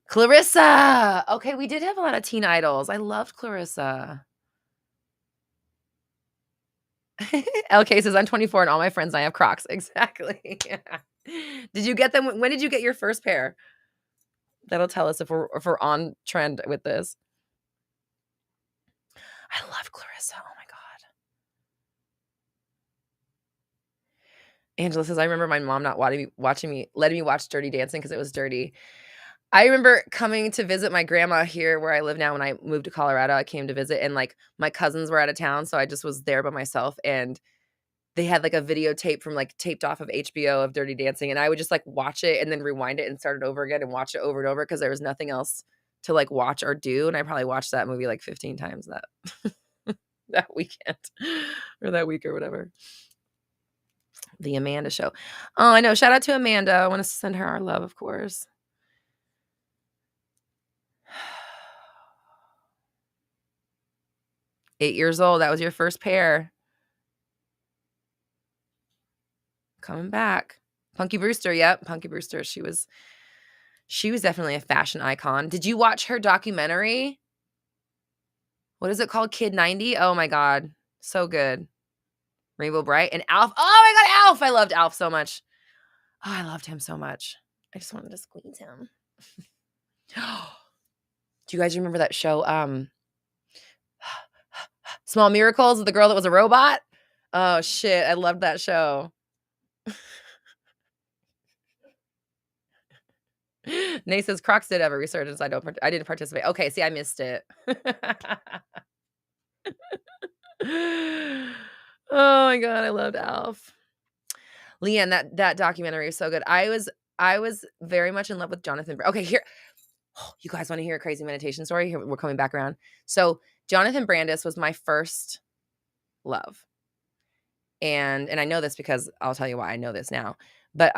Speaker 1: Clarissa. Okay, we did have a lot of teen idols. I loved Clarissa. LK says, I'm 24 and all my friends and I have Crocs. Exactly. Yeah. Did you get them? When did you get your first pair? That'll tell us if we're on trend with this. I love Clarissa. Oh my God. Angela says, I remember my mom not letting me watch Dirty Dancing because it was dirty. I remember coming to visit my grandma here where I live now. When I moved to Colorado, I came to visit, and like my cousins were out of town. So I just was there by myself, and they had like a videotape from like taped off of HBO of Dirty Dancing. And I would just like watch it and then rewind it and start it over again and watch it over and over because there was nothing else to like watch or do. And I probably watched that movie like 15 times that weekend or that week or whatever. The Amanda Show. Oh, I know. Shout out to Amanda. I want to send her our love, of course. Eight years old. That was your first pair. Coming back. Punky Brewster. Yep. Punky Brewster. She was definitely a fashion icon. Did you watch her documentary? What is it called? Kid 90? Oh my God. So good. Rainbow Bright and Alf. Oh my God, Alf. I loved Alf so much. Oh, I loved him so much. I just wanted to squeeze him. Do you guys remember that show? Small Miracles with the girl that was a robot? Oh shit. I loved that show. Nate says Crocs did have a resurgence. I didn't participate. Okay, see, I missed it. Oh my God, I loved Alf. Leanne, that documentary is so good. I was very much in love with Jonathan. Okay, here. Oh, you guys want to hear a crazy meditation story? Here, we're coming back around. So Jonathan Brandis was my first love. And I know this because I'll tell you why I know this now. But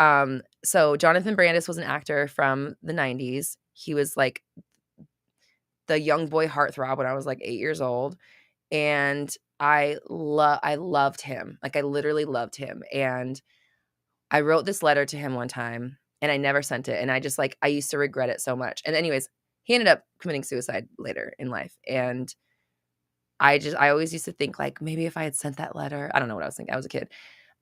Speaker 1: so Jonathan Brandis was an actor from the 90s. He was like the young boy heartthrob when I was like 8 years old. And I loved him. Like I literally loved him. And I wrote this letter to him one time and I never sent it. And I used to regret it so much. And anyways, he ended up committing suicide later in life. And I always used to think like, maybe if I had sent that letter, I don't know what I was thinking. I was a kid.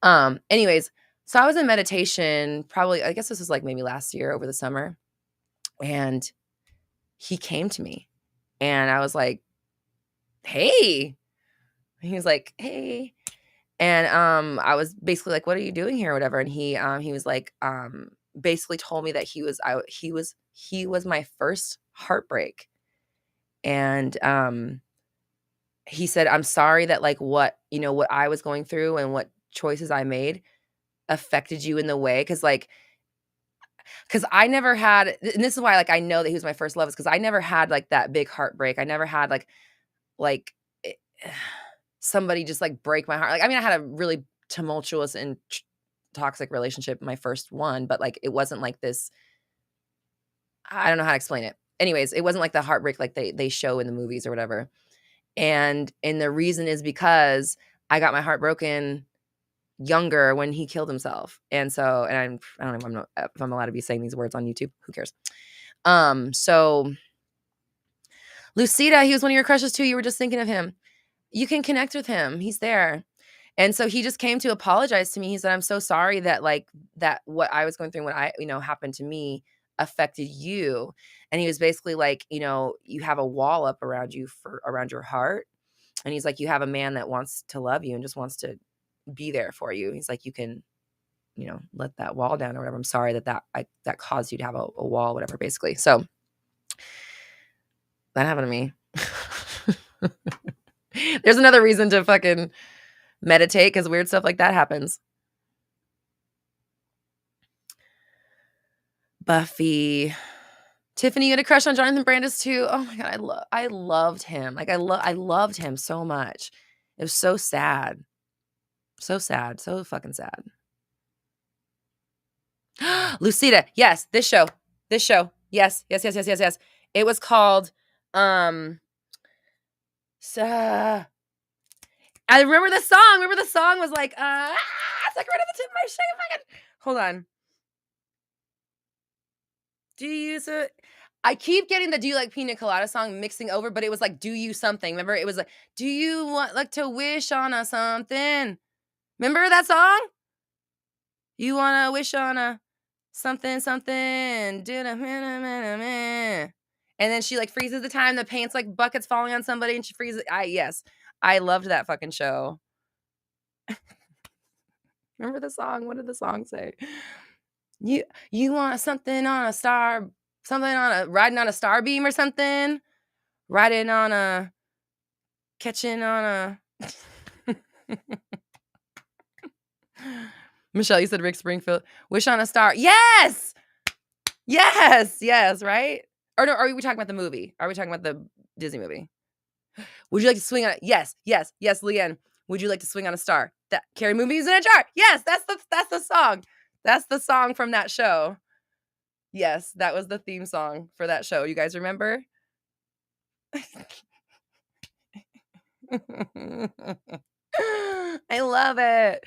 Speaker 1: Anyways, so I was in meditation, probably, I guess this was like maybe last year over the summer. And he came to me and I was like, hey. He was like, hey. And I was basically like, what are you doing here or whatever? And he was like, basically told me that he was my first heartbreak. And he said, I'm sorry that like what I was going through and what choices I made affected you in the way? Because I never had, and this is why, like, I know that he was my first love, is because I never had, like, that big heartbreak. I never had, like, eh, somebody just, like, break my heart. Like, I mean, I had a really tumultuous and toxic relationship, my first one, but, like, it wasn't like this. I don't know how to explain it. Anyways, it wasn't like the heartbreak like they show in the movies or whatever. And the reason is because I got my heart broken younger when he killed himself. And so, and I don't know if I'm allowed to be saying these words on YouTube. Who cares? So Lucida, he was one of your crushes too. You were just thinking of him. You can connect with him. He's there. And so he just came to apologize to me. He said, "I'm so sorry that that what I was going through, what happened to me affected you." And he was basically like, you have a wall up around you around your heart. And he's like, you have a man that wants to love you and just wants to be there for you. He's like, you can, let that wall down or whatever. I'm sorry that caused you to have a wall, whatever, basically. So that happened to me. There's another reason to fucking meditate, because weird stuff like that happens. Buffy. Tiffany, you had a crush on Jonathan Brandis too. Oh my god, I loved him. Like I loved him so much. It was so sad. So sad. So fucking sad. Lucida. Yes, this show. This show. Yes. Yes, yes, yes, yes, yes. It was called so I remember the song. Remember the song was like it's like right at the tip of my shit. Hold on. Do you use it? I keep getting the "Do You Like Pina Colada" song mixing over, but it was like "Do You Something." Remember? It was like, "Do you want like to wish on a something?" Remember that song? You wanna wish on a something something. And then she like freezes the time. The paint's like buckets falling on somebody, and she freezes. Yes, I loved that fucking show. Remember the song? What did the song say? You want something on a star, something on a riding on a star beam or something, riding on a catching on a. Michelle, you said Rick Springfield. Wish on a star. Yes, yes, yes. Right? Or no? Are we talking about the movie? Are we talking about the Disney movie? Would you like to swing on? Yes, yes, yes. Leanne, would you like to swing on a star? That Carrie movies in a jar. Yes, that's the song. That's the song from that show. Yes, that was the theme song for that show. You guys remember? I love it.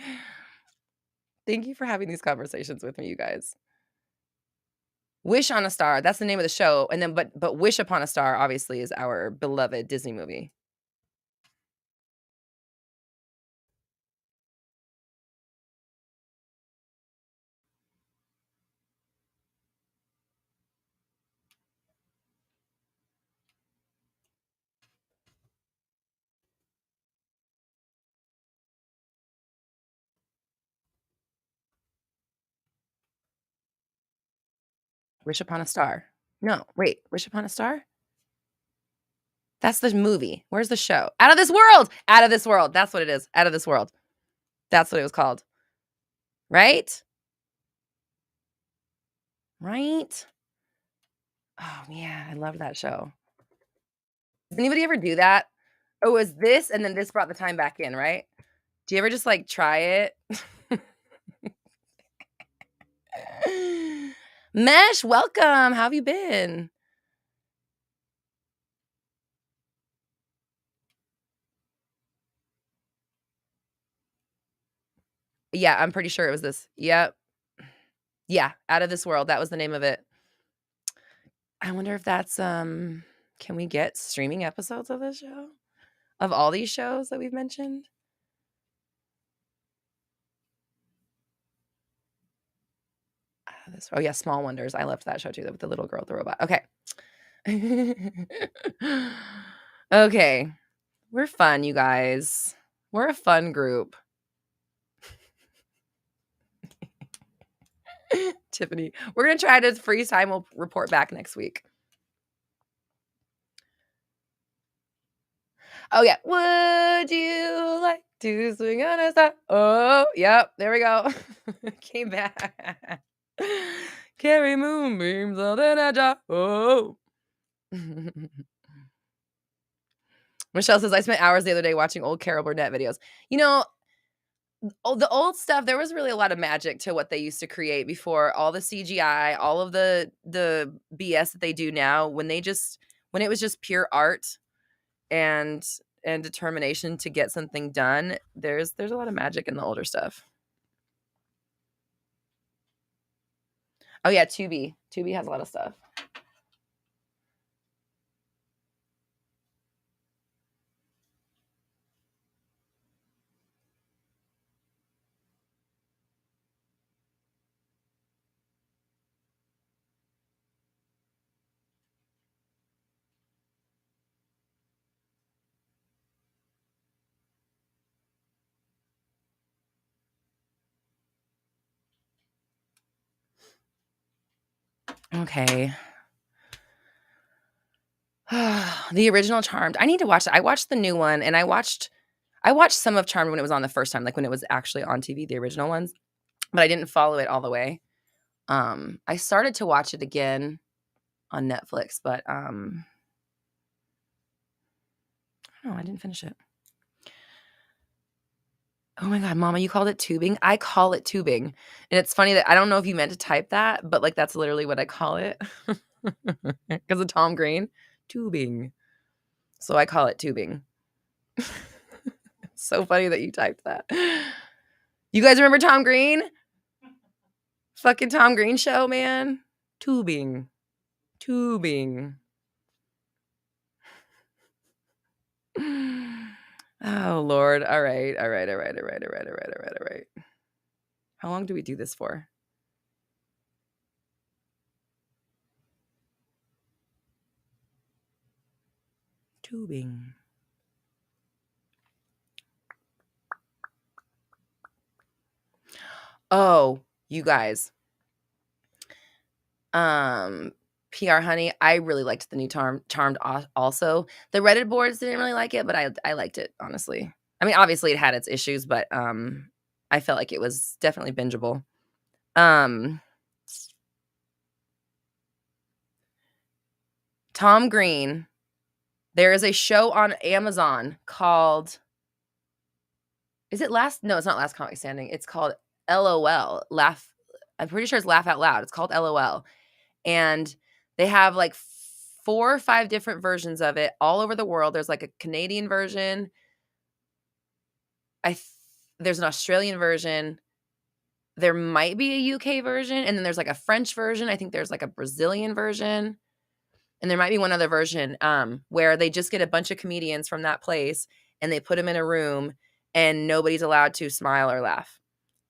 Speaker 1: Thank you for having these conversations with me, you guys. Wish on a Star, that's the name of the show, and then but Wish Upon a Star obviously is our beloved Disney movie. Wish Upon a Star. No, wait, Wish Upon a Star? That's the movie. Where's the show? Out of This World! Out of This World. That's what it is. Out of This World. That's what it was called. Right? Right? Oh, yeah, I love that show. Does anybody ever do that? Oh, it was this, and then this brought the time back in, right? Do you ever just, like, try it? Mesh, welcome. How have you been? Yeah, I'm pretty sure it was this. Yep. Yeah, Out of This World, that was the name of it. I wonder if that's, can we get streaming episodes of this show? Of all these shows that we've mentioned? Oh, yeah, Small Wonders. I loved that show too, with the little girl with the robot. Okay. Okay. We're fun, you guys. We're a fun group. Tiffany, we're gonna try to freeze time. We'll report back next week. Oh yeah. Would you like To swing on a star. Oh, yep. There we go. Came back. Carry moonbeams on a jar. Oh. Michelle says, I spent hours the other day watching old Carol Burnett videos. You know, the old stuff, there was really a lot of magic to what they used to create before all the CGI, all of the BS that they do now. When it was just pure art and determination to get something done, there's a lot of magic in the older stuff. Oh yeah, Tubi. Tubi has a lot of stuff. Okay. The original Charmed. I need to watch it. I watched the new one, and I watched some of Charmed when it was on the first time, like when it was actually on TV, the original ones, but I didn't follow it all the way. I started to watch it again on Netflix, but no, I didn't finish it. Oh my god, Mama, you called it tubing? I call it tubing. And it's funny that I don't know if you meant to type that, but like that's literally what I call it. Because of Tom Green. Tubing. So I call it tubing. So funny that you typed that. You guys remember Tom Green? Fucking Tom Green show, man. Tubing. Tubing. Oh Lord. All right. How long do we do this for? Tubing. Oh, you guys. PR Honey, I really liked the new Charmed also. The Reddit boards didn't really like it, but I liked it, honestly. I mean, obviously it had its issues, but I felt like it was definitely bingeable. Tom Green, there is a show on Amazon called Is it last? No, it's not Last Comic Standing. It's called LOL. I'm pretty sure it's Laugh Out Loud. It's called LOL. And they have like 4 or 5 different versions of it all over the world. There's like a Canadian version. There's an Australian version. There might be a UK version. And then there's like a French version. I think there's like a Brazilian version. And there might be one other version where they just get a bunch of comedians from that place and they put them in a room and nobody's allowed to smile or laugh.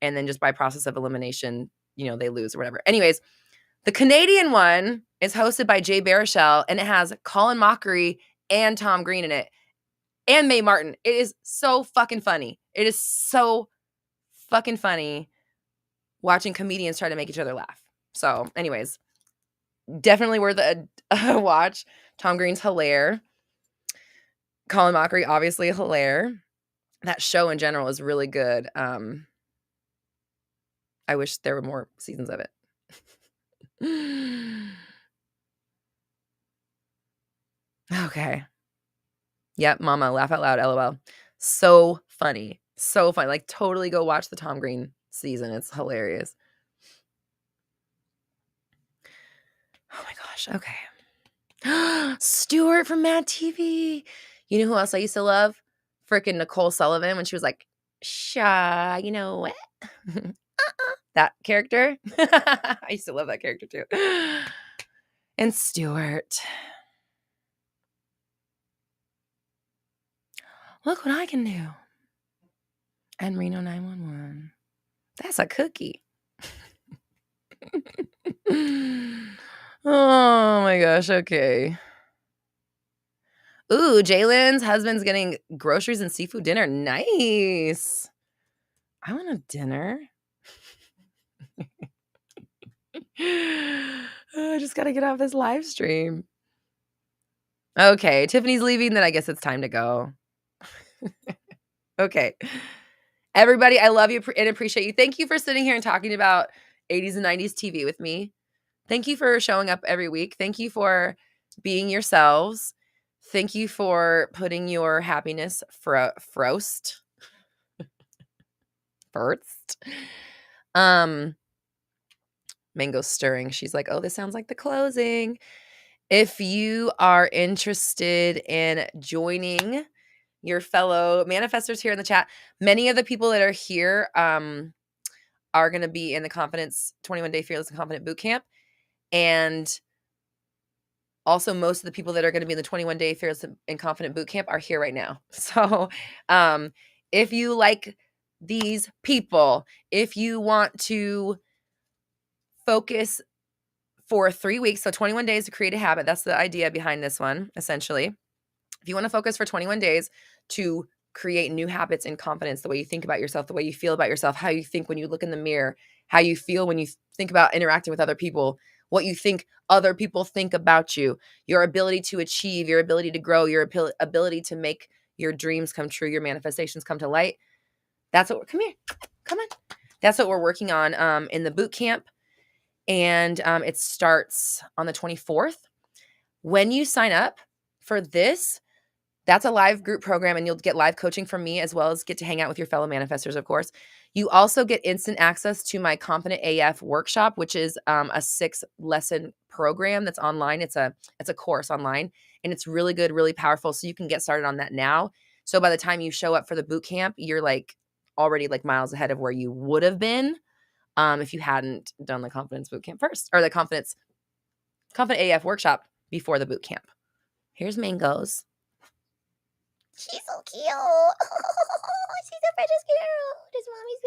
Speaker 1: And then just by process of elimination, they lose or whatever. Anyways, the Canadian one is hosted by Jay Baruchel, and it has Colin Mockery and Tom Green in it, and Mae Martin. It is so fucking funny. It is so fucking funny watching comedians try to make each other laugh. So, anyways, definitely worth a watch. Tom Green's hilarious. Colin Mockery, obviously hilarious. That show in general is really good. I wish there were more seasons of it. Okay. Yep, Mama, laugh out loud, LOL. So funny. So funny. Like, totally go watch the Tom Green season. It's hilarious. Oh my gosh. Okay. Stuart from Mad TV. You know who else I used to love? Freaking Nicole Sullivan when she was like, Shaw, you know what? That character. I used to love that character too. And Stuart. Look what I can do. And Reno 911. That's a cookie. Oh my gosh. Okay. Ooh, Jalen's husband's getting groceries and seafood dinner. Nice. I want a dinner. I just got to get off this live stream. Okay, Tiffany's leaving, then I guess it's time to go. Okay. Everybody, I love you and appreciate you. Thank you for sitting here and talking about 80s and 90s TV with me. Thank you for showing up every week. Thank you for being yourselves. Thank you for putting your happiness first. Mango's stirring. She's like, "Oh, this sounds like the closing." If you are interested in joining your fellow manifestors here in the chat, many of the people that are here are going to be in the Confidence 21 Day Fearless and Confident Bootcamp. And also, most of the people that are going to be in the 21 Day Fearless and Confident Bootcamp are here right now. So, if you like these people, if you want to focus for 3 weeks, so 21 days to create a habit, that's the idea behind this one, essentially. If you want to focus for 21 days to create new habits and confidence, the way you think about yourself, the way you feel about yourself, how you think when you look in the mirror, how you feel when you think about interacting with other people, what you think other people think about you, your ability to achieve, your ability to grow, your ability to make your dreams come true, your manifestations come to light. That's what come here. Come on. That's what we're working on in the boot camp. And it starts on the 24th. When you sign up for this, that's a live group program, and you'll get live coaching from me as well as get to hang out with your fellow manifestors, of course. You also get instant access to my Confident AF workshop, which is a 6-lesson program that's online. It's a course online, and it's really good, really powerful. So you can get started on that now. So by the time you show up for the boot camp, you're like already like miles ahead of where you would have been if you hadn't done the Confidence Bootcamp first, or the Confident AF workshop before the boot camp. Here's Mangoes. She's so cute. She's the precious girl. She's mommy's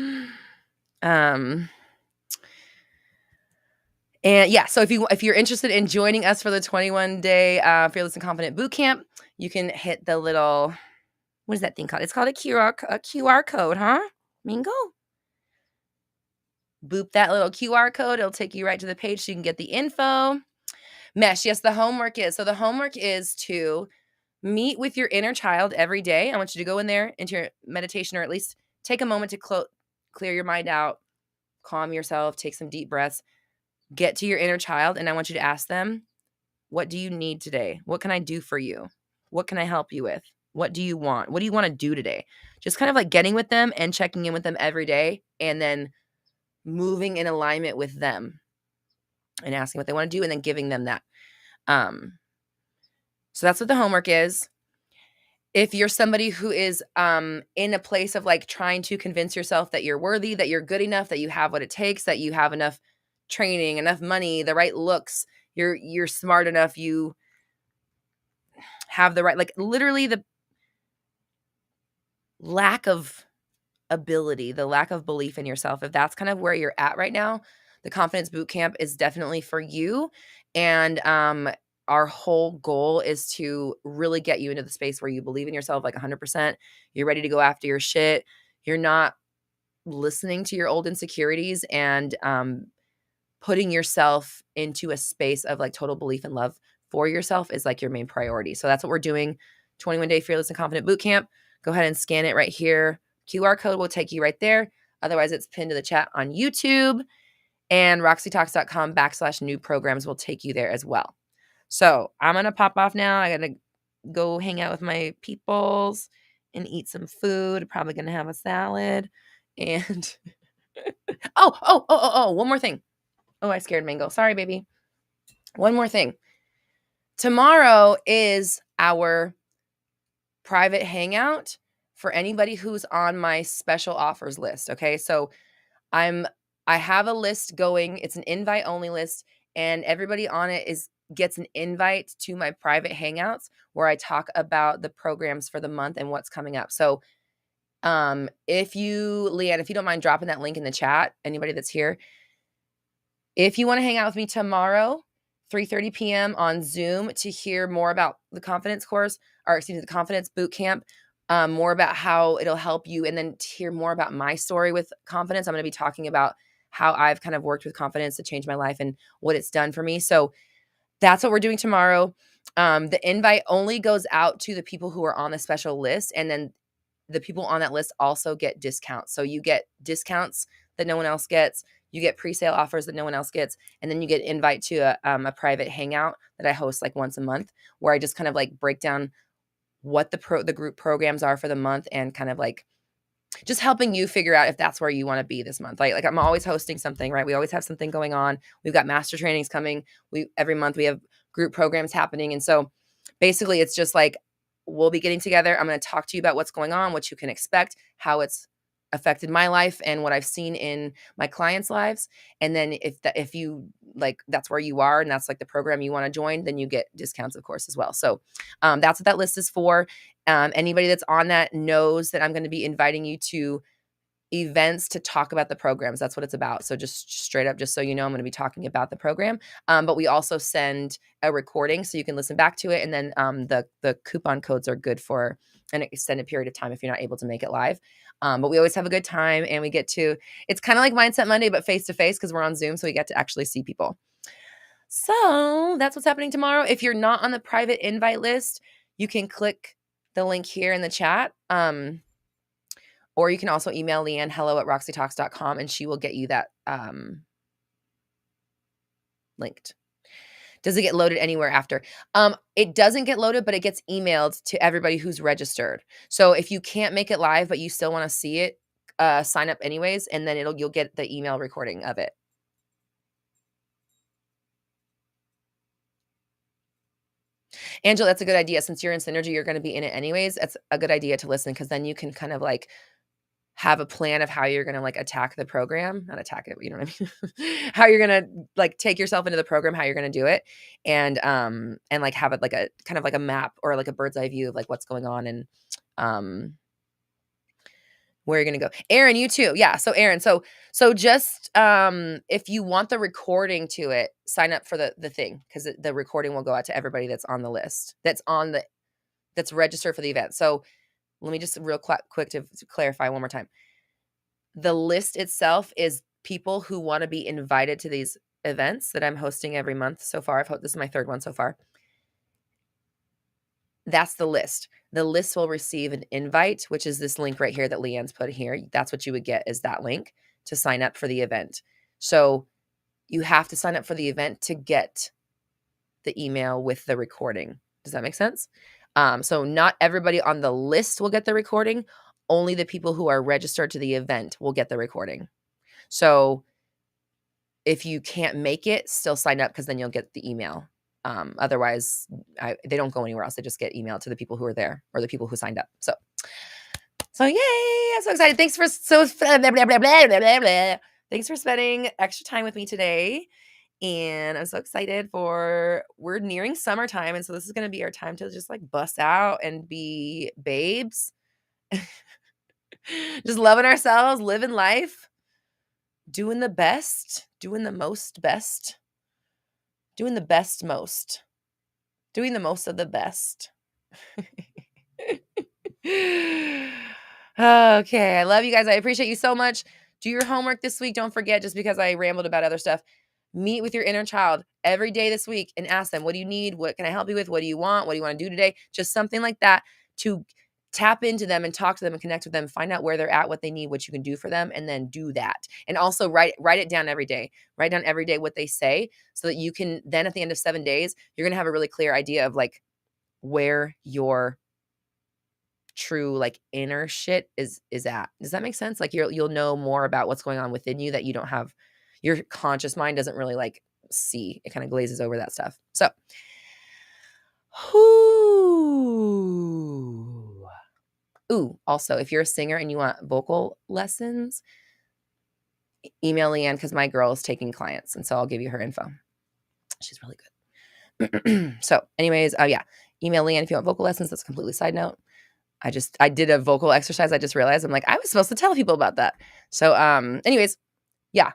Speaker 1: baby. And yeah, so if you're interested in joining us for the 21-day Fearless and Confident Bootcamp, you can hit the little, what is that thing called? It's called a QR code, huh? Mingo? Boop that little QR code. It'll take you right to the page so you can get the info. Mesh, yes, the homework is. So the homework is to meet with your inner child every day. I want you to go in there into your meditation, or at least take a moment to clear your mind out, calm yourself, take some deep breaths, get to your inner child, and I want you to ask them, what do you need today? What can I do for you? What can I help you with? What do you want? What do you want to do today? Just kind of like getting with them and checking in with them every day, and then moving in alignment with them and asking what they want to do, and then giving them that. So that's what the homework is. If you're somebody who is in a place of like trying to convince yourself that you're worthy, that you're good enough, that you have what it takes, that you have enough training, enough money, the right looks, you're smart enough, you have the right, like literally the lack of ability, the lack of belief in yourself, if that's kind of where you're at right now, the Confidence Bootcamp is definitely for you. And our whole goal is to really get you into the space where you believe in yourself like 100%. You're ready to go after your shit. You're not listening to your old insecurities, and putting yourself into a space of like total belief and love for yourself is like your main priority. So that's what we're doing. 21 Day Fearless and Confident Bootcamp. Go ahead and scan it right here. QR code will take you right there. Otherwise, it's pinned to the chat on YouTube, and roxytalks.com/new programs will take you there as well. So I'm going to pop off now. I got to go hang out with my peoples and eat some food. Probably going to have a salad. And one more thing. Oh, I scared Mango. Sorry, baby. One more thing. Tomorrow is our private hangout for anybody who's on my special offers list. Okay. So I have a list going. It's an invite only list, and everybody on it gets an invite to my private hangouts where I talk about the programs for the month and what's coming up. So Leanne, if you don't mind dropping that link in the chat, anybody that's here, if you want to hang out with me tomorrow, 3:30 p.m. on Zoom to hear more about the confidence course, or excuse me, the confidence boot camp, more about how it'll help you, and then to hear more about my story with confidence. I'm going to be talking about how I've kind of worked with confidence to change my life and what it's done for me. So that's what we're doing tomorrow. The invite only goes out to the people who are on the special list, and then the people on that list also get discounts. So you get discounts that no one else gets. You get pre-sale offers that no one else gets, and then you get invite to a private hangout that I host like once a month, where I just kind of like break down what the group programs are for the month, and kind of like just helping you figure out if that's where you want to be this month. Like I'm always hosting something, right? We always have something going on. We've got master trainings coming. Every month we have group programs happening. And so basically it's just like, we'll be getting together. I'm going to talk to you about what's going on, what you can expect, how it's affected my life and what I've seen in my clients' lives. And then if you like, that's where you are and that's like the program you want to join, then you get discounts, of course, as well. So that's what that list is for. Anybody that's on that knows that I'm going to be inviting you to events to talk about the programs. That's what it's about. So just straight up, just so you know, I'm going to be talking about the program. But we also send a recording so you can listen back to it. And then the coupon codes are good for an extended period of time if you're not able to make it live. But we always have a good time, and we get to, it's kind of like Mindset Monday, but face to face, because we're on Zoom. So we get to actually see people. So that's what's happening tomorrow. If you're not on the private invite list, you can click the link here in the chat. Or you can also email Leanne, hello@roxytalks.com, and she will get you that linked. Does it get loaded anywhere after? It doesn't get loaded, but it gets emailed to everybody who's registered. So if you can't make it live, but you still want to see it, sign up anyways, and then you'll get the email recording of it. Angela, that's a good idea. Since you're in Synergy, you're going to be in it anyways. That's a good idea to listen, because then you can kind of like have a plan of how you're going to like attack the program, not attack it, you know what I mean? How you're going to like take yourself into the program, how you're going to do it. And like have it like a kind of like a map or like a bird's eye view of like what's going on and, where you're going to go. Aaron, you too. Yeah. So Aaron, so just, if you want the recording to it, sign up for the thing, because the recording will go out to everybody that's on the list, that's registered for the event. So let me just real quick to clarify one more time. The list itself is people who want to be invited to these events that I'm hosting every month so far. This is my third one so far. That's the list. The list will receive an invite, which is this link right here that Leanne's put here. That's what you would get, is that link to sign up for the event. So you have to sign up for the event to get the email with the recording. Does that make sense? So not everybody on the list will get the recording. Only the people who are registered to the event will get the recording. So if you can't make it, still sign up, because then you'll get the email. Otherwise, they don't go anywhere else. They just get emailed to the people who are there, or the people who signed up. So yay! I'm so excited. Thanks for Thanks for spending extra time with me today. And I'm so excited we're nearing summertime. And so this is going to be our time to just like bust out and be babes. Just loving ourselves, living life, doing the best, doing the most best, doing the best most, doing the most of the best. Okay. I love you guys. I appreciate you so much. Do your homework this week. Don't forget, just because I rambled about other stuff, meet with your inner child every day this week and ask them, what do you need? What can I help you with? What do you want? What do you want to do today? Just something like that, to tap into them and talk to them and connect with them, find out where they're at, what they need, what you can do for them, and then do that. And also write it down every day. Write down every day what they say, so that you can then at the end of 7 days, you're going to have a really clear idea of like where your true like inner shit is at. Does that make sense? Like you'll know more about what's going on within you that you don't have, your conscious mind doesn't really like see. It kind of glazes over that stuff. So ooh, also, if you're a singer and you want vocal lessons, email Leanne, because my girl is taking clients, and so I'll give you her info. She's really good. So anyways, yeah, email Leanne if you want vocal lessons. That's a completely side note. I did a vocal exercise. I just realized, I'm like, I was supposed to tell people about that. So anyways, yeah.